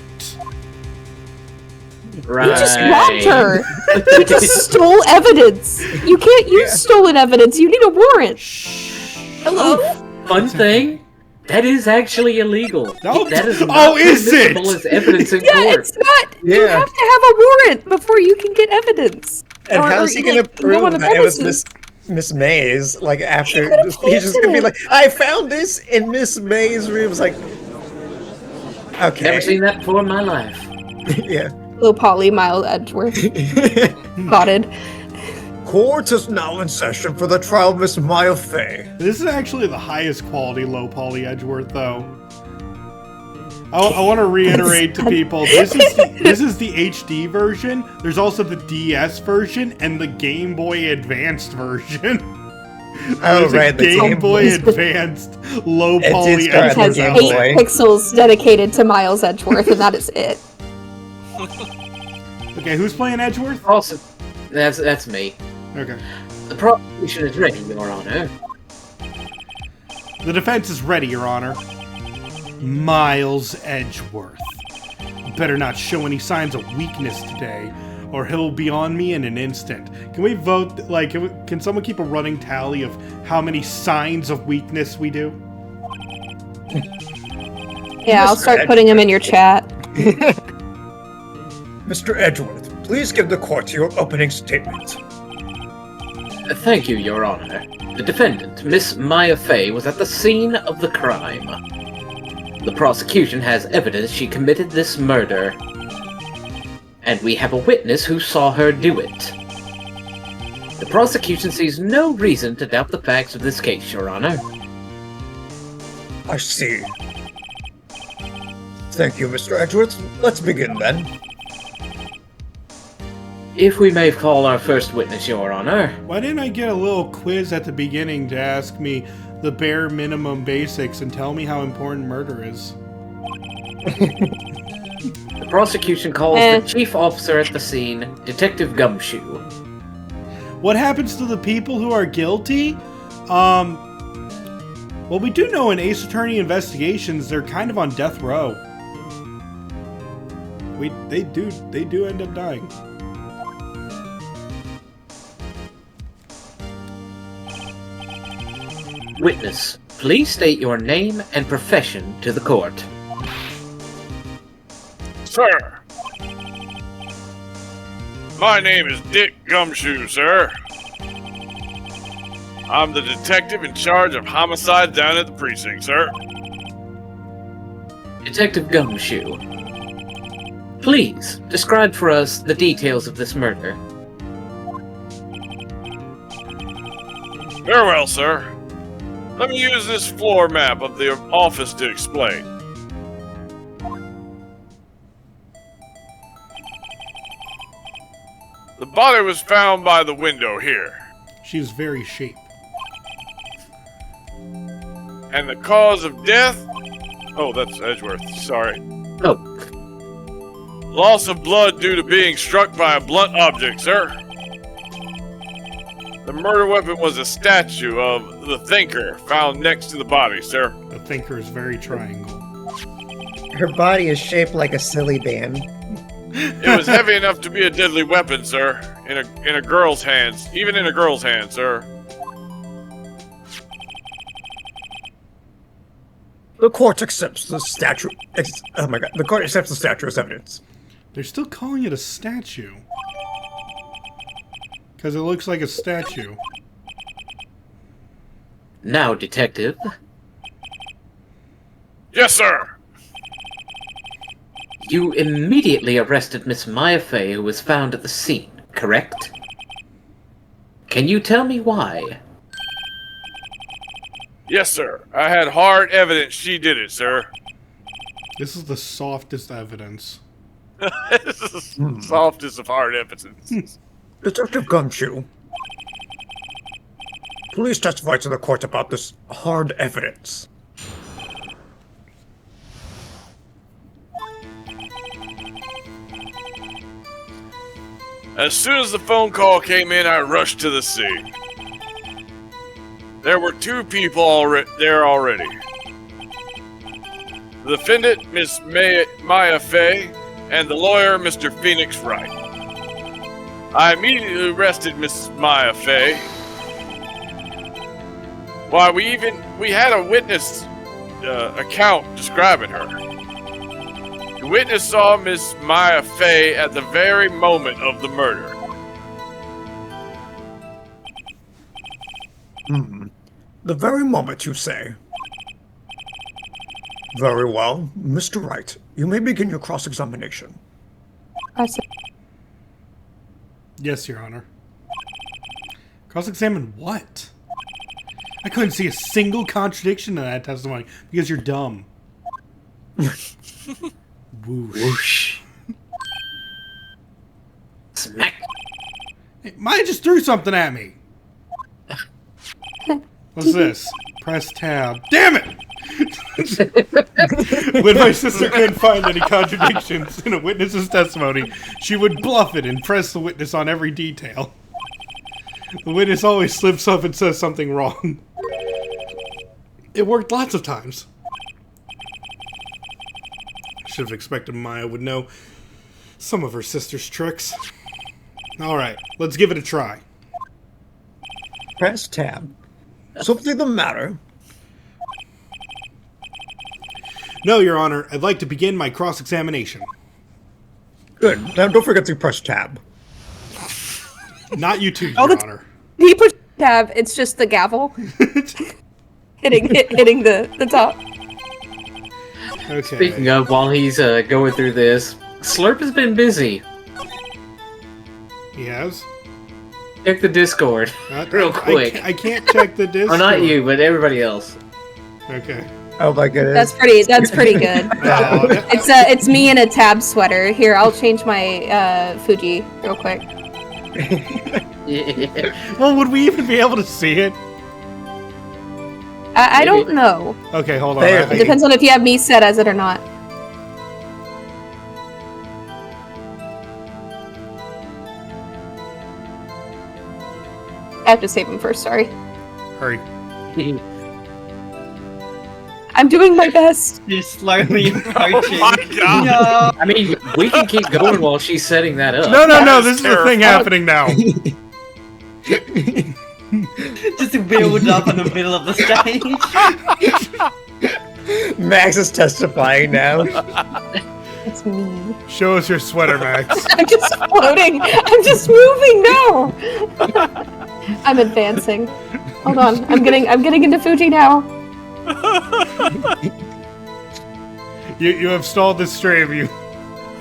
[SPEAKER 4] Right.
[SPEAKER 2] You just robbed her. You just stole evidence. You can't use stolen evidence. You need a warrant. Hello?
[SPEAKER 4] Fun thing, that is actually illegal.
[SPEAKER 3] Oh,
[SPEAKER 4] That is not
[SPEAKER 3] oh, is it?
[SPEAKER 4] permissible as evidence in
[SPEAKER 2] Yeah,
[SPEAKER 4] court.
[SPEAKER 2] it's not. You
[SPEAKER 5] Yeah.
[SPEAKER 2] have to have a warrant before you can get evidence.
[SPEAKER 5] And
[SPEAKER 2] Or-
[SPEAKER 5] how's
[SPEAKER 2] or,
[SPEAKER 5] he gonna
[SPEAKER 2] like,
[SPEAKER 5] prove
[SPEAKER 2] go on the
[SPEAKER 5] that it was
[SPEAKER 2] premises.
[SPEAKER 5] Miss May's? Like after
[SPEAKER 2] could've
[SPEAKER 5] he's just gonna be
[SPEAKER 2] posted
[SPEAKER 5] like, I found this in Miss May's room. It's like, okay,
[SPEAKER 4] Never seen that before in my life.
[SPEAKER 5] yeah.
[SPEAKER 2] Low poly, Miles Edgeworth. Spotted.
[SPEAKER 5] Court is now in session for the trial of Miss Maya Fey.
[SPEAKER 3] This is actually the highest quality low poly Edgeworth, though. I want to reiterate to people: this is the HD version. There's also the DS version and the Game Boy Advanced version.
[SPEAKER 5] Oh,
[SPEAKER 3] There's
[SPEAKER 5] right,
[SPEAKER 3] a
[SPEAKER 5] the
[SPEAKER 3] Game
[SPEAKER 5] Game
[SPEAKER 3] Boy
[SPEAKER 2] Boy.
[SPEAKER 3] Advanced low
[SPEAKER 5] It
[SPEAKER 3] poly
[SPEAKER 5] did start
[SPEAKER 2] It
[SPEAKER 5] at
[SPEAKER 2] has
[SPEAKER 5] the
[SPEAKER 3] Edgeworth.
[SPEAKER 5] Game
[SPEAKER 2] 8
[SPEAKER 5] Boy.
[SPEAKER 2] pixels dedicated to Miles Edgeworth, and that is it.
[SPEAKER 3] Okay, who's playing Edgeworth?
[SPEAKER 4] Also, that's me.
[SPEAKER 3] Okay.
[SPEAKER 4] The prosecution is ready, Your Honor.
[SPEAKER 3] The defense is ready, Your Honor. Miles Edgeworth. Better not show any signs of weakness today, or he'll be on me in an instant. Can we vote, like, can someone keep a running tally of how many signs of weakness we do?
[SPEAKER 2] Yeah, I'll start putting them in your chat.
[SPEAKER 5] Mr. Edgeworth, please give the court your opening statement.
[SPEAKER 4] Thank you, Your Honor. The defendant, Miss Maya Fey, was at the scene of the crime. The prosecution has evidence she committed this murder, and we have a witness who saw her do it. The prosecution sees no reason to doubt the facts of this case, Your Honor.
[SPEAKER 5] I see. Thank you, Mr. Edgeworth. Let's begin then.
[SPEAKER 4] If we may call our first witness, Your Honor.
[SPEAKER 3] Why didn't I get a little quiz at the beginning to ask me the bare minimum basics and tell me how important murder is?
[SPEAKER 4] The The prosecution calls
[SPEAKER 2] Eh.
[SPEAKER 4] the chief officer at the scene, Detective Gumshoe.
[SPEAKER 3] What happens to the people who are guilty? Well, we do know in Ace Attorney investigations, they're kind of on death row. They do end up dying.
[SPEAKER 4] Witness, please state your name and profession to the court.
[SPEAKER 1] Sir. My name is Dick Gumshoe, sir. I'm the detective in charge of homicides down at the precinct, sir.
[SPEAKER 4] Detective Gumshoe, please describe for us the details of this murder.
[SPEAKER 1] Very well, sir. Let me use this floor map of the office to explain. The body was found by the window here,
[SPEAKER 3] She was very shape.
[SPEAKER 1] and the cause of death... Oh, that's Edgeworth, sorry.
[SPEAKER 4] Oh,
[SPEAKER 1] Loss of blood due to being struck by a blunt object, sir. The murder weapon was a statue of the Thinker found next to the body, sir.
[SPEAKER 3] The Thinker is very triangle.
[SPEAKER 5] Her body is shaped like a silly band.
[SPEAKER 1] It was heavy enough to be a deadly weapon, sir. In a girl's hands. Even in a girl's hands, sir.
[SPEAKER 5] The court accepts the statue. Oh my god. The court accepts the statue as evidence.
[SPEAKER 3] They're still calling it a statue. Because it looks like a statue.
[SPEAKER 4] now, Detective,
[SPEAKER 1] Yes, sir.
[SPEAKER 4] you immediately arrested Miss Maya Fey, who was found at the scene, correct? Can you tell me why?
[SPEAKER 1] Yes, sir. I had hard evidence she did it, sir.
[SPEAKER 3] This is the softest evidence.
[SPEAKER 1] This is the softest of hard evidence.
[SPEAKER 5] Detective Gumshoe, please testify to the court about this hard evidence.
[SPEAKER 1] As soon as the phone call came in, I rushed to the scene. There were two people there already. The defendant, Miss Maya Fey, and the lawyer, Mr. Phoenix Wright. I immediately arrested Miss Maya Fey. Why, we had a witness account describing her. The witness saw Miss Maya Fey at the very moment of the murder.
[SPEAKER 5] The very moment, you say. Very well. Mr. Wright, you may begin your cross-examination.
[SPEAKER 2] I see.
[SPEAKER 3] Yes, Your Honor. Cross-examine what? I couldn't see a single contradiction in that testimony because you're dumb. Whoosh.
[SPEAKER 4] Whoosh. Smack.
[SPEAKER 3] Hey, Maya just threw something at me. What's this? Press tab. Damn it! When my sister couldn't find any contradictions in a witness's testimony, she would bluff it and press the witness on every detail. The witness always slips up and says something wrong. It worked lots of times. Should have expected Maya would know some of her sister's tricks. Alright, let's give it a try.
[SPEAKER 5] Press tab. Something the matter?
[SPEAKER 3] No, Your Honor, I'd like to begin my cross-examination.
[SPEAKER 5] Good. Now don't forget to press tab.
[SPEAKER 3] Not you two,
[SPEAKER 2] Oh,
[SPEAKER 3] Your
[SPEAKER 2] that's-
[SPEAKER 3] Honor.
[SPEAKER 2] He push tab. It's just the gavel hitting the top.
[SPEAKER 3] Okay.
[SPEAKER 4] Speaking of, while he's going through this, Slurp has been busy.
[SPEAKER 3] He has?
[SPEAKER 4] Check the Discord real quick.
[SPEAKER 3] I can't check the Discord.
[SPEAKER 4] Oh, not you, but everybody else.
[SPEAKER 3] Okay.
[SPEAKER 5] Oh my goodness.
[SPEAKER 2] That's pretty good.
[SPEAKER 3] Oh,
[SPEAKER 2] It's me in a tab sweater. Here, I'll change my Fuji real quick.
[SPEAKER 4] Yeah.
[SPEAKER 3] well, would we even be able to see it?
[SPEAKER 2] I don't know.
[SPEAKER 3] Okay, hold on.
[SPEAKER 5] There.
[SPEAKER 2] It depends on if you have me set as it or not. I have to save him first, sorry.
[SPEAKER 3] Hurry.
[SPEAKER 2] I'm doing my best.
[SPEAKER 6] You're slowly approaching.
[SPEAKER 1] Oh my god!
[SPEAKER 6] No.
[SPEAKER 4] I mean, we can keep going while she's setting that up.
[SPEAKER 3] No,
[SPEAKER 1] That
[SPEAKER 3] this
[SPEAKER 1] is
[SPEAKER 3] is the thing happening now.
[SPEAKER 6] Just build up in the middle of the stage.
[SPEAKER 5] Max is testifying now.
[SPEAKER 2] It's me.
[SPEAKER 3] Show us your sweater, Max.
[SPEAKER 2] I'm just floating. I'm just moving now. I'm advancing. Hold on. I'm getting into Fuji now.
[SPEAKER 3] You have stalled this stream. You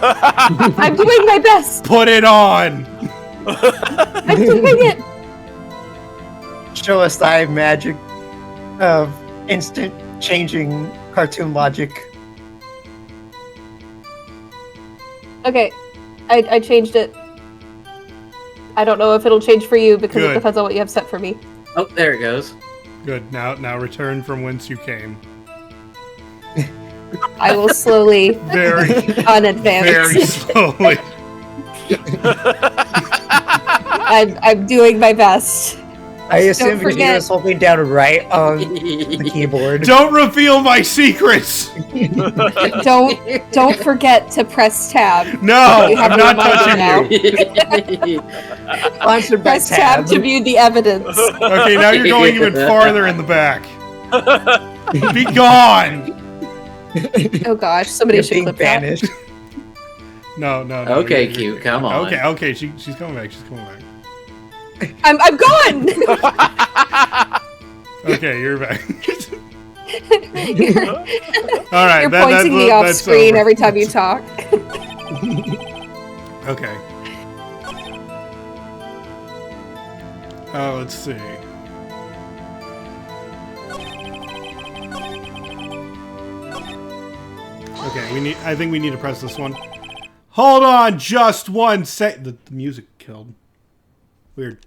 [SPEAKER 2] I'm doing my best.
[SPEAKER 3] put it on.
[SPEAKER 2] I'm doing it.
[SPEAKER 5] Show us thy magic of instant changing cartoon logic.
[SPEAKER 2] Okay, I changed it. I don't know if it'll change for you because
[SPEAKER 3] Good.
[SPEAKER 2] it depends on what you have set for me.
[SPEAKER 4] Oh, there it goes.
[SPEAKER 3] Good. Now return from whence you came.
[SPEAKER 2] I will slowly
[SPEAKER 3] Very,
[SPEAKER 2] unadvance.
[SPEAKER 3] very slowly.
[SPEAKER 2] I'm doing my best.
[SPEAKER 5] I assume because
[SPEAKER 2] forget-
[SPEAKER 5] you was holding down right on the keyboard.
[SPEAKER 3] Don't reveal my secrets.
[SPEAKER 2] Don't forget to press tab.
[SPEAKER 3] No,
[SPEAKER 2] You have
[SPEAKER 3] I'm
[SPEAKER 2] to
[SPEAKER 3] not
[SPEAKER 2] remind me
[SPEAKER 3] touching you.
[SPEAKER 2] now.
[SPEAKER 5] Sponsored by
[SPEAKER 2] Press tab to view the evidence.
[SPEAKER 3] Okay, now you're going even farther in the back. Be gone.
[SPEAKER 2] Oh gosh, somebody
[SPEAKER 5] You're
[SPEAKER 2] should
[SPEAKER 5] being
[SPEAKER 2] clip that.
[SPEAKER 5] banished.
[SPEAKER 3] No.
[SPEAKER 4] Okay,
[SPEAKER 3] you're-
[SPEAKER 4] cute, come on.
[SPEAKER 3] Okay, she's coming back. She's coming back.
[SPEAKER 2] I'm gone.
[SPEAKER 3] Okay, you're back.
[SPEAKER 2] You're
[SPEAKER 3] All right,
[SPEAKER 2] pointing me off
[SPEAKER 3] that's
[SPEAKER 2] screen
[SPEAKER 3] over.
[SPEAKER 2] every time you talk.
[SPEAKER 3] Okay. Let's see. Okay, I think we need to press this one. Hold on, just one sec. The music killed. Weird.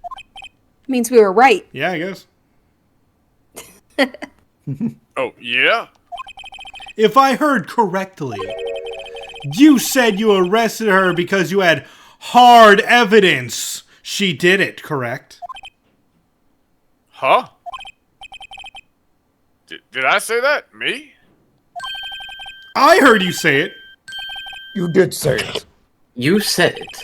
[SPEAKER 2] Means we were right.
[SPEAKER 3] Yeah, I guess.
[SPEAKER 1] Oh, yeah?
[SPEAKER 3] If I heard correctly, you said you arrested her because you had hard evidence she did it, correct?
[SPEAKER 1] Huh? Did I say that? Me?
[SPEAKER 3] I heard you say it.
[SPEAKER 5] You did say it.
[SPEAKER 4] You said it.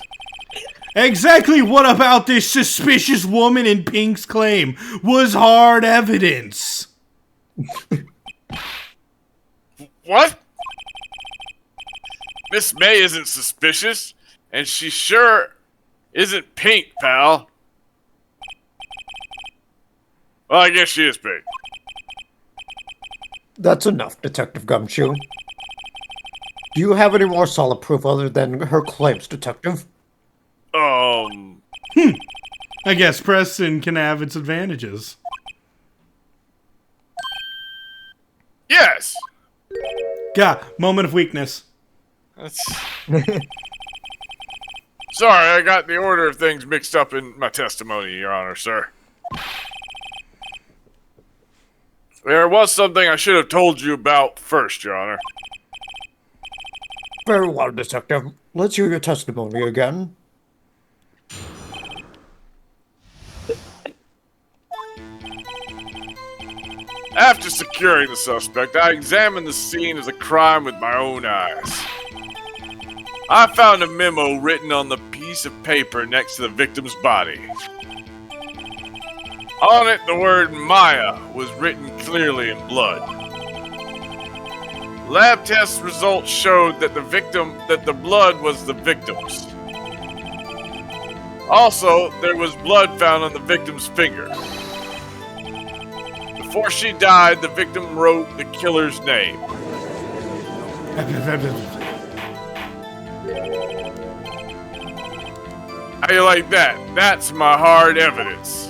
[SPEAKER 3] Exactly what about this suspicious woman in Pink's claim was hard evidence?
[SPEAKER 1] What? Miss May isn't suspicious, and she sure isn't pink, pal. Well, I guess she is pink.
[SPEAKER 5] That's enough, Detective Gumshoe. Do you have any more solid proof other than her claims, Detective?
[SPEAKER 3] I guess Preston can have its advantages.
[SPEAKER 1] Yes!
[SPEAKER 3] Gah, moment of weakness.
[SPEAKER 1] That's... Sorry, I got the order of things mixed up in my testimony, Your Honor, sir. There was something I should have told you about first, Your Honor.
[SPEAKER 5] Very well, Detective. Let's hear your testimony again.
[SPEAKER 1] After securing the suspect, I examined the scene of the crime with my own eyes. I found a memo written on the piece of paper next to the victim's body. On it, the word Maya was written clearly in blood. Lab test results showed that the blood was the victim's. Also, there was blood found on the victim's finger. Before she died, the victim wrote the killer's name. How you like that? That's my hard evidence.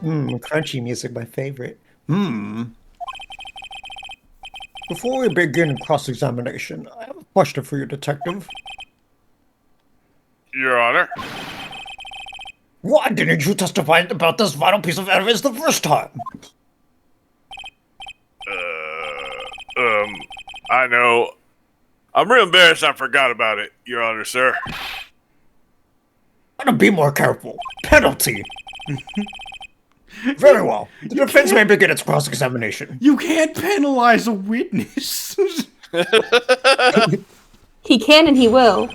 [SPEAKER 5] Crunchy music, my favorite. Before we begin cross-examination, I have a question for you, Detective.
[SPEAKER 1] Your Honor.
[SPEAKER 5] Why didn't you testify about this vital piece of evidence the first time?
[SPEAKER 1] I know. I'm real embarrassed I forgot about it, Your Honor, sir.
[SPEAKER 5] Gotta be more careful. Penalty. Very well. The defense may begin its cross-examination.
[SPEAKER 3] You can't penalize a witness.
[SPEAKER 2] He can and he will.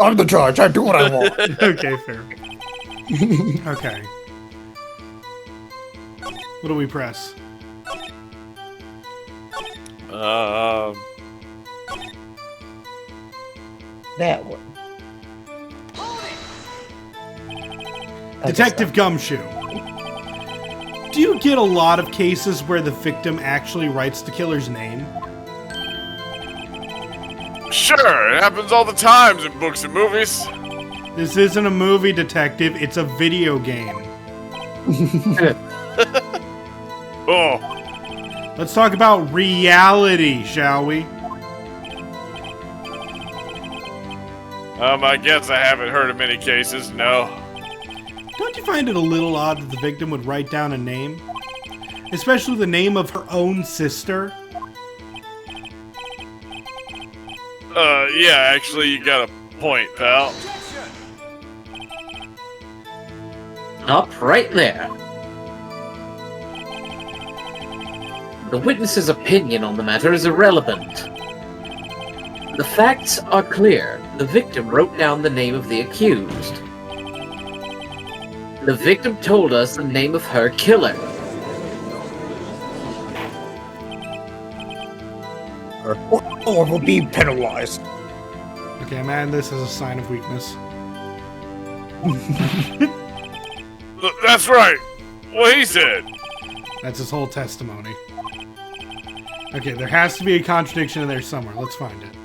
[SPEAKER 5] I'm the judge. I do what I want.
[SPEAKER 3] Okay, fair. Okay. What do we press?
[SPEAKER 5] That one.
[SPEAKER 3] Detective Gumshoe. Do you get a lot of cases where the victim actually writes the killer's name?
[SPEAKER 1] Sure, it happens all the times in books and movies.
[SPEAKER 3] This isn't a movie, detective. It's a video game.
[SPEAKER 1] Oh,
[SPEAKER 3] Let's talk about reality, shall we?
[SPEAKER 1] I guess I haven't heard of many cases, no.
[SPEAKER 3] Don't you find it a little odd that the victim would write down a name? Especially the name of her own sister?
[SPEAKER 1] Yeah, actually, you got a point, pal.
[SPEAKER 4] Up right there. The witness's opinion on the matter is irrelevant. The facts are clear. The victim wrote down the name of the accused. The victim told us the name of her killer.
[SPEAKER 5] Or will be penalized.
[SPEAKER 3] Okay, man, this is a sign of weakness.
[SPEAKER 1] That's right. What he said.
[SPEAKER 3] That's his whole testimony. Okay, there has to be a contradiction in there somewhere. Let's find it.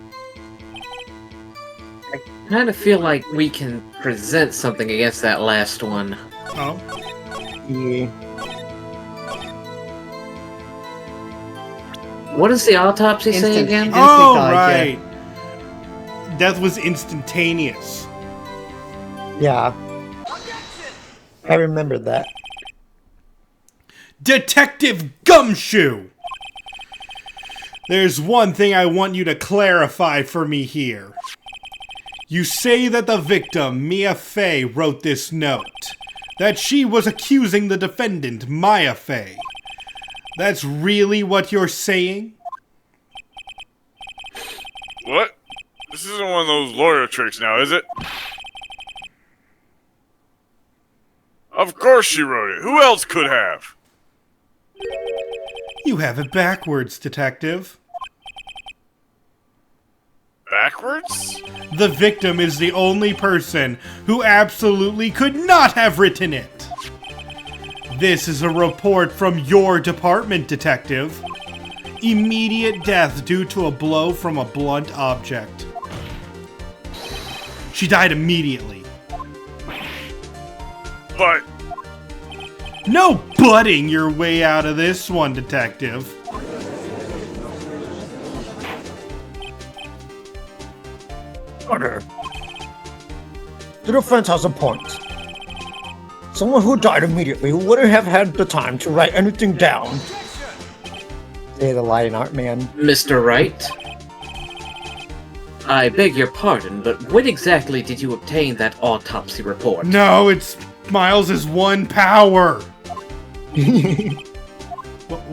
[SPEAKER 4] I kind of feel like we can present something against that last one.
[SPEAKER 3] Oh,
[SPEAKER 5] Yeah.
[SPEAKER 4] What does the autopsy say
[SPEAKER 6] Instant-
[SPEAKER 4] again?
[SPEAKER 6] instant
[SPEAKER 3] oh
[SPEAKER 6] dodge, yeah.
[SPEAKER 3] right. Death was instantaneous.
[SPEAKER 5] Yeah. I remember that.
[SPEAKER 3] Detective Gumshoe! There's one thing I want you to clarify for me here. You say that the victim, Mia Fey, wrote this note. That she was accusing the defendant, Maya Fey. That's really what you're saying?
[SPEAKER 1] What? This isn't one of those lawyer tricks now, is it? Of course she wrote it. Who else could have?
[SPEAKER 3] You have it backwards, detective.
[SPEAKER 1] Backwards?
[SPEAKER 3] The victim is the only person who absolutely could not have written it. This is a report from your department, detective. Immediate death due to a blow from a blunt object. She died immediately.
[SPEAKER 1] But
[SPEAKER 3] No butting your way out of this one, detective.
[SPEAKER 5] Order. The defense has a point. Someone who died immediately wouldn't have had the time to write anything down. Say the line, art man.
[SPEAKER 4] Mr. Wright? I beg your pardon, but when exactly did you obtain that autopsy report?
[SPEAKER 3] No, it's Miles's one power.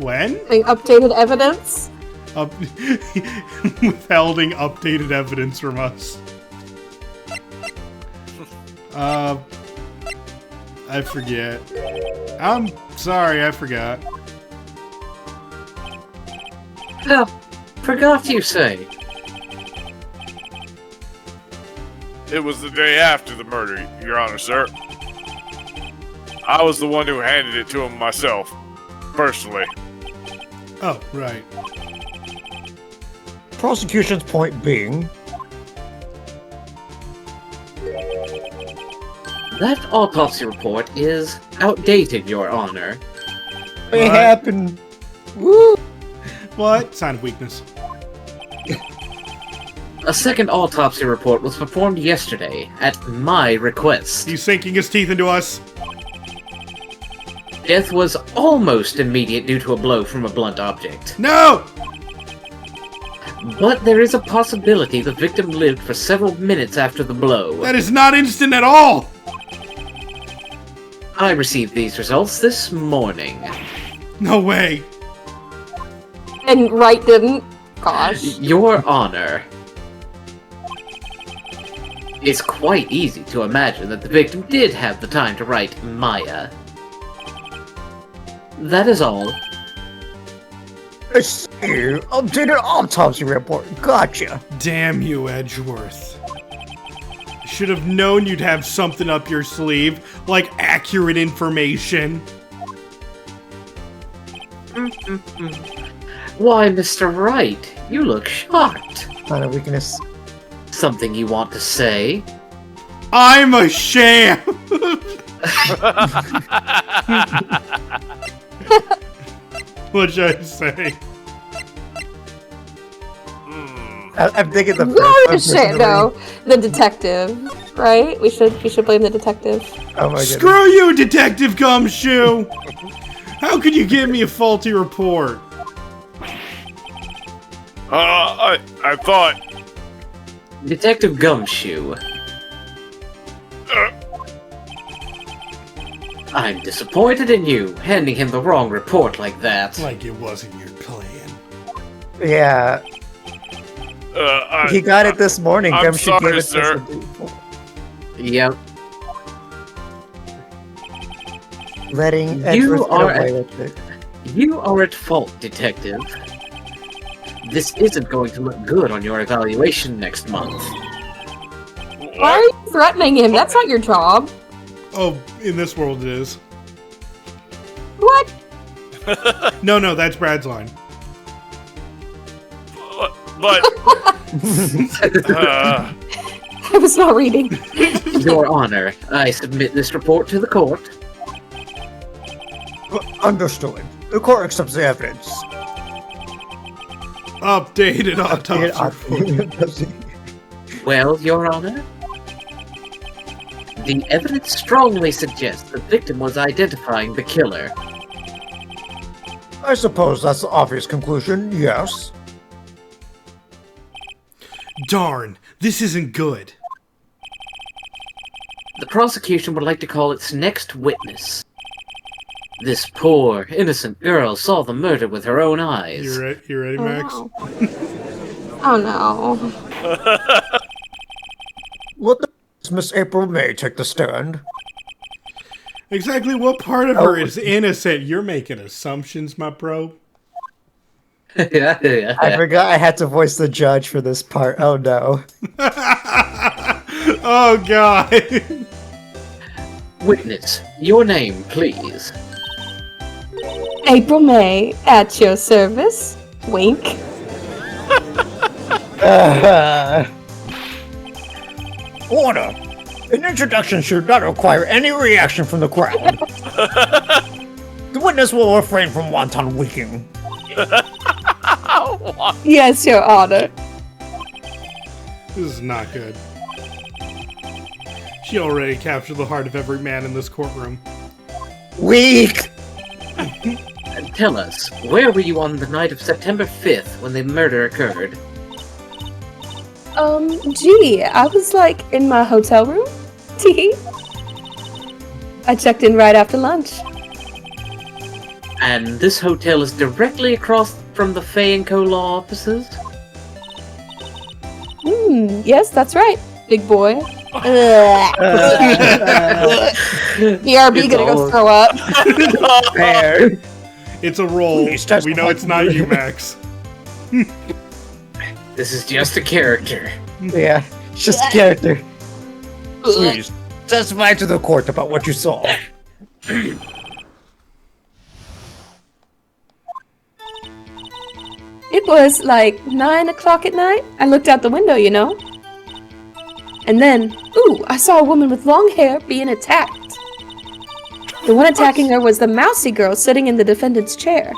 [SPEAKER 3] When?
[SPEAKER 2] Like, updated evidence?
[SPEAKER 3] Withholding updated evidence from us. I forget. I'm sorry, I forgot.
[SPEAKER 4] Oh, forgot you say.
[SPEAKER 1] it was the day after the murder, Your Honor, sir. I was the one who handed it to him myself, personally.
[SPEAKER 3] Oh, right.
[SPEAKER 5] Prosecution's point being,
[SPEAKER 4] That autopsy report is outdated, Your Honor.
[SPEAKER 5] it
[SPEAKER 3] What?
[SPEAKER 5] happened.
[SPEAKER 3] What? Sign of weakness.
[SPEAKER 4] A second autopsy report was performed yesterday, at my request.
[SPEAKER 3] He's sinking his teeth into us.
[SPEAKER 4] Death was almost immediate due to a blow from a blunt object.
[SPEAKER 3] No!
[SPEAKER 4] But there is a possibility the victim lived for several minutes after the blow.
[SPEAKER 3] That is not instant at all!
[SPEAKER 4] I received these results this morning.
[SPEAKER 3] No way.
[SPEAKER 2] And Wright didn't. Gosh.
[SPEAKER 4] Your Honor. It's quite easy to imagine that the victim did have the time to write Maya. That is all.
[SPEAKER 5] I see. Updated autopsy report. Gotcha.
[SPEAKER 3] Damn you, Edgeworth. Should have known you'd have something up your sleeve, like accurate information.
[SPEAKER 4] Why, Mr. Wright, you look shocked.
[SPEAKER 5] Not a weakness.
[SPEAKER 4] Something you want to say?
[SPEAKER 3] I'm a sham! What should I say?
[SPEAKER 5] I'm thinking the
[SPEAKER 2] You're
[SPEAKER 5] first
[SPEAKER 2] the shit, no. The detective, right? We should blame the detective.
[SPEAKER 5] Oh my goodness.
[SPEAKER 3] Screw you, Detective Gumshoe! How could you give me a faulty report?
[SPEAKER 1] I thought.
[SPEAKER 4] Detective Gumshoe. I'm disappointed in you, handing him the wrong report like that.
[SPEAKER 3] Like it wasn't your plan.
[SPEAKER 5] Yeah, he got it this morning.
[SPEAKER 1] I'm
[SPEAKER 5] Gumshoe
[SPEAKER 1] sorry,
[SPEAKER 5] gave it to
[SPEAKER 1] sir.
[SPEAKER 5] us.
[SPEAKER 4] Yep.
[SPEAKER 5] Letting
[SPEAKER 4] You
[SPEAKER 5] Edgeworth get
[SPEAKER 4] are
[SPEAKER 5] away
[SPEAKER 4] a-
[SPEAKER 5] with it.
[SPEAKER 4] You are at fault, Detective. This isn't going to look good on your evaluation next month.
[SPEAKER 2] Why are you threatening him? That's not your job.
[SPEAKER 3] Oh, in this world it is.
[SPEAKER 2] What?
[SPEAKER 3] No, that's Brad's line.
[SPEAKER 1] But
[SPEAKER 2] I was not reading.
[SPEAKER 4] Your Honor, I submit this report to the court.
[SPEAKER 5] Understood. The court accepts the evidence.
[SPEAKER 3] Updated autopsy report.
[SPEAKER 4] Well, Your Honor, the evidence strongly suggests the victim was identifying the killer.
[SPEAKER 5] I suppose that's the obvious conclusion, yes.
[SPEAKER 3] Darn, this isn't good.
[SPEAKER 4] The prosecution would like to call its next witness. This poor, innocent girl saw the murder with her own eyes.
[SPEAKER 3] You ready, Max?
[SPEAKER 2] Oh no.
[SPEAKER 5] Let the Miss April May take the stand.
[SPEAKER 3] Exactly what part of her is innocent? You're making assumptions, my bro.
[SPEAKER 5] I forgot I had to voice the judge for this part. Oh no.
[SPEAKER 3] Oh god.
[SPEAKER 4] Witness, your name, please.
[SPEAKER 2] April May, at your service. Wink.
[SPEAKER 5] Order! An introduction should not require any reaction from the crowd. The witness will refrain from wanton winking.
[SPEAKER 2] Yes, Your Honor.
[SPEAKER 3] This is not good. She already captured the heart of every man in this courtroom.
[SPEAKER 5] Weak!
[SPEAKER 4] Tell us, where were you on the night of September 5th when the murder occurred?
[SPEAKER 2] Gee, I was like in my hotel room. Tee. I checked in right after lunch.
[SPEAKER 4] And this hotel is directly across from the Fay & Co. law offices?
[SPEAKER 2] Yes, that's right, big boy. BRB gonna go throw up.
[SPEAKER 5] Fair.
[SPEAKER 3] It's a roll.
[SPEAKER 5] Please touch
[SPEAKER 3] We
[SPEAKER 5] the
[SPEAKER 3] know it's not you, Max.
[SPEAKER 4] This is just a character.
[SPEAKER 5] Yeah, it's just a character. Please, testify to the court about what you saw.
[SPEAKER 2] It was like 9 o'clock at night. I looked out the window, you know. And then, I saw a woman with long hair being attacked. The one attacking her was the mousy girl sitting in the defendant's chair.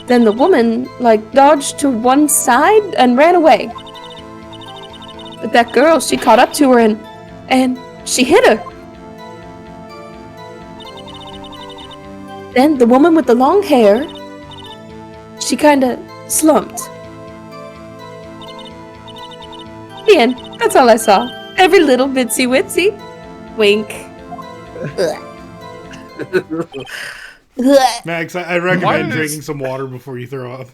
[SPEAKER 2] Then the woman, dodged to one side and ran away. But that girl, she caught up to her and she hit her. Then the woman with the long hair, she kinda slumped. The end. That's all I saw. Every little bitsy witsy. Wink.
[SPEAKER 3] Max, I
[SPEAKER 1] Why
[SPEAKER 3] recommend
[SPEAKER 1] does-
[SPEAKER 3] drinking some water before you throw up.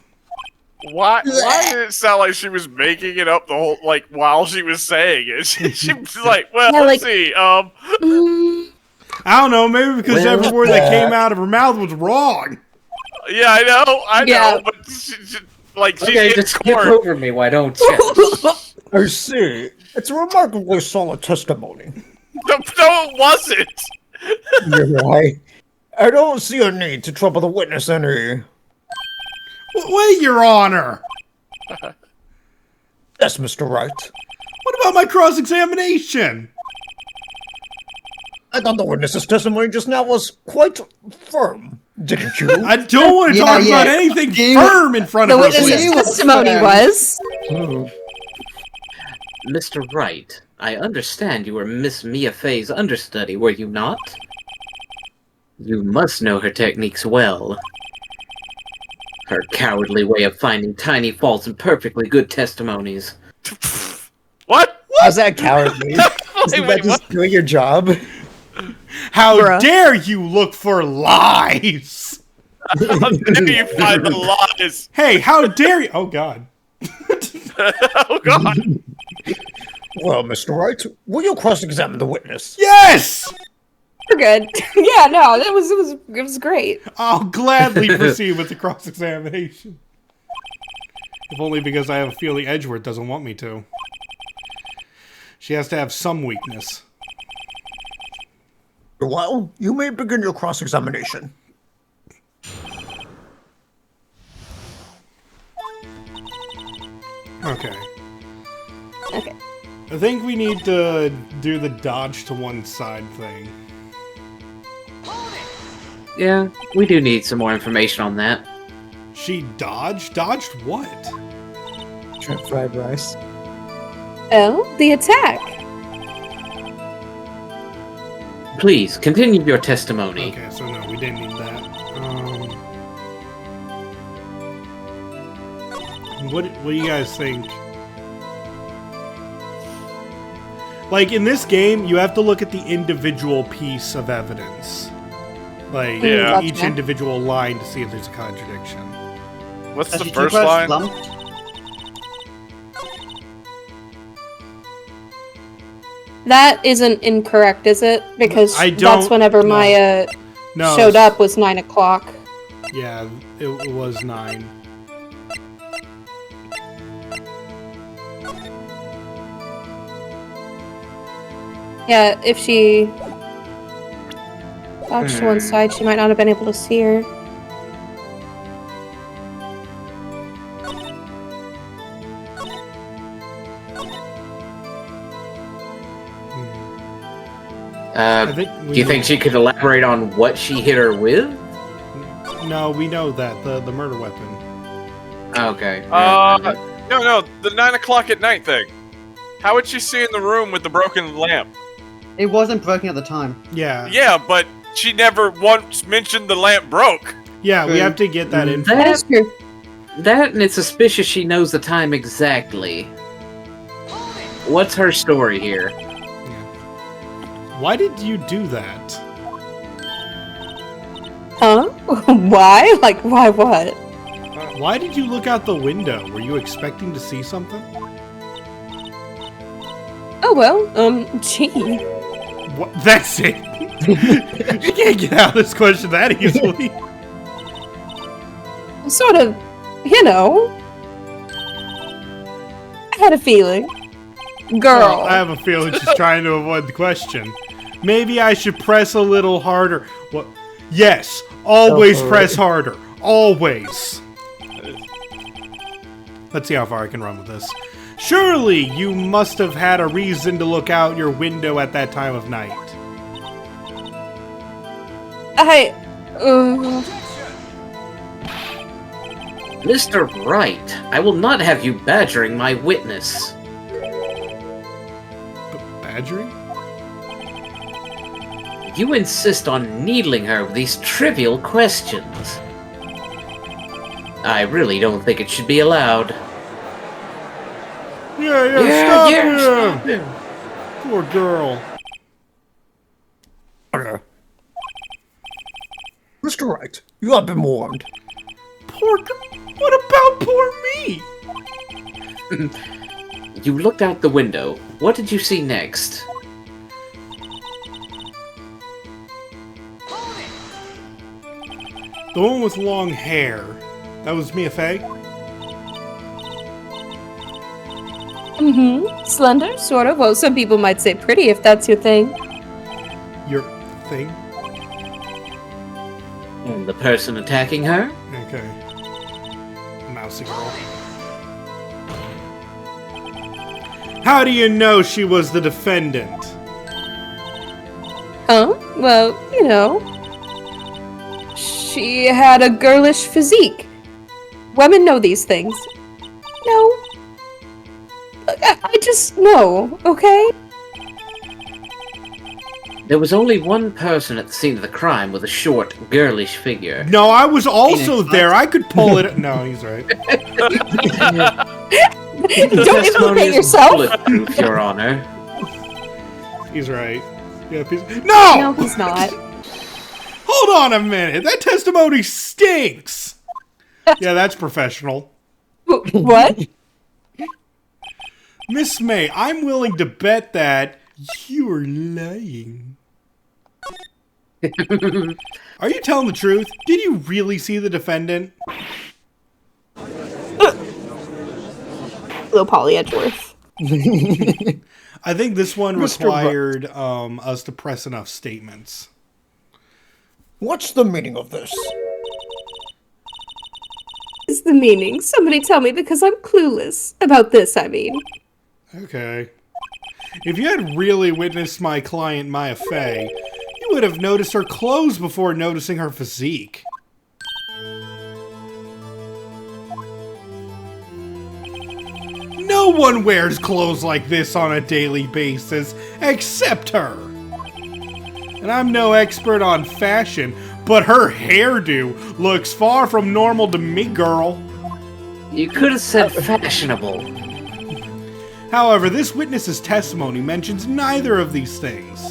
[SPEAKER 1] Why did it sound like she was making it up the whole, like, while she was saying it? She was like, well,
[SPEAKER 2] Yeah,
[SPEAKER 1] let's
[SPEAKER 2] like-
[SPEAKER 1] see,
[SPEAKER 2] Mm,
[SPEAKER 3] I don't know, maybe because
[SPEAKER 4] Well,
[SPEAKER 3] every word that came out of her mouth was wrong.
[SPEAKER 1] yeah, I
[SPEAKER 2] Yeah.
[SPEAKER 1] know, but she's
[SPEAKER 4] Okay,
[SPEAKER 1] in
[SPEAKER 4] just skip
[SPEAKER 1] court.
[SPEAKER 4] over me, why don't you?
[SPEAKER 5] I see. It's a remarkably solid testimony.
[SPEAKER 1] No, it wasn't.
[SPEAKER 5] You're right. I don't see a need to trouble the witness any.
[SPEAKER 3] Wait, Your Honor.
[SPEAKER 5] Yes, Mr. Wright.
[SPEAKER 3] What about my cross-examination?
[SPEAKER 5] I thought the witness's testimony just now was quite firm, didn't you?
[SPEAKER 3] I don't want to
[SPEAKER 6] Yeah,
[SPEAKER 3] talk
[SPEAKER 6] yeah.
[SPEAKER 3] about anything
[SPEAKER 6] You-
[SPEAKER 3] firm in front
[SPEAKER 2] the
[SPEAKER 3] of her.
[SPEAKER 2] witness's
[SPEAKER 3] please.
[SPEAKER 2] testimony was.
[SPEAKER 4] Mr. Wright, I understand you were Miss Mia Fey's understudy, were you not? You must know her techniques well. Her cowardly way of finding tiny faults in perfectly good testimonies.
[SPEAKER 1] What?
[SPEAKER 5] How's that cowardly? Isn't that
[SPEAKER 1] Wait,
[SPEAKER 5] just doing your job?
[SPEAKER 3] How
[SPEAKER 2] Bruh.
[SPEAKER 3] dare you look for lies?
[SPEAKER 1] How dare you find the lies?
[SPEAKER 3] Hey, how dare you? Oh, God.
[SPEAKER 1] Oh, God.
[SPEAKER 5] Well, Mr. Wright, will you cross-examine the witness?
[SPEAKER 3] Yes!
[SPEAKER 2] We're good. Yeah, no, it was great.
[SPEAKER 3] I'll gladly proceed with the cross-examination. If only because I have a feeling Edgeworth doesn't want me to. She has to have some weakness.
[SPEAKER 5] Well, you may begin your cross-examination.
[SPEAKER 3] Okay.
[SPEAKER 2] Okay.
[SPEAKER 3] I think we need to do the dodge to one side thing.
[SPEAKER 4] Yeah, we do need some more information on that.
[SPEAKER 3] She dodged? Dodged what?
[SPEAKER 5] Shrimp fried rice.
[SPEAKER 2] Oh, the attack.
[SPEAKER 4] Please, continue your testimony.
[SPEAKER 3] Okay, so no, we didn't need that. What do you guys think? Like, in this game, you have to look at the individual piece of evidence. Like,
[SPEAKER 1] Yeah.
[SPEAKER 3] each
[SPEAKER 2] Gotcha.
[SPEAKER 3] individual line to see if there's a contradiction.
[SPEAKER 1] What's the
[SPEAKER 6] Has she
[SPEAKER 1] first
[SPEAKER 6] too
[SPEAKER 1] line?
[SPEAKER 6] slumped?
[SPEAKER 2] That isn't incorrect, is it? Because
[SPEAKER 3] I
[SPEAKER 2] that's
[SPEAKER 3] don't
[SPEAKER 2] whenever
[SPEAKER 3] know.
[SPEAKER 2] Maya
[SPEAKER 3] No.
[SPEAKER 2] showed up was 9 o'clock.
[SPEAKER 3] Yeah, it was 9.
[SPEAKER 2] Yeah, if she dodged to one side, she might not have been able to see her.
[SPEAKER 3] I think
[SPEAKER 4] Do you think she could elaborate on what she hit her with?
[SPEAKER 3] No, we know that. The murder weapon.
[SPEAKER 4] Okay.
[SPEAKER 1] No, the 9 o'clock at night thing. How would she see in the room with the broken lamp?
[SPEAKER 6] It wasn't broken at the time.
[SPEAKER 3] Yeah.
[SPEAKER 1] Yeah, but she never once mentioned the lamp broke.
[SPEAKER 3] Yeah, we have to get that info.
[SPEAKER 2] That is true.
[SPEAKER 4] That and it's suspicious she knows the time exactly. What's her story here?
[SPEAKER 3] Why did you do that?
[SPEAKER 2] Huh? Why? Like, why what?
[SPEAKER 3] Why did you look out the window? Were you expecting to see something?
[SPEAKER 2] Oh, well, gee.
[SPEAKER 3] What? That's it. You can't get out of this question that easily.
[SPEAKER 2] Sort of, you know. I had a feeling. Girl.
[SPEAKER 3] Well, I have a feeling she's trying to avoid the question. Maybe I should press a little harder. What? Yes, always press harder. Always. Let's see how far I can run with this. Surely you must have had a reason to look out your window at that time of night.
[SPEAKER 4] Mr. Wright, I will not have you badgering my witness.
[SPEAKER 3] Badgering?
[SPEAKER 4] You insist on needling her with these trivial questions. I really don't think it should be allowed.
[SPEAKER 3] Yeah, stop him!
[SPEAKER 4] stop him!
[SPEAKER 3] Poor girl.
[SPEAKER 5] Mr. Wright, you have been warned.
[SPEAKER 3] What about poor me?
[SPEAKER 4] You looked out the window. What did you see next?
[SPEAKER 3] The one with long hair. That was Mia Fey?
[SPEAKER 2] Mm-hmm. Slender, sort of. Well, some people might say pretty if that's your thing.
[SPEAKER 3] Your thing?
[SPEAKER 4] And the person attacking her?
[SPEAKER 3] Okay. Mousy girl. How do you know she was the defendant?
[SPEAKER 2] Huh? Well, you know. She had a girlish physique. Women know these things. No. I just know, okay?
[SPEAKER 4] There was only one person at the scene of the crime with a short, girlish figure.
[SPEAKER 3] No, I was also there. I could pull it. No, he's right.
[SPEAKER 2] Don't implicate yourself.
[SPEAKER 4] Bulletproof, Your Honor.
[SPEAKER 3] He's right. Yeah, no!
[SPEAKER 2] No, he's not.
[SPEAKER 3] Hold on a minute. That testimony stinks. Yeah, that's professional.
[SPEAKER 2] What?
[SPEAKER 3] Miss May, I'm willing to bet that you're lying. Are you telling the truth? Did you really see the defendant?
[SPEAKER 2] Little Polly Edgeworth.
[SPEAKER 3] I think this one
[SPEAKER 5] Mr.
[SPEAKER 3] required us to press enough statements.
[SPEAKER 5] What's the meaning of this?
[SPEAKER 2] Is the meaning? Somebody tell me because I'm clueless. About this, I mean.
[SPEAKER 3] Okay. If you had really witnessed my client Maya Fey, you would have noticed her clothes before noticing her physique. No one wears clothes like this on a daily basis, except her. And I'm no expert on fashion, but her hairdo looks far from normal to me, girl.
[SPEAKER 4] You could have said fashionable.
[SPEAKER 3] However, this witness's testimony mentions neither of these things.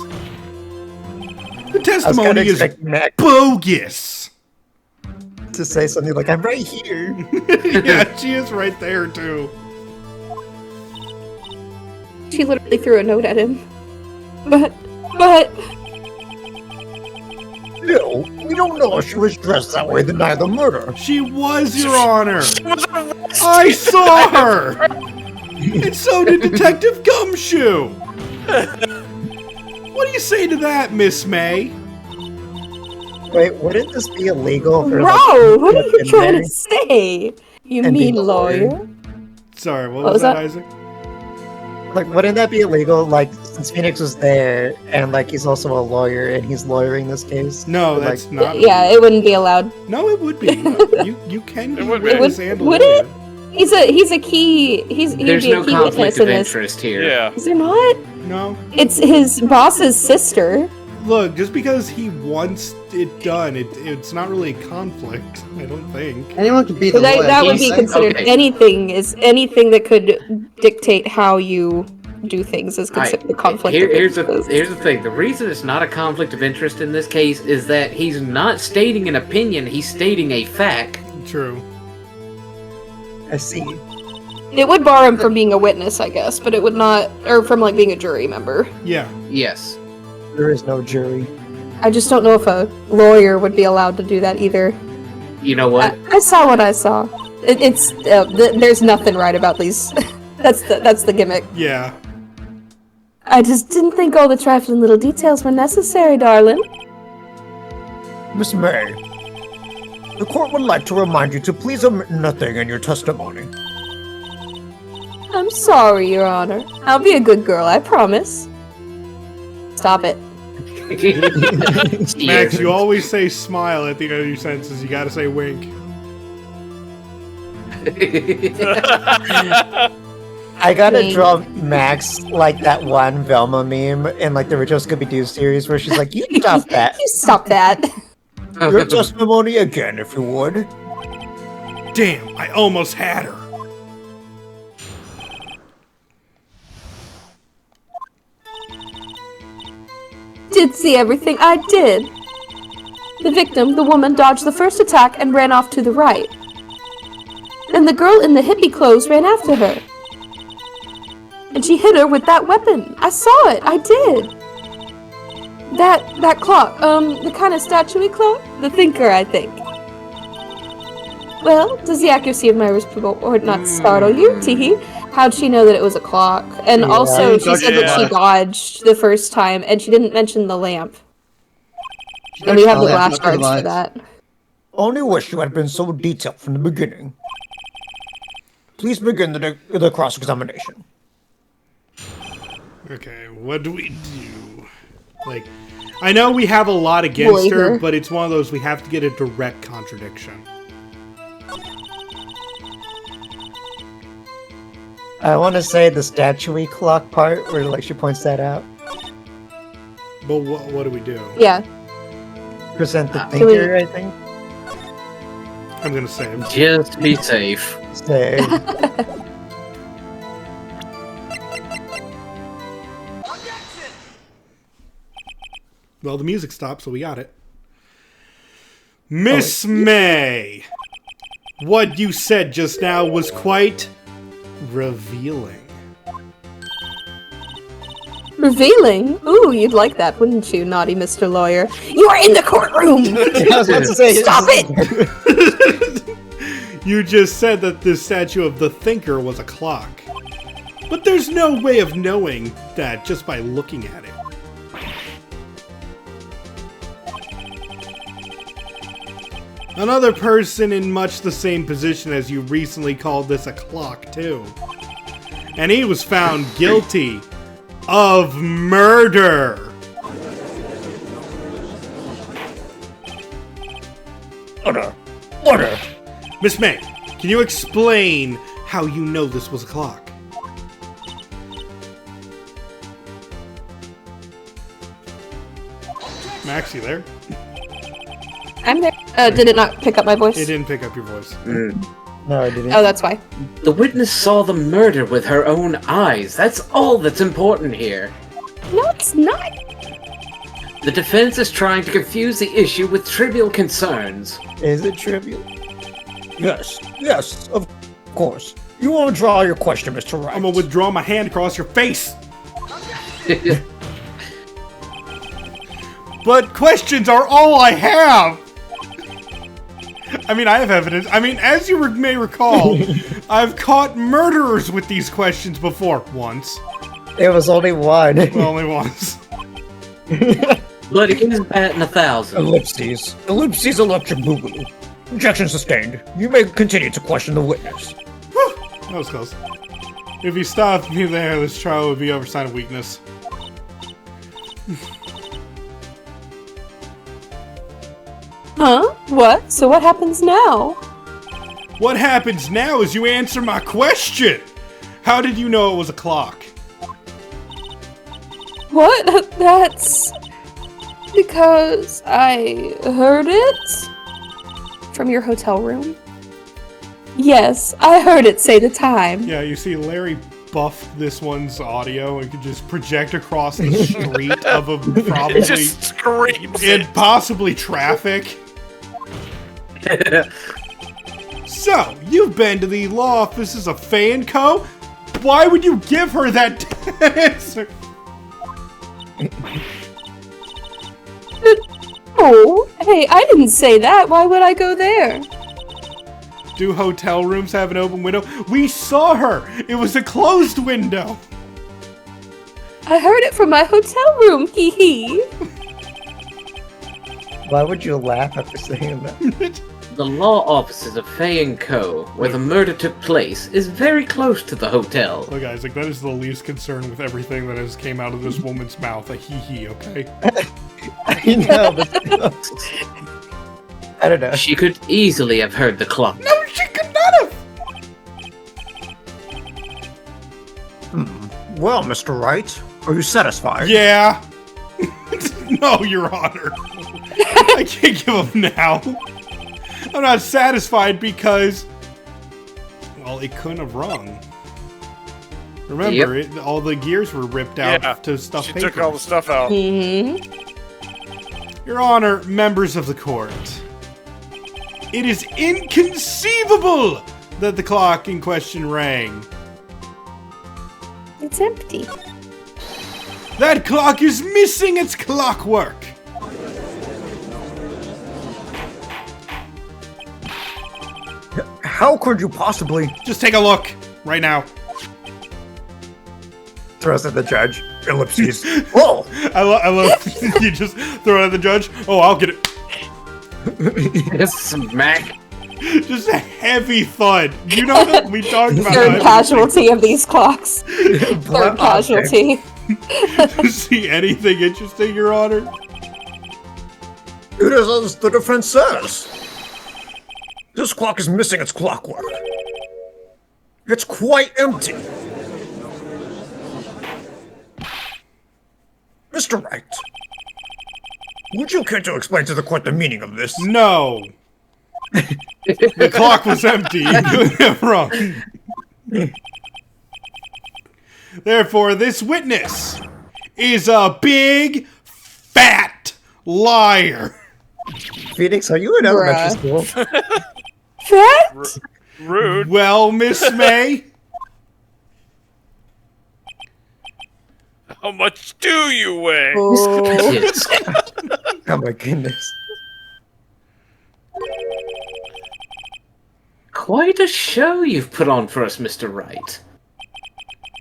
[SPEAKER 3] The testimony is
[SPEAKER 5] Mac
[SPEAKER 3] bogus.
[SPEAKER 5] to say something like, I'm right here.
[SPEAKER 3] Yeah, she is right there, too.
[SPEAKER 2] She literally threw a note at him. But...
[SPEAKER 5] No, we don't know if she was dressed that way the night of the murder.
[SPEAKER 3] She was, Your Honor. I saw her. And so did Detective Gumshoe. What do you say to that, Miss May?
[SPEAKER 5] Wait, wouldn't this be illegal for
[SPEAKER 2] Bro, what are you
[SPEAKER 5] in
[SPEAKER 2] trying
[SPEAKER 5] there
[SPEAKER 2] to say? You
[SPEAKER 5] and
[SPEAKER 2] mean
[SPEAKER 5] be a
[SPEAKER 2] lawyer?
[SPEAKER 3] Sorry, what
[SPEAKER 2] What
[SPEAKER 3] was
[SPEAKER 2] was
[SPEAKER 3] that,
[SPEAKER 2] that?
[SPEAKER 3] Isaac?
[SPEAKER 5] Like, wouldn't that be illegal? Like, since Phoenix was there, and like he's also a lawyer, and he's lawyering this case.
[SPEAKER 3] No,
[SPEAKER 5] Like,
[SPEAKER 3] that's not.
[SPEAKER 2] Yeah, it wouldn't be allowed.
[SPEAKER 3] No, it would be. You can be
[SPEAKER 1] It would be.
[SPEAKER 3] witness and a
[SPEAKER 2] Would
[SPEAKER 3] lawyer.
[SPEAKER 2] it? He's a key. He'd
[SPEAKER 4] There's
[SPEAKER 2] be a
[SPEAKER 4] no
[SPEAKER 2] key
[SPEAKER 4] conflict
[SPEAKER 2] witness
[SPEAKER 4] of
[SPEAKER 2] in this.
[SPEAKER 4] interest here.
[SPEAKER 1] Yeah.
[SPEAKER 2] Is there not?
[SPEAKER 3] No.
[SPEAKER 2] It's his boss's sister.
[SPEAKER 3] Look, just because he wants it done, it's not really a conflict. I don't think.
[SPEAKER 6] Anyone could be the
[SPEAKER 2] That,
[SPEAKER 6] lawyer.
[SPEAKER 2] that would
[SPEAKER 6] can't
[SPEAKER 2] be
[SPEAKER 6] they?
[SPEAKER 2] considered
[SPEAKER 4] Okay.
[SPEAKER 2] anything that could dictate how you do things is considered a conflict. of
[SPEAKER 4] Here's
[SPEAKER 2] interest.
[SPEAKER 4] the thing. The reason it's not a conflict of interest in this case is that he's not stating an opinion, he's stating a fact.
[SPEAKER 3] True.
[SPEAKER 5] I see.
[SPEAKER 2] It would bar him from being a witness, I guess, but it would not, or from like being a jury member.
[SPEAKER 3] Yeah.
[SPEAKER 4] Yes.
[SPEAKER 5] There is no jury.
[SPEAKER 2] I just don't know if a lawyer would be allowed to do that either.
[SPEAKER 4] You know what?
[SPEAKER 2] I saw what I saw. There's nothing right about these. that's the gimmick.
[SPEAKER 3] Yeah.
[SPEAKER 2] I just didn't think all the trifling little details were necessary, darling.
[SPEAKER 5] Miss May, the court would like to remind you to please omit nothing in your testimony.
[SPEAKER 2] I'm sorry, Your Honor. I'll be a good girl, I promise. Stop it.
[SPEAKER 3] Max, you always say smile at the end of your sentences. You gotta say wink.
[SPEAKER 5] I gotta
[SPEAKER 2] Wink.
[SPEAKER 5] draw Max like that one Velma meme in like the original Scooby-Doo series where she's like, you stop that.
[SPEAKER 2] You stop that.
[SPEAKER 5] Your testimony again, if you would.
[SPEAKER 3] Damn, I almost had her.
[SPEAKER 2] Did see everything I did. The victim, the woman, dodged the first attack and ran off to the right. And the girl in the hippie clothes ran after her. And she hit her with that weapon. I saw it. I did. That clock, the kind of statue-y clock? The thinker, I think. Well, does the accuracy of my report not startle you? Teehee. How'd she know that it was a clock? And also, she said that she dodged the first time, and she didn't mention the lamp. And we have the flashcards for that.
[SPEAKER 5] Only wish you had been so detailed from the beginning. Please begin the cross-examination.
[SPEAKER 3] Okay, what do we do? Like, I know we have a lot against her, but it's one of those we have to get a direct contradiction.
[SPEAKER 5] I want to say the statue clock part, where like she points that out.
[SPEAKER 3] But what do we do?
[SPEAKER 2] Yeah.
[SPEAKER 5] Present the thinker, I think.
[SPEAKER 3] I'm gonna save.
[SPEAKER 4] Just be safe.
[SPEAKER 5] Say.
[SPEAKER 3] Well, the music stopped, so we got it. Miss May! What you said just now was quite revealing.
[SPEAKER 2] Revealing? Ooh, you'd like that, wouldn't you, naughty Mr. Lawyer? You are in the courtroom!
[SPEAKER 5] I was about to say,
[SPEAKER 2] Stop it!
[SPEAKER 3] You just said that the statue of the thinker was a clock. But there's no way of knowing that just by looking at it. Another person in much the same position as you recently called this a clock, too. And he was found guilty of murder.
[SPEAKER 5] Order.
[SPEAKER 3] Miss May, can you explain how you know this was a clock? Max, you there?
[SPEAKER 2] I'm there. Did it not pick up my voice?
[SPEAKER 3] It didn't pick up your voice.
[SPEAKER 5] No, I didn't.
[SPEAKER 2] Oh, that's why.
[SPEAKER 4] The witness saw the murder with her own eyes. That's all that's important here.
[SPEAKER 2] No, it's not.
[SPEAKER 4] The defense is trying to confuse the issue with trivial concerns.
[SPEAKER 5] Is it trivial? Yes, of course. You want to draw your question, Mr. Wright?
[SPEAKER 3] I'm gonna withdraw my hand across your face. But questions are all I have. I mean, I have evidence. I mean, as you may recall, I've caught murderers with these questions before. Once.
[SPEAKER 5] It was only one.
[SPEAKER 3] Well, only once.
[SPEAKER 4] But it is batting 1,000.
[SPEAKER 5] Ellipses, electric boogaloo. Objection sustained. You may continue to question the witness.
[SPEAKER 3] Whew, that was close. If you stopped me there, this trial would be over sign of weakness.
[SPEAKER 2] Huh? What? So what happens now?
[SPEAKER 3] What happens now is you answer my question. How did you know it was a clock?
[SPEAKER 2] What? That's... because I heard it? From your hotel room? Yes, I heard it say the time.
[SPEAKER 3] Yeah, you see Larry buffed this one's audio and could just project across the street of a probably...
[SPEAKER 1] It just screams
[SPEAKER 3] in
[SPEAKER 1] it.
[SPEAKER 3] possibly traffic. So, you've been to the law offices of Faye & Co.? Why would you give her that answer?
[SPEAKER 2] Oh, hey, I didn't say that. Why would I go there?
[SPEAKER 3] Do hotel rooms have an open window? We saw her! It was a closed window!
[SPEAKER 2] I heard it from my hotel room, hee hee.
[SPEAKER 5] Why would you laugh after saying that?
[SPEAKER 4] The law offices of Faye & Co., where the murder took place, is very close to the hotel.
[SPEAKER 3] Look, guys, like, that is the least concern with everything that has came out of this woman's mouth. A hee-hee, okay?
[SPEAKER 5] I know, but... I don't know.
[SPEAKER 4] She could easily have heard the clock.
[SPEAKER 3] No, she could not have!
[SPEAKER 5] Well, Mr. Wright, are you satisfied?
[SPEAKER 3] Yeah! No, Your Honor. I can't give up now. I'm not satisfied because... well, it couldn't have rung. Remember, all the gears were ripped out to stuff
[SPEAKER 1] She
[SPEAKER 3] papers.
[SPEAKER 1] took all the stuff out.
[SPEAKER 2] Mm-hmm.
[SPEAKER 3] Your Honor, members of the court. It is inconceivable that the clock in question rang.
[SPEAKER 2] It's empty.
[SPEAKER 3] That clock is missing its clockwork.
[SPEAKER 5] How could you possibly?
[SPEAKER 3] Just take a look right now.
[SPEAKER 5] Throws at the judge. Ellipses. Whoa!
[SPEAKER 3] I love you just throw it at the judge. Oh, I'll get it.
[SPEAKER 4] Just smack.
[SPEAKER 3] Just a heavy thud. You know that we talked about
[SPEAKER 2] Third
[SPEAKER 3] that.
[SPEAKER 2] casualty of these clocks. Third casualty.
[SPEAKER 3] See anything interesting, Your Honor?
[SPEAKER 5] It is as the defense says. This clock is missing its clockwork. It's quite empty. Mr. Wright, would you care to explain to the court the meaning of this?
[SPEAKER 3] No. The clock was empty. You doing it wrong. Therefore, this witness is a big, fat liar.
[SPEAKER 5] Phoenix, are you in elementary school?
[SPEAKER 2] What?
[SPEAKER 1] Rude.
[SPEAKER 3] Well, Miss May,
[SPEAKER 1] How much do you weigh?
[SPEAKER 2] Oh.
[SPEAKER 4] Yes.
[SPEAKER 5] Oh my goodness.
[SPEAKER 4] Quite a show you've put on for us, Mr. Wright.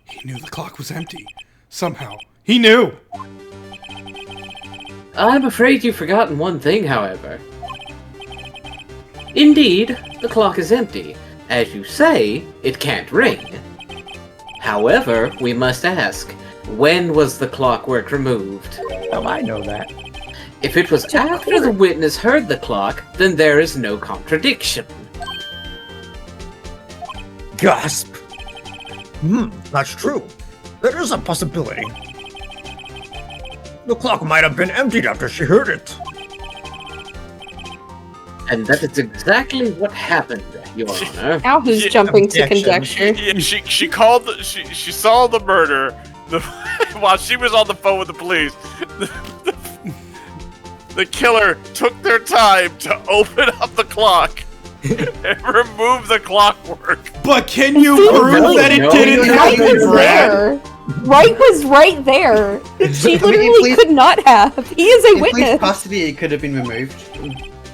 [SPEAKER 3] he knew the clock was empty. Somehow. He knew.
[SPEAKER 4] I'm afraid you've forgotten one thing, however. Indeed, the clock is empty. As you say, it can't ring. However, we must ask, when was the clockwork removed?
[SPEAKER 5] Oh, I know that.
[SPEAKER 4] If it was after the witness heard the clock, then there is no contradiction.
[SPEAKER 5] Gasp. That's true. There is a possibility. The clock might have been emptied after she heard it.
[SPEAKER 4] And that is exactly what happened, Your Honor.
[SPEAKER 2] Now who's
[SPEAKER 1] Yeah,
[SPEAKER 2] jumping to
[SPEAKER 5] objection.
[SPEAKER 2] conjecture?
[SPEAKER 1] Yeah, she called. She saw the murder. While she was on the phone with the police, the killer took their time to open up the clock and remove the clockwork.
[SPEAKER 3] But can you
[SPEAKER 2] Seems
[SPEAKER 3] prove
[SPEAKER 2] really
[SPEAKER 3] that it
[SPEAKER 4] no,
[SPEAKER 3] didn't
[SPEAKER 4] no,
[SPEAKER 2] Wright
[SPEAKER 3] happen,
[SPEAKER 2] was
[SPEAKER 3] Brad?
[SPEAKER 2] there. Wright was right there. She literally
[SPEAKER 6] please-
[SPEAKER 2] could not have. He is a
[SPEAKER 6] Please
[SPEAKER 2] witness.
[SPEAKER 6] possibly it could have been removed.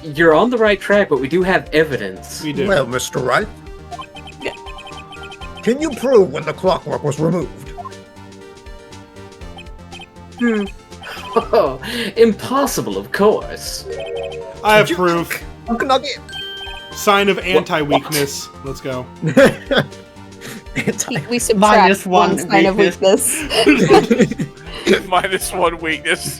[SPEAKER 4] You're on the right track, but we do have evidence.
[SPEAKER 3] We do.
[SPEAKER 5] Well, Mr. Wright. Can you prove when the clockwork was removed?
[SPEAKER 4] Oh, impossible, of course.
[SPEAKER 3] I have proof.
[SPEAKER 5] Nugget.
[SPEAKER 3] Sign of anti-weakness. Let's go.
[SPEAKER 2] We subtract
[SPEAKER 6] Minus one
[SPEAKER 2] one sign of weakness.
[SPEAKER 1] Minus one weakness.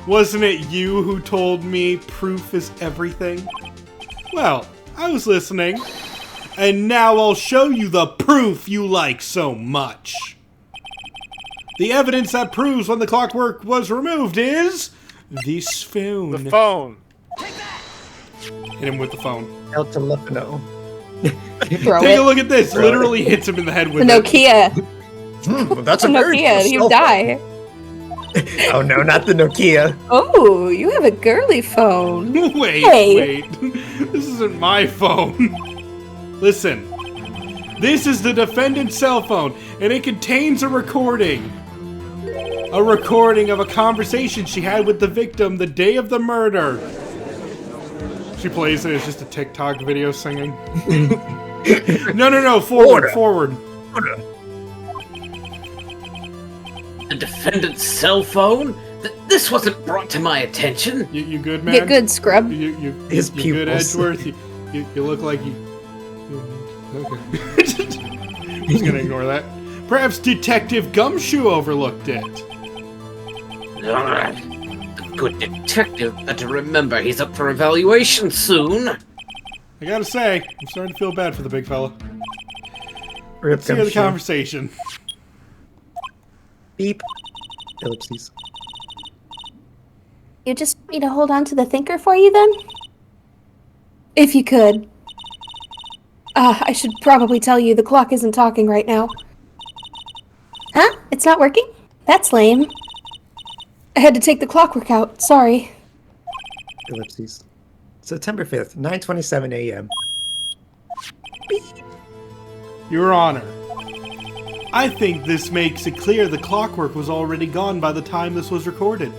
[SPEAKER 3] Wasn't it you who told me proof is everything? Well, I was listening. And now I'll show you the proof you like so much. The evidence that proves when the clockwork was removed is this phone.
[SPEAKER 1] The phone.
[SPEAKER 3] Hit him with the phone.
[SPEAKER 5] El Telefono.
[SPEAKER 2] Throw
[SPEAKER 3] Take
[SPEAKER 2] it.
[SPEAKER 3] a look at this.
[SPEAKER 5] Throw it.
[SPEAKER 3] Literally hits him in the head
[SPEAKER 2] The
[SPEAKER 3] with it.
[SPEAKER 2] Nokia.
[SPEAKER 5] That's
[SPEAKER 2] The
[SPEAKER 5] a very
[SPEAKER 2] Nokia.
[SPEAKER 5] cool
[SPEAKER 2] He'd
[SPEAKER 5] cell
[SPEAKER 2] die.
[SPEAKER 5] phone. Oh no, not the Nokia.
[SPEAKER 2] Oh, you have a girly phone.
[SPEAKER 3] Wait,
[SPEAKER 2] Hey.
[SPEAKER 3] wait. This isn't my phone. Listen. This is the defendant's cell phone, and it contains a recording. A recording of a conversation she had with the victim the day of the murder. She plays it, it's just a TikTok video singing. No, forward,
[SPEAKER 5] Order.
[SPEAKER 3] forward.
[SPEAKER 4] The defendant's cell phone? This wasn't brought to my attention.
[SPEAKER 3] You good, man?
[SPEAKER 2] Get good, scrub.
[SPEAKER 3] You
[SPEAKER 5] His
[SPEAKER 3] you good,
[SPEAKER 5] pupils.
[SPEAKER 3] Edgeworth? You look like you... Okay. Just gonna ignore that. Perhaps Detective Gumshoe overlooked it.
[SPEAKER 4] The good detective better remember he's up for evaluation soon.
[SPEAKER 3] I gotta say, I'm starting to feel bad for the big fella.
[SPEAKER 5] Rip
[SPEAKER 3] Let's hear the
[SPEAKER 5] Gumshoe.
[SPEAKER 3] conversation.
[SPEAKER 5] Beep. Ellipses.
[SPEAKER 2] You just want me to hold on to the thinker for you then? If you could. I should probably tell you the clock isn't talking right now. Huh? It's not working? That's lame. I had to take the clockwork out. Sorry.
[SPEAKER 5] Ellipses. September 5th, 9:27 a.m.
[SPEAKER 3] Your Honor, I think this makes it clear the clockwork was already gone by the time this was recorded.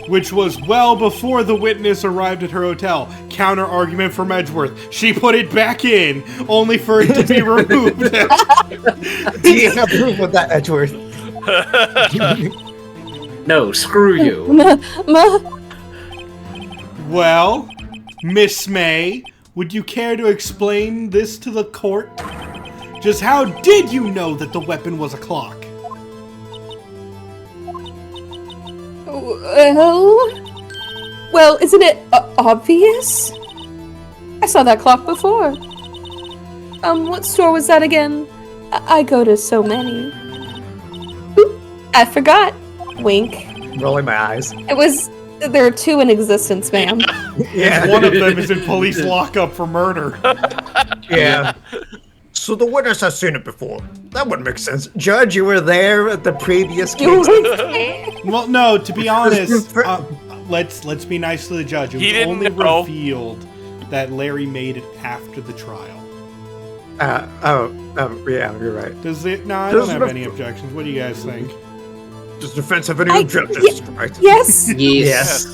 [SPEAKER 3] Which was well before the witness arrived at her hotel. Counter argument from Edgeworth. She put it back in, only for it to be removed.
[SPEAKER 5] Do you have proof of that, Edgeworth?
[SPEAKER 4] No, screw you.
[SPEAKER 3] Well, Miss May, would you care to explain this to the court? Just how did you know that the weapon was a clock?
[SPEAKER 2] Well, isn't it obvious? I saw that clock before. What store was that again? I go to so many. Oop, I forgot. Wink.
[SPEAKER 5] Rolling my eyes.
[SPEAKER 2] There are two in existence, ma'am.
[SPEAKER 5] Yeah.
[SPEAKER 3] One of them is in police lockup for murder.
[SPEAKER 5] Yeah. So the witness has seen it before. That wouldn't make sense. Judge, you were there at the previous case.
[SPEAKER 3] Well, no, to be honest, let's be nice to the judge. It
[SPEAKER 1] He
[SPEAKER 3] was
[SPEAKER 1] didn't
[SPEAKER 3] only
[SPEAKER 1] know.
[SPEAKER 3] revealed that Larry made it after the trial.
[SPEAKER 5] Yeah, you're right.
[SPEAKER 3] Does it? No, I
[SPEAKER 5] Does
[SPEAKER 3] don't have
[SPEAKER 5] the-
[SPEAKER 3] any objections. What do you guys think?
[SPEAKER 5] Does defense have any objections? Right.
[SPEAKER 2] Yes.
[SPEAKER 4] Yes.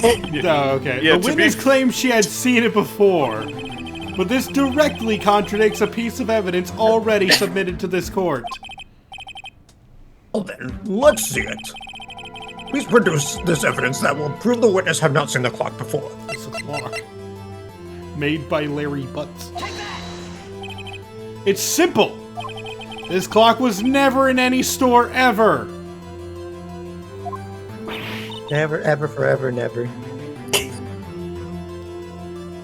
[SPEAKER 3] Oh, okay.
[SPEAKER 1] Yeah,
[SPEAKER 3] the
[SPEAKER 1] to
[SPEAKER 3] witness
[SPEAKER 1] be-
[SPEAKER 3] claims she had seen it before, but this directly contradicts a piece of evidence already submitted to this court.
[SPEAKER 5] Well then, let's see it. Please produce this evidence that will prove the witness have not seen the clock before.
[SPEAKER 3] It's a clock. Made by Larry Butts. It's simple. This clock was never in any store ever.
[SPEAKER 5] Never, ever, forever, never.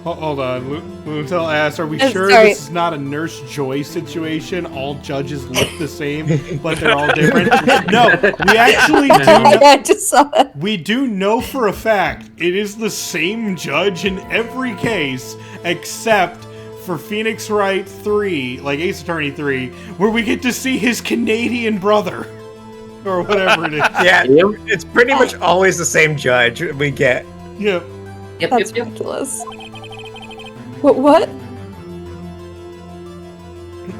[SPEAKER 3] Hold on. Luntel asks, are we sure
[SPEAKER 2] sorry.
[SPEAKER 3] this is not a Nurse Joy situation? All judges look the same, but they're all different? No, we actually do know.
[SPEAKER 2] I just saw that.
[SPEAKER 3] We do know for a fact it is the same judge in every case, except for Phoenix Wright 3, like Ace Attorney 3, where we get to see his Canadian brother. Or whatever it is.
[SPEAKER 5] Yeah,
[SPEAKER 4] Yep.
[SPEAKER 5] it's pretty much always the same judge we get.
[SPEAKER 3] Yep.
[SPEAKER 4] Yep,
[SPEAKER 2] That's
[SPEAKER 4] yep, yep.
[SPEAKER 2] ridiculous. What?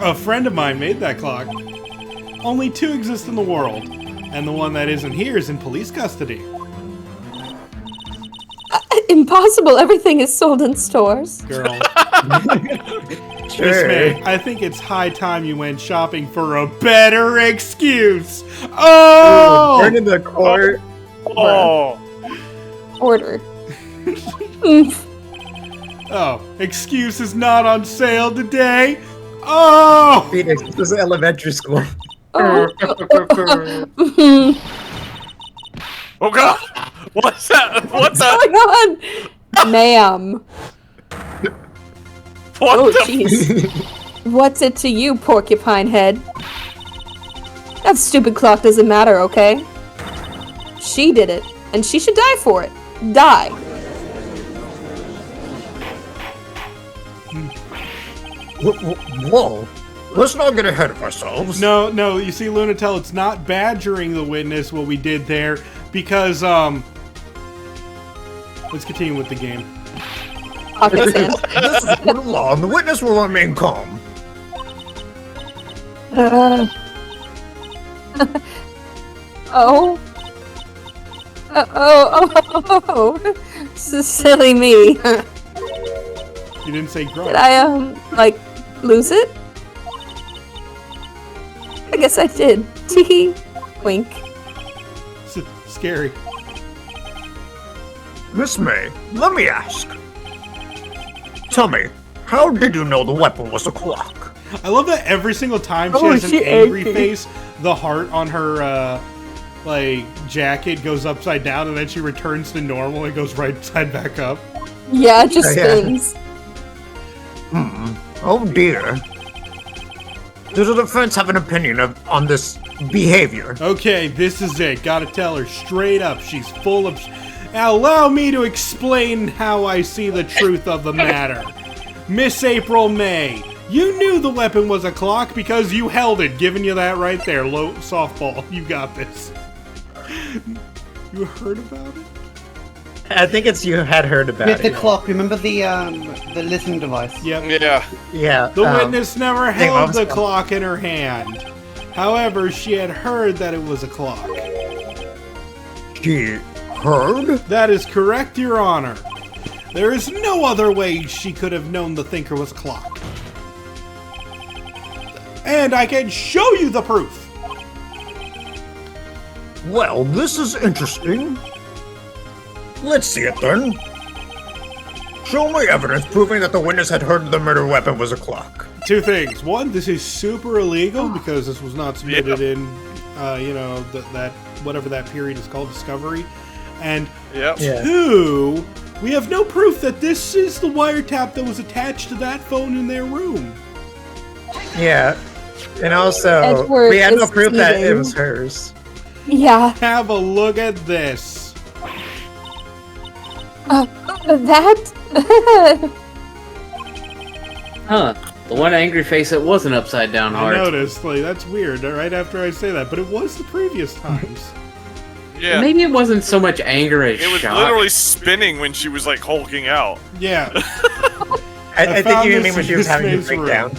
[SPEAKER 3] A friend of mine made that clock. Only two exist in the world, and the one that isn't here is in police custody.
[SPEAKER 2] Impossible. Everything is sold in stores.
[SPEAKER 3] Girl. Miss
[SPEAKER 5] Sure.
[SPEAKER 3] May, I think it's high time you went shopping for a better excuse. Oh!
[SPEAKER 5] Burning the court.
[SPEAKER 1] Oh,
[SPEAKER 2] Order. Oof.
[SPEAKER 3] Oh, excuse is not on sale today. Oh!
[SPEAKER 5] Phoenix, this is elementary school.
[SPEAKER 2] Oh.
[SPEAKER 1] oh God! What's that? What's that?
[SPEAKER 2] going on? Ma'am.
[SPEAKER 1] What
[SPEAKER 2] Oh,
[SPEAKER 1] the?
[SPEAKER 2] jeez. What's it to you, porcupine head? That stupid clock doesn't matter, okay? She did it, and she should die for it. Die.
[SPEAKER 5] Whoa. Let's not get ahead of ourselves.
[SPEAKER 3] No, you see, Lunatel, it's not badgering the witness what we did there, because, let's continue with the game.
[SPEAKER 2] Pocket sand.
[SPEAKER 5] This is a court of law, and the witness will remain calm.
[SPEAKER 2] Oh. Oh. Silly me. Did
[SPEAKER 3] You didn't say grunt.
[SPEAKER 2] I, like, lose it? I guess I did. Tee. Wink.
[SPEAKER 3] Scary.
[SPEAKER 5] Miss May, let me ask. Tell me, how did you know the weapon was a clock?
[SPEAKER 3] I love that every single time she
[SPEAKER 2] Oh,
[SPEAKER 3] has an
[SPEAKER 2] she
[SPEAKER 3] angry
[SPEAKER 2] ate it.
[SPEAKER 3] face, the heart on her, like, jacket goes upside down, and then she returns to normal and goes right side back up.
[SPEAKER 2] Yeah, it just
[SPEAKER 5] Yeah.
[SPEAKER 2] spins.
[SPEAKER 5] Oh dear. Does the defense have an opinion on this behavior?
[SPEAKER 3] Okay, this is it. Gotta tell her straight up. She's full of... Now, allow me to explain how I see the truth of the matter. Miss April May, You knew the weapon was a clock because you held it, giving you that right there. Low softball. You got this. You heard about it?
[SPEAKER 5] I think it's you had heard about
[SPEAKER 6] With
[SPEAKER 5] it.
[SPEAKER 6] the clock, remember the listening device?
[SPEAKER 3] Yep.
[SPEAKER 1] Yeah.
[SPEAKER 5] Yeah.
[SPEAKER 3] The witness never
[SPEAKER 5] Hey,
[SPEAKER 3] held
[SPEAKER 5] Mom's
[SPEAKER 3] the
[SPEAKER 5] phone.
[SPEAKER 3] clock in her hand. However, she had heard that it was a clock.
[SPEAKER 5] She heard?
[SPEAKER 3] That is correct, Your Honor. There is no other way she could have known the thinker was a clock. And I can show you the proof.
[SPEAKER 5] Well, this is interesting. Let's see it then. Show me evidence proving that the witness had heard the murder weapon was a clock.
[SPEAKER 3] Two things. One, this is super illegal because this was not submitted in, that whatever that period is called, discovery. And
[SPEAKER 1] Yep.
[SPEAKER 5] Yeah.
[SPEAKER 3] two, we have no proof that this is the wiretap that was attached to that phone in their room.
[SPEAKER 5] Yeah. And also,
[SPEAKER 2] Edward
[SPEAKER 5] we had no
[SPEAKER 2] is
[SPEAKER 5] proof that it
[SPEAKER 2] cheating.
[SPEAKER 5] was hers.
[SPEAKER 2] Yeah.
[SPEAKER 3] Have a look at this.
[SPEAKER 2] That?
[SPEAKER 4] Huh. The one angry face that wasn't upside down
[SPEAKER 3] I
[SPEAKER 4] heart.
[SPEAKER 3] noticed, like, that's weird right after I say that, but it was the previous times.
[SPEAKER 1] Yeah.
[SPEAKER 4] Maybe it wasn't so much anger as
[SPEAKER 1] It was
[SPEAKER 4] shock.
[SPEAKER 1] literally spinning when she was like hulking out.
[SPEAKER 3] Yeah.
[SPEAKER 5] I think
[SPEAKER 3] found
[SPEAKER 5] you
[SPEAKER 3] this
[SPEAKER 5] mean when she
[SPEAKER 3] in
[SPEAKER 5] was
[SPEAKER 3] this
[SPEAKER 5] having a
[SPEAKER 3] man's room.
[SPEAKER 5] breakdown.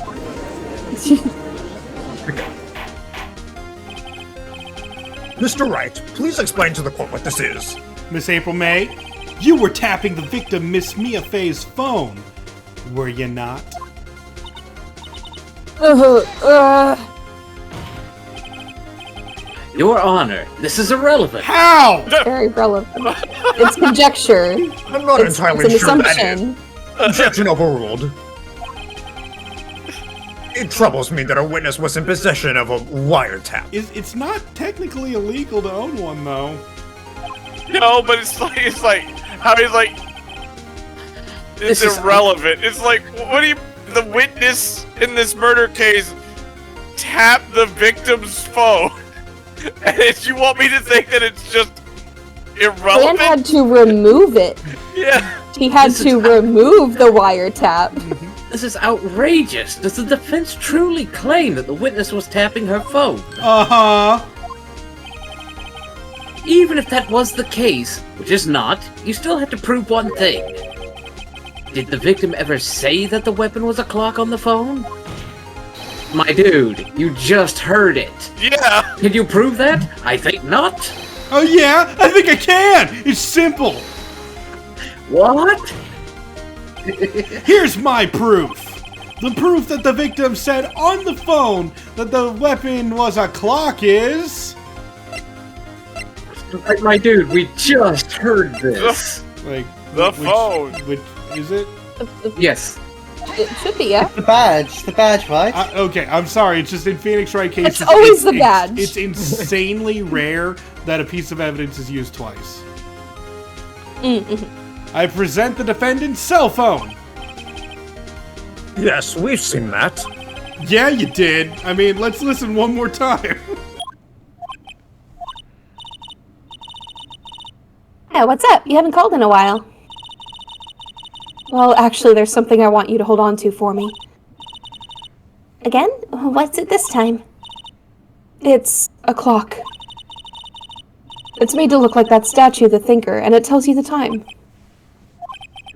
[SPEAKER 5] Mr. Wright, please explain to the court what this is.
[SPEAKER 3] Miss April May, you were tapping the victim Miss Mia Fey's phone, were you not?
[SPEAKER 4] Your Honor, this is irrelevant.
[SPEAKER 3] How?
[SPEAKER 2] Very relevant. It's conjecture.
[SPEAKER 5] I'm not
[SPEAKER 2] It's
[SPEAKER 5] entirely
[SPEAKER 2] an
[SPEAKER 5] sure that is.
[SPEAKER 2] assumption.
[SPEAKER 5] Objection overruled. It troubles me that a witness was in possession of a wiretap.
[SPEAKER 3] It's not technically illegal to own one, though.
[SPEAKER 1] No, but it's like how he's like it's
[SPEAKER 4] This is-
[SPEAKER 1] irrelevant. It's like what do you the witness in this murder case tapped the victim's phone. And you want me to think that it's just
[SPEAKER 2] Dan
[SPEAKER 1] irrelevant?
[SPEAKER 2] had to remove it.
[SPEAKER 1] Yeah.
[SPEAKER 2] He had
[SPEAKER 4] This is-
[SPEAKER 2] to remove the wiretap.
[SPEAKER 4] This is outrageous. Does the defense truly claim that the witness was tapping her phone?
[SPEAKER 3] Uh-huh.
[SPEAKER 4] Even if that was the case, which is not, you still have to prove one thing. Did the victim ever say that the weapon was a clock on the phone? My dude, you just heard it.
[SPEAKER 1] Yeah.
[SPEAKER 4] Can you prove that? I think not.
[SPEAKER 3] Oh yeah, I think I can! It's simple!
[SPEAKER 4] What?
[SPEAKER 3] Here's my proof! The proof that the victim said on the phone that the weapon was a clock is...
[SPEAKER 4] Like, my dude, we just heard this.
[SPEAKER 3] Like...
[SPEAKER 1] The phone.
[SPEAKER 3] Which, is it?
[SPEAKER 4] Yes.
[SPEAKER 2] It should be, yeah.
[SPEAKER 6] The badge, right?
[SPEAKER 3] Okay, I'm sorry, it's just in Phoenix Wright cases...
[SPEAKER 2] It's always the badge.
[SPEAKER 3] It's insanely rare that a piece of evidence is used twice. I present the defendant's cell phone.
[SPEAKER 5] Yes, we've seen that.
[SPEAKER 3] Yeah, you did. I mean, let's listen one more time.
[SPEAKER 2] Yeah, what's up? You haven't called in a while. Well, actually, there's something I want you to hold on to for me. Again? What's it this time? It's a clock. It's made to look like that statue, the Thinker, and it tells you the time.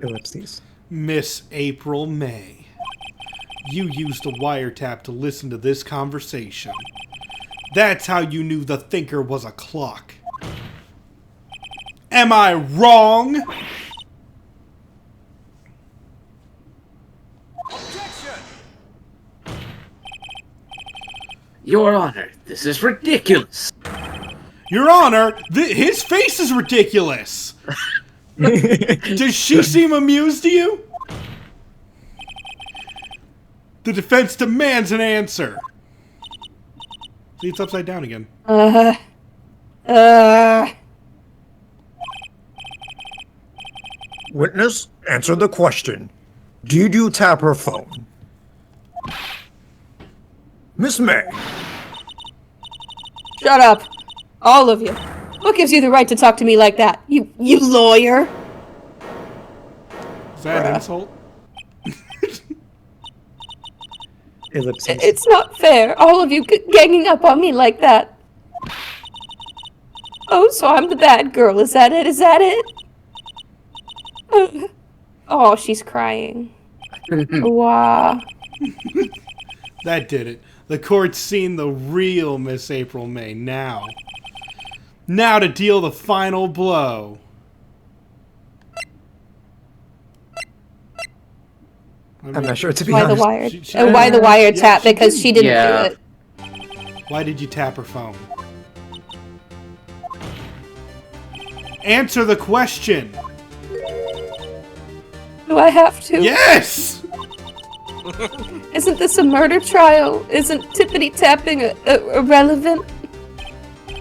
[SPEAKER 5] Ellipses.
[SPEAKER 3] Miss April May, you used a wiretap to listen to this conversation. That's how you knew the Thinker was a clock. Am I wrong?
[SPEAKER 4] Your Honor, this is ridiculous.
[SPEAKER 3] Your Honor, his face is ridiculous. Does she seem amused to you? The defense demands an answer. See, it's upside down again.
[SPEAKER 5] Witness, answer the question. Did you tap her phone? Miss May,
[SPEAKER 2] Shut up. All of you. What gives you the right to talk to me like that? You lawyer?
[SPEAKER 3] Is that an insult?
[SPEAKER 5] Ellipses.
[SPEAKER 2] It's not fair, all of you ganging up on me like that. Oh, so I'm the bad girl, is that it? Is that it? Oh, she's crying. Wow.
[SPEAKER 3] That did it. The court's seen the real Miss April May now. Now to deal the final blow.
[SPEAKER 5] I'm not sure, to be
[SPEAKER 2] Why the
[SPEAKER 5] honest.
[SPEAKER 2] wire?
[SPEAKER 3] She-
[SPEAKER 2] Why the wiretap?
[SPEAKER 3] yeah, she
[SPEAKER 2] Because she didn't
[SPEAKER 4] Yeah.
[SPEAKER 2] do it.
[SPEAKER 3] Why did you tap her phone? Answer the question.
[SPEAKER 2] Do I have to?
[SPEAKER 3] Yes!
[SPEAKER 2] Isn't this a murder trial? Isn't tippity tapping irrelevant?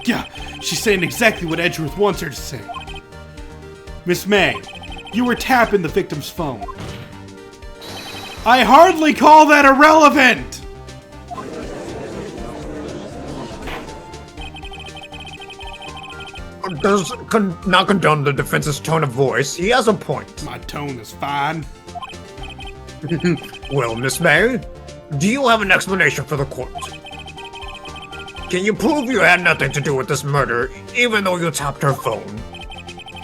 [SPEAKER 3] Yeah, she's saying exactly what Edgeworth wants her to say. Miss May, you were tapping the victim's phone. I hardly call that irrelevant!
[SPEAKER 5] Does not condone the defense's tone of voice. He has a point.
[SPEAKER 3] My tone is fine.
[SPEAKER 5] Well, Miss May, do you have an explanation for the court? Can you prove you had nothing to do with this murder, even though you tapped her phone?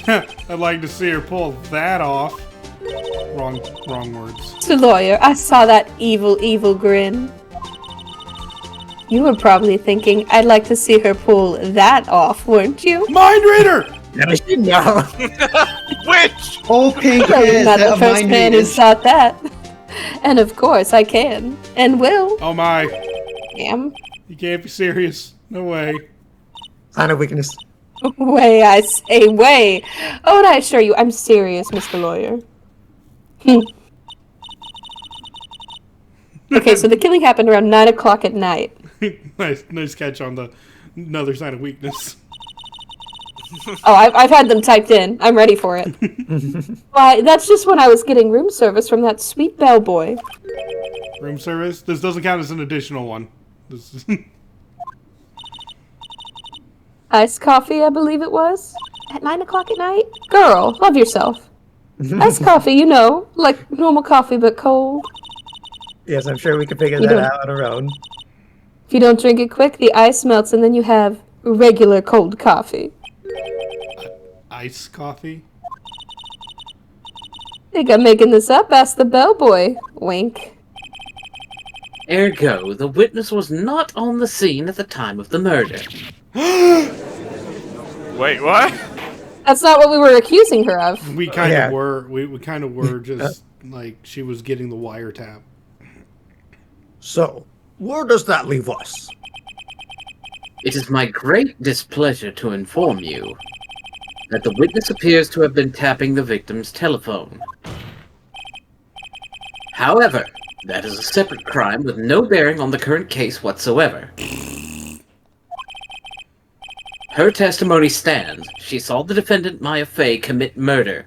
[SPEAKER 3] I'd like to see her pull that off. Wrong words.
[SPEAKER 2] To lawyer, I saw that evil grin. You were probably thinking, I'd like to see her pull that off, weren't you?
[SPEAKER 3] Mind reader!
[SPEAKER 5] No.
[SPEAKER 1] Which?
[SPEAKER 6] Oh, pink
[SPEAKER 2] I'm
[SPEAKER 6] is
[SPEAKER 2] not the
[SPEAKER 6] a
[SPEAKER 2] first
[SPEAKER 6] mind
[SPEAKER 2] man who
[SPEAKER 6] readers.
[SPEAKER 2] thought that. And of course I can. And will.
[SPEAKER 3] Oh my.
[SPEAKER 2] Am.
[SPEAKER 3] You can't be serious. No way.
[SPEAKER 5] Sign of weakness.
[SPEAKER 2] Way, I say, way. Oh, and I assure you, I'm serious, Mr. Lawyer. Okay, so the killing happened around 9 o'clock at night.
[SPEAKER 3] nice catch on the another sign of weakness.
[SPEAKER 2] Oh, I've had them typed in. I'm ready for it. Why, that's just when I was getting room service from that sweet bellboy.
[SPEAKER 3] Room service? This doesn't count as an additional one. This is
[SPEAKER 2] Iced coffee, I believe it was. At 9 o'clock at night? Girl, love yourself. Iced coffee, you know, like normal coffee but cold.
[SPEAKER 5] Yes, I'm sure we can figure
[SPEAKER 2] You
[SPEAKER 5] that
[SPEAKER 2] don't-
[SPEAKER 5] out on our own.
[SPEAKER 2] If you don't drink it quick, the ice melts and then you have regular cold coffee.
[SPEAKER 3] ice coffee.
[SPEAKER 2] Think I'm making this up? Ask the bellboy. Wink.
[SPEAKER 4] Ergo, the witness was not on the scene at the time of the murder.
[SPEAKER 1] Wait, what?
[SPEAKER 2] That's not what we were accusing her of.
[SPEAKER 3] We kind
[SPEAKER 5] Yeah.
[SPEAKER 3] of were. We kind of were just like she was getting the wiretap.
[SPEAKER 5] So, where does that leave us?
[SPEAKER 4] It is my great displeasure to inform you that the witness appears to have been tapping the victim's telephone. However, that is a separate crime with no bearing on the current case whatsoever. Her testimony stands. She saw the defendant, Maya Fey, commit murder.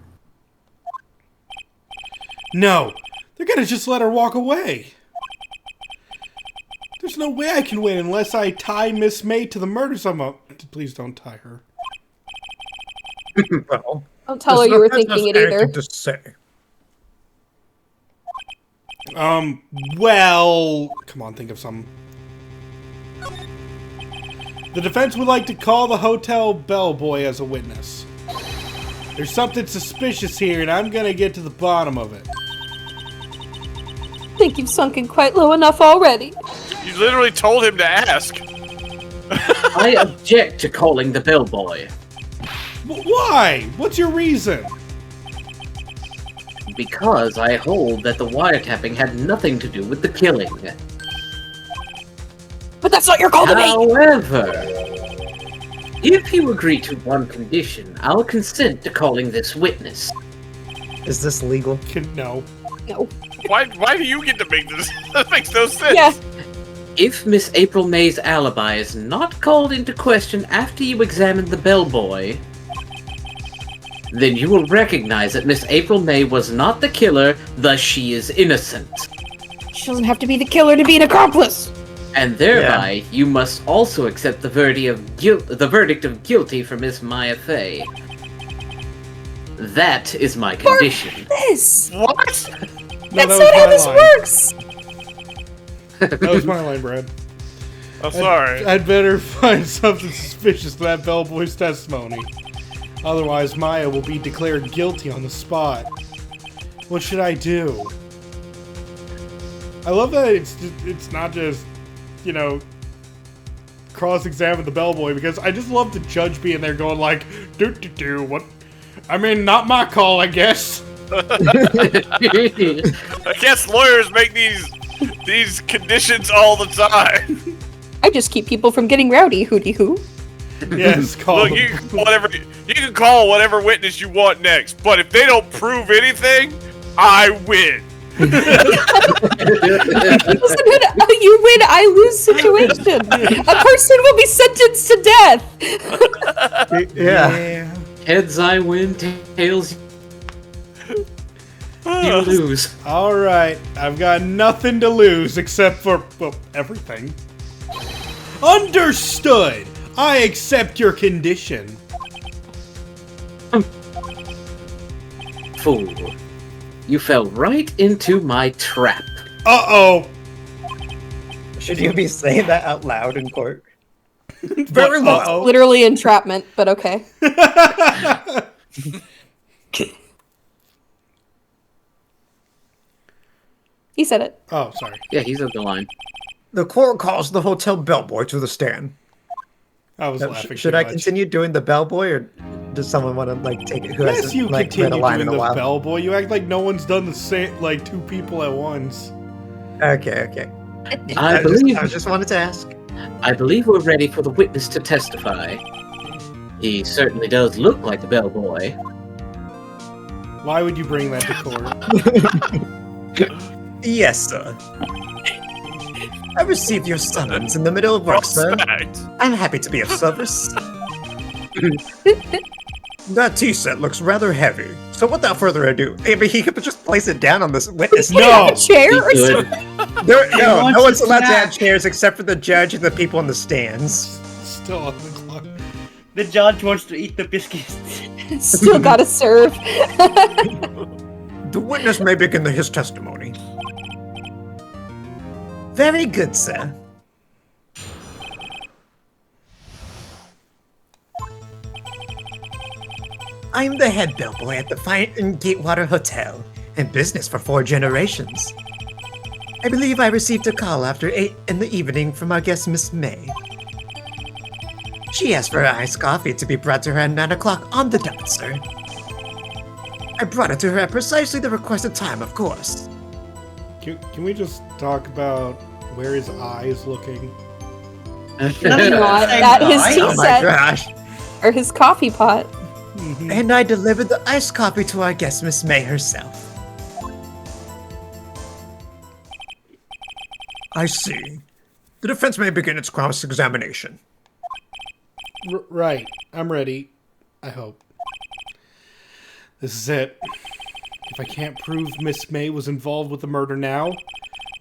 [SPEAKER 3] No, they're gonna just let her walk away. There's no way I can win unless I tie Miss May to the murder somehow. Please don't tie her.
[SPEAKER 5] Well,
[SPEAKER 2] Don't tell her
[SPEAKER 5] the
[SPEAKER 2] you were
[SPEAKER 5] defense
[SPEAKER 2] thinking it
[SPEAKER 5] has
[SPEAKER 2] either.
[SPEAKER 5] anything to say.
[SPEAKER 3] Well, come on, think of something. The defense would like to call the hotel bellboy as a witness. There's something suspicious here, and I'm gonna get to the bottom of it.
[SPEAKER 2] I think you've sunken quite low enough already.
[SPEAKER 1] You literally told him to ask.
[SPEAKER 4] I object to calling the bellboy.
[SPEAKER 3] Why? What's your reason?
[SPEAKER 4] Because I hold that the wiretapping had nothing to do with the killing.
[SPEAKER 2] But that's not your call to make!
[SPEAKER 4] However, if you agree to one condition, I'll consent to calling this witness.
[SPEAKER 5] Is this legal?
[SPEAKER 3] No.
[SPEAKER 2] No.
[SPEAKER 1] Why do you get to make this? That makes no sense.
[SPEAKER 2] Yeah.
[SPEAKER 4] If Miss April May's alibi is not called into question after you examine the bellboy, then you will recognize that Miss April May was not the killer, thus she is innocent.
[SPEAKER 2] She doesn't have to be the killer to be an accomplice!
[SPEAKER 4] And thereby, you must also accept the verdict of guilty for Miss Maya Fey. That is my condition.
[SPEAKER 2] This!
[SPEAKER 1] What?
[SPEAKER 3] No,
[SPEAKER 2] That's
[SPEAKER 3] that
[SPEAKER 2] not how
[SPEAKER 3] was
[SPEAKER 2] this
[SPEAKER 3] my line.
[SPEAKER 2] works!
[SPEAKER 3] That was my line, Brad.
[SPEAKER 1] I'm sorry.
[SPEAKER 3] I'd better find something suspicious to that bellboy's testimony. Otherwise, Maya will be declared guilty on the spot. What should I do? I love that it's not just, you know, cross-examine the bellboy, because I just love the judge being there going like, what? I mean, not my call, I guess.
[SPEAKER 1] I guess lawyers make these conditions all the time.
[SPEAKER 2] I just keep people from getting rowdy, hooty hoo.
[SPEAKER 3] Yes, call
[SPEAKER 1] Look,
[SPEAKER 3] them.
[SPEAKER 1] you can call whatever witness you want next, but if they don't prove anything, I win.
[SPEAKER 2] It's a you win, I lose situation. A person will be sentenced to death.
[SPEAKER 5] Yeah.
[SPEAKER 4] Heads I win, tails you lose.
[SPEAKER 3] All right, I've got nothing to lose except for, well, everything. Understood. I accept your condition.
[SPEAKER 4] Fool. You fell right into my trap.
[SPEAKER 3] Uh-oh.
[SPEAKER 5] Should you be saying that out loud in court? Very low.
[SPEAKER 3] Uh-oh.
[SPEAKER 2] Literally entrapment, but okay. He said it.
[SPEAKER 3] Oh, sorry.
[SPEAKER 4] Yeah, he's on the line.
[SPEAKER 5] The court calls the hotel bellboy to the stand.
[SPEAKER 3] I was
[SPEAKER 5] Now,
[SPEAKER 3] laughing
[SPEAKER 5] should
[SPEAKER 3] too
[SPEAKER 5] I
[SPEAKER 3] much.
[SPEAKER 5] continue doing the bellboy, or does someone want to like take it? Who
[SPEAKER 3] Yes,
[SPEAKER 5] hasn't
[SPEAKER 3] you
[SPEAKER 5] like read a
[SPEAKER 3] continue
[SPEAKER 5] line
[SPEAKER 3] doing
[SPEAKER 5] in a
[SPEAKER 3] the
[SPEAKER 5] while?
[SPEAKER 3] bellboy. You act like no one's done the same, like two people at once.
[SPEAKER 5] Okay.
[SPEAKER 4] I believe
[SPEAKER 5] I just wanted to ask.
[SPEAKER 4] I believe we're ready for the witness to testify. He certainly does look like the bellboy.
[SPEAKER 3] Why would you bring that to court?
[SPEAKER 5] Yes, sir. I received your summons in the middle of work, sir.
[SPEAKER 1] Respect.
[SPEAKER 5] I'm happy to be of service. That tea set looks rather heavy, so without further ado, maybe he could just place it down on this witness.
[SPEAKER 2] Can I have a chair
[SPEAKER 4] He
[SPEAKER 2] or
[SPEAKER 4] could.
[SPEAKER 2] something?
[SPEAKER 5] No
[SPEAKER 6] wants
[SPEAKER 5] one's
[SPEAKER 6] a
[SPEAKER 5] allowed to
[SPEAKER 6] snack.
[SPEAKER 5] have chairs except for the judge and the people in the stands.
[SPEAKER 3] Still on the clock.
[SPEAKER 6] The judge wants to eat the biscuits.
[SPEAKER 2] Still gotta serve.
[SPEAKER 5] The witness may begin his testimony. Very good, sir. I am the head bellboy at the Fine and Gatewater Hotel, in business for 4 generations. I believe I received a call after 8 in the evening from our guest, Miss May. She asked for her iced coffee to be brought to her at 9 o'clock on the dot, sir. I brought it to her at precisely the requested time, of course.
[SPEAKER 3] Can we just talk about where his eye is looking?
[SPEAKER 2] Not that his tea
[SPEAKER 5] Oh my
[SPEAKER 2] set
[SPEAKER 5] gosh.
[SPEAKER 2] or his coffee pot.
[SPEAKER 5] And I delivered the iced coffee to our guest, Miss May herself. I see. The defense may begin its cross-examination.
[SPEAKER 3] Right. I'm ready. I hope. This is it. If I can't prove Miss May was involved with the murder now,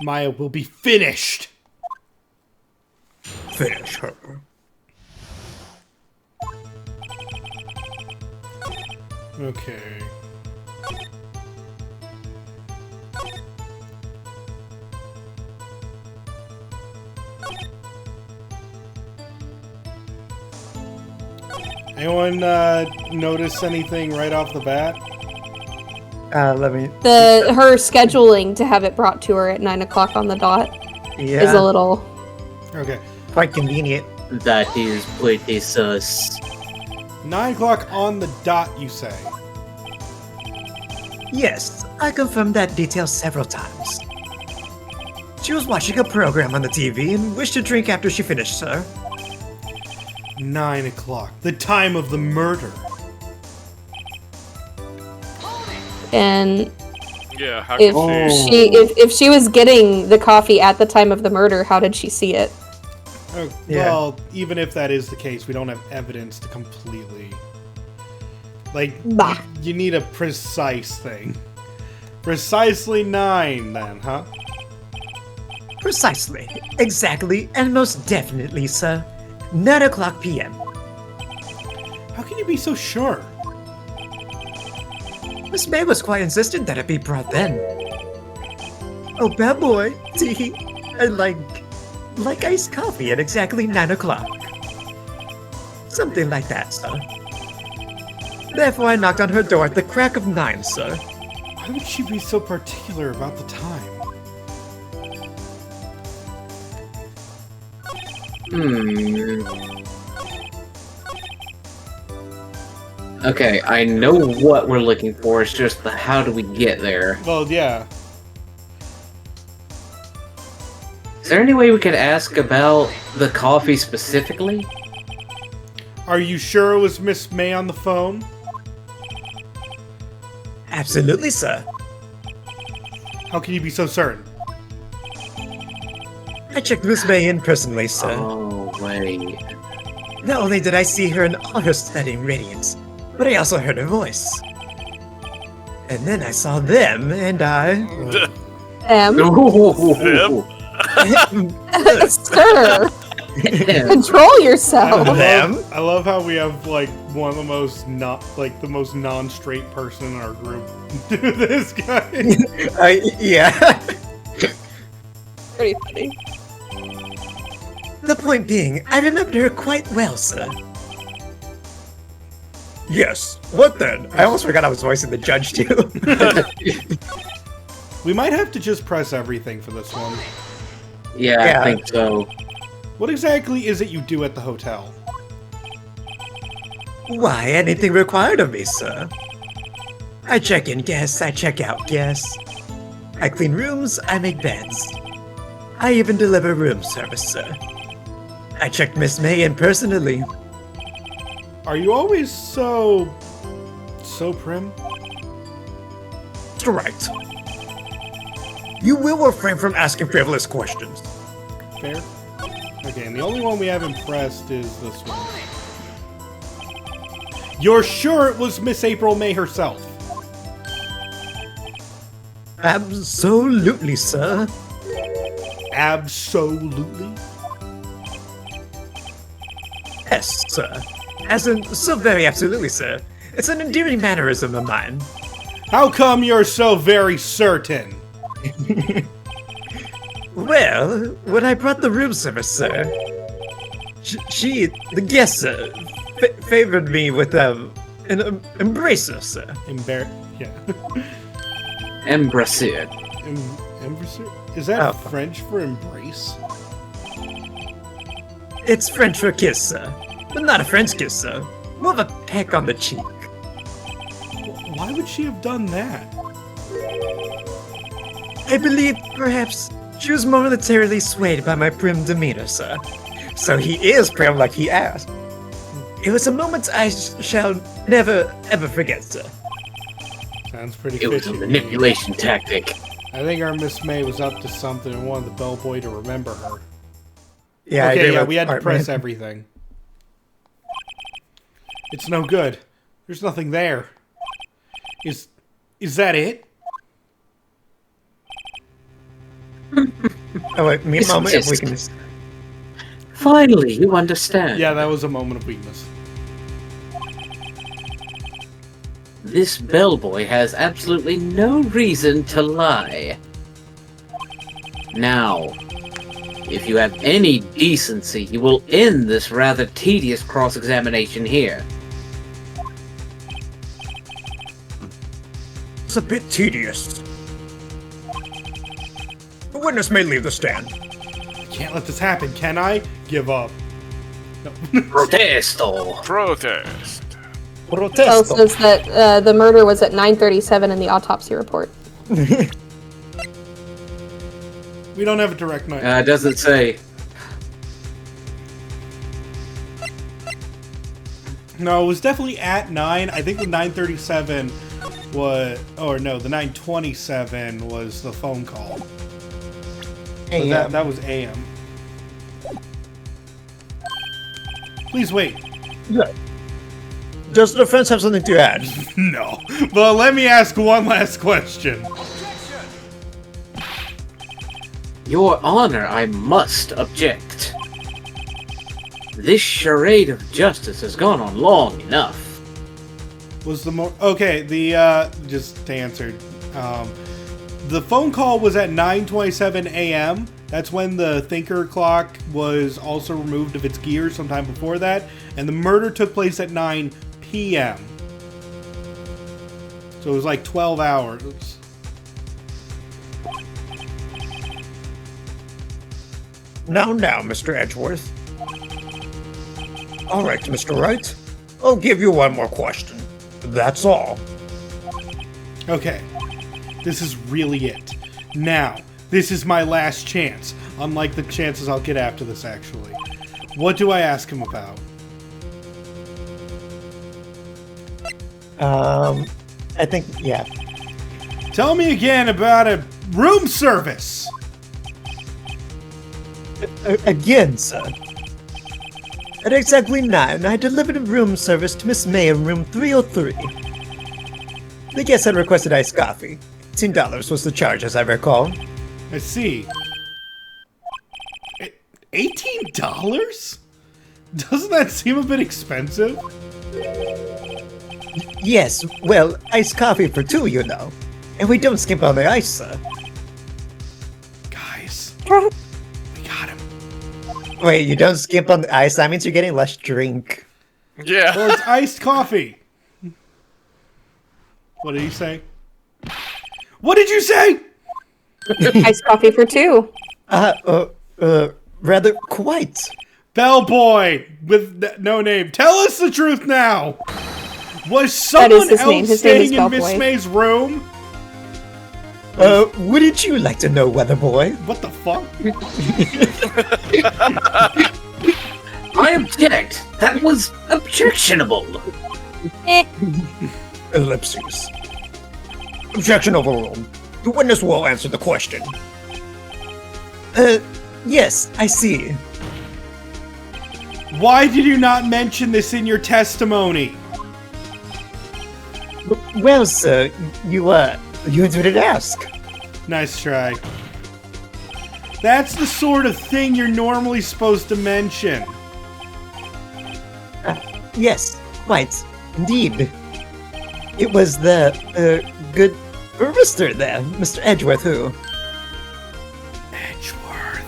[SPEAKER 3] Maya will be finished.
[SPEAKER 5] Finish her.
[SPEAKER 3] Okay. Anyone notice anything right off the bat?
[SPEAKER 5] Let me...
[SPEAKER 2] Her scheduling to have it brought to her at 9 o'clock on the dot
[SPEAKER 5] Yeah,
[SPEAKER 2] is a little.
[SPEAKER 3] Okay.
[SPEAKER 5] quite convenient.
[SPEAKER 4] That is pretty sus.
[SPEAKER 3] 9 o'clock on the dot, you say?
[SPEAKER 5] Yes, I confirmed that detail several times. She was watching a program on the TV and wished to drink after she finished, sir.
[SPEAKER 3] 9 o'clock. The time of the murder.
[SPEAKER 2] And
[SPEAKER 1] Yeah, how
[SPEAKER 2] if
[SPEAKER 1] can
[SPEAKER 2] if she was getting the coffee at the time of the murder, how did she see it?
[SPEAKER 3] Oh,
[SPEAKER 5] Yeah.
[SPEAKER 3] Well, even if that is the case, we don't have evidence to completely... Like,
[SPEAKER 2] Bah.
[SPEAKER 3] you need a precise thing. Precisely 9, then, huh?
[SPEAKER 5] Precisely, exactly, and most definitely, sir. 9 o'clock p.m.
[SPEAKER 3] How can you be so sure?
[SPEAKER 5] Miss May was quite insistent that it be brought then. Oh, bad boy. Tee. I like iced coffee at exactly 9 o'clock. Something like that, sir. Therefore, I knocked on her door at the crack of 9, sir.
[SPEAKER 3] Why would she be so particular about the time?
[SPEAKER 4] Okay, I know what we're looking for, it's just the how do we get there.
[SPEAKER 3] Well, yeah.
[SPEAKER 4] Is there any way we could ask about the coffee specifically?
[SPEAKER 3] Are you sure it was Miss May on the phone?
[SPEAKER 5] Absolutely, sir.
[SPEAKER 3] How can you be so certain?
[SPEAKER 5] I checked Miss May in personally, sir.
[SPEAKER 4] Oh, wait.
[SPEAKER 5] Not only did I see her in all her stunning radiance, but I also heard her voice. And then I saw them, and I...
[SPEAKER 2] Sir, control yourself.
[SPEAKER 3] I love how we have like one of the most the most non-straight person in our group do this guy.
[SPEAKER 5] Yeah.
[SPEAKER 2] Pretty funny.
[SPEAKER 5] The point being, I remembered her quite well, sir. Yes. What then? I almost forgot I was voicing the judge, too.
[SPEAKER 3] We might have to just press everything for this one.
[SPEAKER 4] Yeah, I think so.
[SPEAKER 3] What exactly is it you do at the hotel?
[SPEAKER 5] Why, anything required of me, sir. I check in guests, I check out guests. I clean rooms, I make beds. I even deliver room service, sir. I checked Miss May in personally.
[SPEAKER 3] Are you always so prim?
[SPEAKER 5] Mr. Wright. You will refrain from asking frivolous questions.
[SPEAKER 3] Fair. Okay, and the only one we have impressed is this one. You're sure it was Miss April May herself?
[SPEAKER 5] Absolutely, sir.
[SPEAKER 3] Absolutely?
[SPEAKER 5] Yes, sir. As in, so very absolutely, sir. It's an endearing mannerism of mine.
[SPEAKER 3] How come you're so very certain?
[SPEAKER 5] Well, when I brought the room service, sir, the guest, sir, favored me with an embracer, sir.
[SPEAKER 4] Embracer.
[SPEAKER 3] Embracer? Is that French for embrace?
[SPEAKER 5] It's French for kiss, sir. But not a French kiss, sir. More of a peck on the cheek.
[SPEAKER 3] Why would she have done that?
[SPEAKER 5] I believe, perhaps, she was momentarily swayed by my prim demeanor, sir. So he is prim like he asked. It was a moment I shall never, ever forget, sir.
[SPEAKER 3] Sounds pretty
[SPEAKER 4] It was a manipulation tactic.
[SPEAKER 3] I think our Miss May was up to something and wanted the bellboy to remember her.
[SPEAKER 5] Yeah,
[SPEAKER 3] okay, yeah, we had to press everything. It's no good. There's nothing there. Is that it?
[SPEAKER 5] Oh, wait, me a moment if we can just...
[SPEAKER 4] Finally, you understand.
[SPEAKER 3] Yeah, that was a moment of weakness.
[SPEAKER 4] This bellboy has absolutely no reason to lie. Now, if you have any decency, you will end this rather tedious cross-examination here.
[SPEAKER 5] It's a bit tedious. The witness may leave the stand.
[SPEAKER 3] I can't let this happen, can I? Give up. No.
[SPEAKER 4] Protesto!
[SPEAKER 1] Protest.
[SPEAKER 2] Well, says that the murder was at 9:37 in the autopsy report.
[SPEAKER 3] We don't have a direct night.
[SPEAKER 4] It doesn't say.
[SPEAKER 3] No, it was definitely at 9. I think the 9:37 was... Or no, the 9:27 was the phone call. So that was AM. Please wait.
[SPEAKER 5] Yeah. Does the defense have something to add?
[SPEAKER 3] No. But let me ask one last question.
[SPEAKER 4] Your Honor, I must object. This charade of justice has gone on long enough.
[SPEAKER 3] Was the okay? The just to answer, the phone call was at 9:27 a.m. That's when the thinker clock was also removed of its gears sometime before that, and the murder took place at 9 p.m. So it was like 12 hours.
[SPEAKER 5] Now, Mr. Edgeworth. All right, Mr. Wright. I'll give you one more question. That's all.
[SPEAKER 3] Okay. This is really it. Now, this is my last chance. Unlike the chances I'll get after this, actually. What do I ask him about?
[SPEAKER 5] I think, yeah.
[SPEAKER 3] Tell me again about a room service.
[SPEAKER 5] Again, sir. At exactly 9, I delivered a room service to Miss May in room 303. The guest had requested iced coffee. $18 was the charge, as I recall.
[SPEAKER 3] I see. $18? Doesn't that seem a bit expensive?
[SPEAKER 5] Yes, well, iced coffee for 2, you know. And we don't skimp on the ice, sir.
[SPEAKER 3] Guys, we got him.
[SPEAKER 5] Wait, you don't skimp on the ice? That means you're getting less drink.
[SPEAKER 1] Yeah.
[SPEAKER 3] Well, it's iced coffee. What did he say? What did you say?
[SPEAKER 2] Iced coffee for 2.
[SPEAKER 5] Rather quite.
[SPEAKER 3] Bellboy with no name. Tell us the truth now. Was someone
[SPEAKER 2] his name.
[SPEAKER 3] else
[SPEAKER 2] His name is
[SPEAKER 3] staying in Miss
[SPEAKER 2] Bellboy.
[SPEAKER 3] May's room?
[SPEAKER 5] Wouldn't you like to know, Weather Boy?
[SPEAKER 3] What the fuck?
[SPEAKER 4] I object. That was objectionable.
[SPEAKER 5] Ellipses. Objection overruled. The witness will answer the question. Yes, I see.
[SPEAKER 3] Why did you not mention this in your testimony?
[SPEAKER 5] Well, sir, you didn't ask.
[SPEAKER 3] Nice try. That's the sort of thing you're normally supposed to mention.
[SPEAKER 5] Yes, quite. Indeed. It was the, good barrister there, Mr. Edgeworth, who...
[SPEAKER 3] Edgeworth.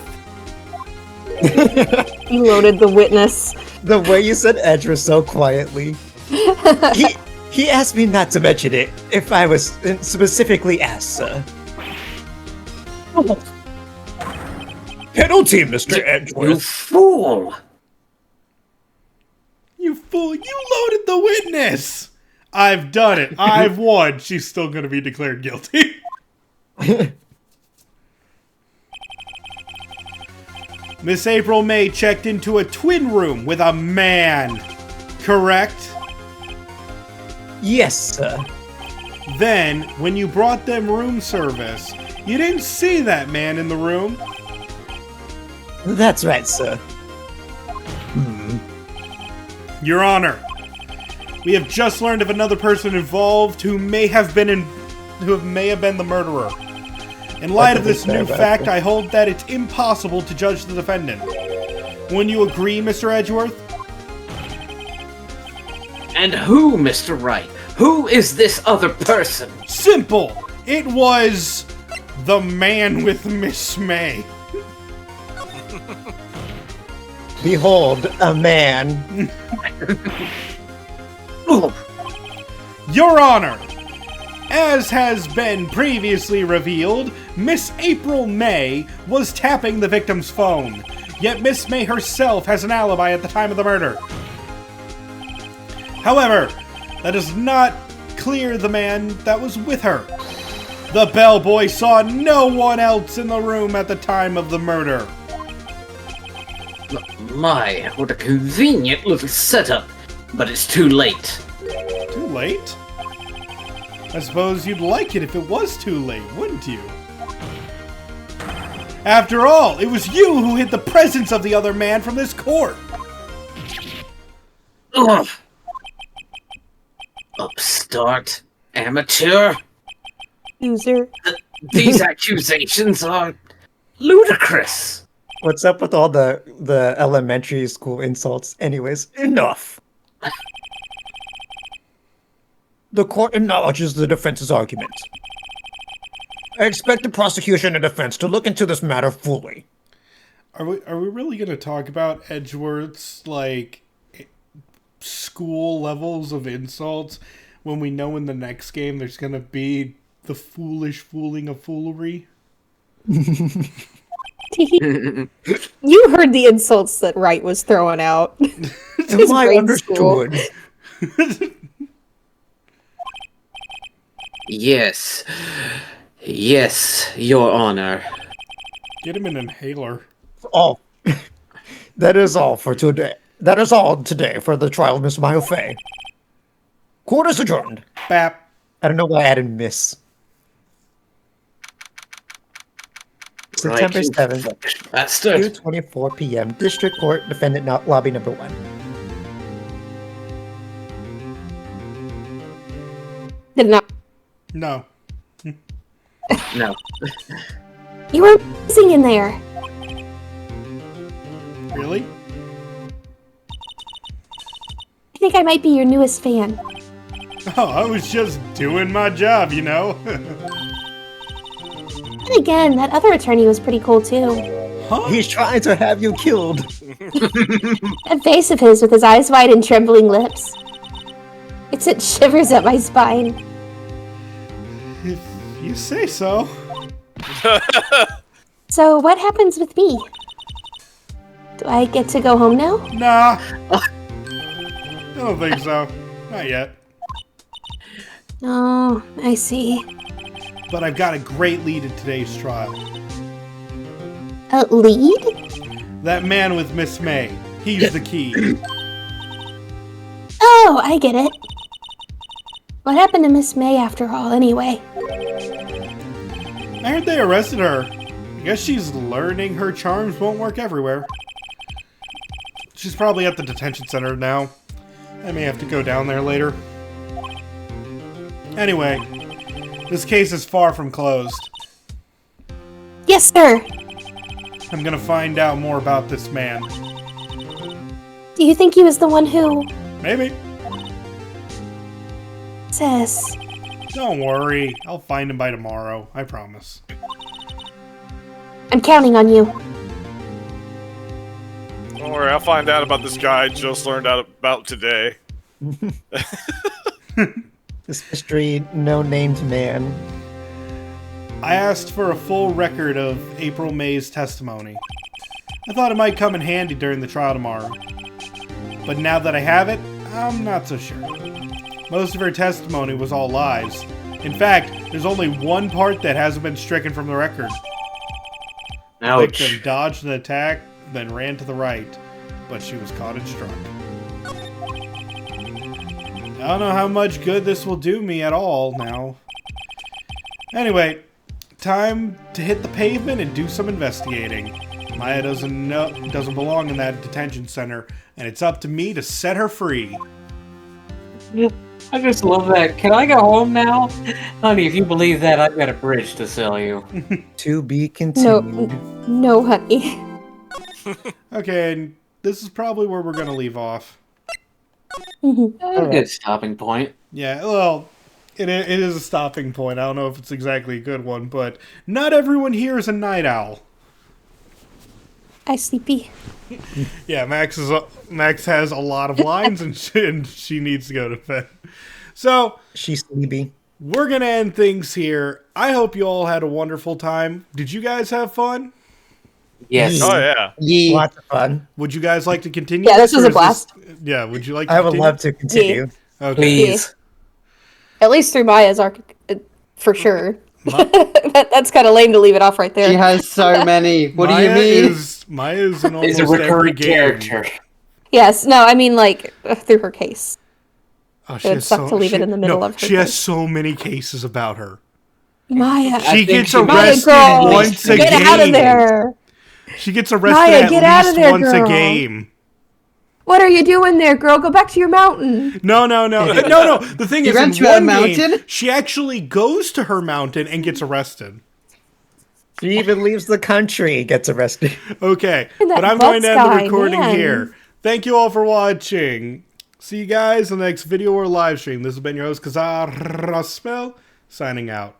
[SPEAKER 2] He loaded the witness.
[SPEAKER 5] The way you said Edgeworth so quietly. He asked me not to mention it if I was specifically asked, sir. Penalty, Mr.
[SPEAKER 4] You
[SPEAKER 5] Edgeworth.
[SPEAKER 4] fool!
[SPEAKER 3] You fool, you loaded the witness! I've done it. I've won. She's still gonna be declared guilty. Miss April May checked into a twin room with a man. Correct?
[SPEAKER 5] Yes, sir.
[SPEAKER 3] Then, when you brought them room service, you didn't see that man in the room.
[SPEAKER 5] That's right, sir.
[SPEAKER 3] Your Honor, we have just learned of another person involved who may have been the murderer. In light of this new fact, I hold that it's impossible to judge the defendant. Wouldn't you agree, Mr. Edgeworth?
[SPEAKER 4] And who, Mr. Wright? Who is this other person?
[SPEAKER 3] Simple! It was the man with Miss May.
[SPEAKER 5] Behold, a man.
[SPEAKER 3] Your Honor, as has been previously revealed, Miss April May was tapping the victim's phone, yet Miss May herself has an alibi at the time of the murder. However, that does not clear the man that was with her. The bellboy saw no one else in the room at the time of the murder.
[SPEAKER 4] My, what a convenient little setup. But it's too late.
[SPEAKER 3] Too late? I suppose you'd like it if it was too late, wouldn't you? After all, it was you who hid the presence of the other man from this court.
[SPEAKER 4] Ugh. Upstart. Amateur.
[SPEAKER 2] User.
[SPEAKER 4] These accusations are ludicrous.
[SPEAKER 5] What's up with all the elementary school insults? Anyways, enough. The court acknowledges the defense's argument. I expect the prosecution and defense to look into this matter fully.
[SPEAKER 3] Are we really going to talk about Edgeworth's, like, school levels of insults when we know in the next game there's going to be the foolish fooling of foolery?
[SPEAKER 2] You heard the insults that Wright was throwing out. His
[SPEAKER 5] Am I
[SPEAKER 2] grade school.
[SPEAKER 5] understood?
[SPEAKER 4] Yes. Yes, Your Honor.
[SPEAKER 3] Get him an inhaler.
[SPEAKER 5] Oh, that is all for today. That is all today for the trial of Miss Maya Fey. Court is adjourned.
[SPEAKER 3] Bap.
[SPEAKER 5] I don't know why I added Miss. September 7th,
[SPEAKER 4] Bastard.
[SPEAKER 5] 2:24 p.m. District Court, Defendant Lobby Number 1.
[SPEAKER 2] Did not.
[SPEAKER 3] No.
[SPEAKER 4] No.
[SPEAKER 2] You were missing in there.
[SPEAKER 3] Really?
[SPEAKER 2] I think I might be your newest fan.
[SPEAKER 3] Oh, I was just doing my job, you know?
[SPEAKER 2] And again, that other attorney was pretty cool too.
[SPEAKER 3] Huh?
[SPEAKER 5] He's trying to have you killed.
[SPEAKER 2] That face of his with his eyes wide and trembling lips. It sent shivers up my spine.
[SPEAKER 3] If you say so.
[SPEAKER 2] So, what happens with me? Do I get to go home now?
[SPEAKER 3] Nah. I don't think so. Not yet.
[SPEAKER 2] Oh, I see.
[SPEAKER 3] But I've got a great lead in today's trial.
[SPEAKER 2] A lead?
[SPEAKER 3] That man with Miss May. He's the key.
[SPEAKER 2] Oh, I get it. What happened to Miss May after all, anyway?
[SPEAKER 3] I heard they arrested her. I guess she's learning her charms won't work everywhere. She's probably at the detention center now. I may have to go down there later. Anyway, this case is far from closed.
[SPEAKER 2] Yes, sir.
[SPEAKER 3] I'm gonna find out more about this man.
[SPEAKER 2] Do you think he was the one who
[SPEAKER 3] Maybe.
[SPEAKER 2] says?
[SPEAKER 3] Don't worry. I'll find him by tomorrow. I promise.
[SPEAKER 2] I'm counting on you.
[SPEAKER 1] Don't worry, I'll find out about this guy I just learned out about today.
[SPEAKER 5] This mystery, no-named man.
[SPEAKER 3] I asked for a full record of April May's testimony. I thought it might come in handy during the trial tomorrow. But now that I have it, I'm not so sure. Most of her testimony was all lies. In fact, there's only one part that hasn't been stricken from the record. The victim
[SPEAKER 4] Ouch.
[SPEAKER 3] dodged an attack, then ran to the right, but she was caught and struck. I don't know how much good this will do me at all now. Anyway, time to hit the pavement and do some investigating. Maya doesn't belong in that detention center, and it's up to me to set her free.
[SPEAKER 7] I just love that. Can I go home now? Honey, if you believe that, I've got a bridge to sell you.
[SPEAKER 5] To be
[SPEAKER 2] No,
[SPEAKER 5] continued.
[SPEAKER 2] no, honey.
[SPEAKER 3] Okay, and this is probably where we're gonna leave off.
[SPEAKER 7] A good stopping point.
[SPEAKER 3] Yeah, well, it is a stopping point. I don't know if it's exactly a good one, but not everyone here is a night owl.
[SPEAKER 2] I sleepy.
[SPEAKER 3] Yeah, Max has a lot of lines, and she needs to go to bed. So
[SPEAKER 5] She's sleepy.
[SPEAKER 3] we're gonna end things here. I hope you all had a wonderful time. Did you guys have fun?
[SPEAKER 7] Yes.
[SPEAKER 1] Oh yeah.
[SPEAKER 6] Yeah.
[SPEAKER 5] Lots of fun.
[SPEAKER 3] Would you guys like to continue?
[SPEAKER 2] Yeah, this was
[SPEAKER 3] or
[SPEAKER 2] a
[SPEAKER 3] is
[SPEAKER 2] blast.
[SPEAKER 3] Yeah, would you like to
[SPEAKER 5] I would
[SPEAKER 3] continue?
[SPEAKER 5] love to continue.
[SPEAKER 3] Okay.
[SPEAKER 7] Please.
[SPEAKER 2] At least through Maya's arc, for sure. That's kind of lame to leave it off right there.
[SPEAKER 6] She has so many. What do you
[SPEAKER 3] Maya
[SPEAKER 6] mean?
[SPEAKER 3] Maya's in almost
[SPEAKER 7] It's a
[SPEAKER 3] every
[SPEAKER 7] recurring
[SPEAKER 3] game.
[SPEAKER 7] character.
[SPEAKER 2] Yes, no, I mean like through her case.
[SPEAKER 3] Oh,
[SPEAKER 2] It would suck to leave it in the middle of her
[SPEAKER 3] She has
[SPEAKER 2] case.
[SPEAKER 3] so many cases about her.
[SPEAKER 2] Maya,
[SPEAKER 3] She
[SPEAKER 7] think
[SPEAKER 3] gets
[SPEAKER 7] she-
[SPEAKER 2] Maya,
[SPEAKER 3] arrested
[SPEAKER 2] girl,
[SPEAKER 3] once a
[SPEAKER 2] get
[SPEAKER 3] game.
[SPEAKER 2] out of there!
[SPEAKER 3] She gets arrested
[SPEAKER 2] Maya,
[SPEAKER 3] at
[SPEAKER 2] get out of
[SPEAKER 3] least
[SPEAKER 2] there,
[SPEAKER 3] once a
[SPEAKER 2] girl.
[SPEAKER 3] game.
[SPEAKER 2] What are you doing there, girl? Go back to your mountain.
[SPEAKER 3] No. The thing
[SPEAKER 6] You
[SPEAKER 3] is,
[SPEAKER 6] ran
[SPEAKER 3] in
[SPEAKER 6] to her
[SPEAKER 3] one
[SPEAKER 6] mountain?
[SPEAKER 3] game, she actually goes to her mountain and gets arrested.
[SPEAKER 5] She even leaves the country, gets arrested.
[SPEAKER 3] Okay,
[SPEAKER 2] And that
[SPEAKER 3] but I'm going to end the
[SPEAKER 2] Butts guy,
[SPEAKER 3] recording
[SPEAKER 2] man.
[SPEAKER 3] here. Thank you all for watching. See you guys in the next video or live stream. This has been your host, Kazar Rospel, signing out.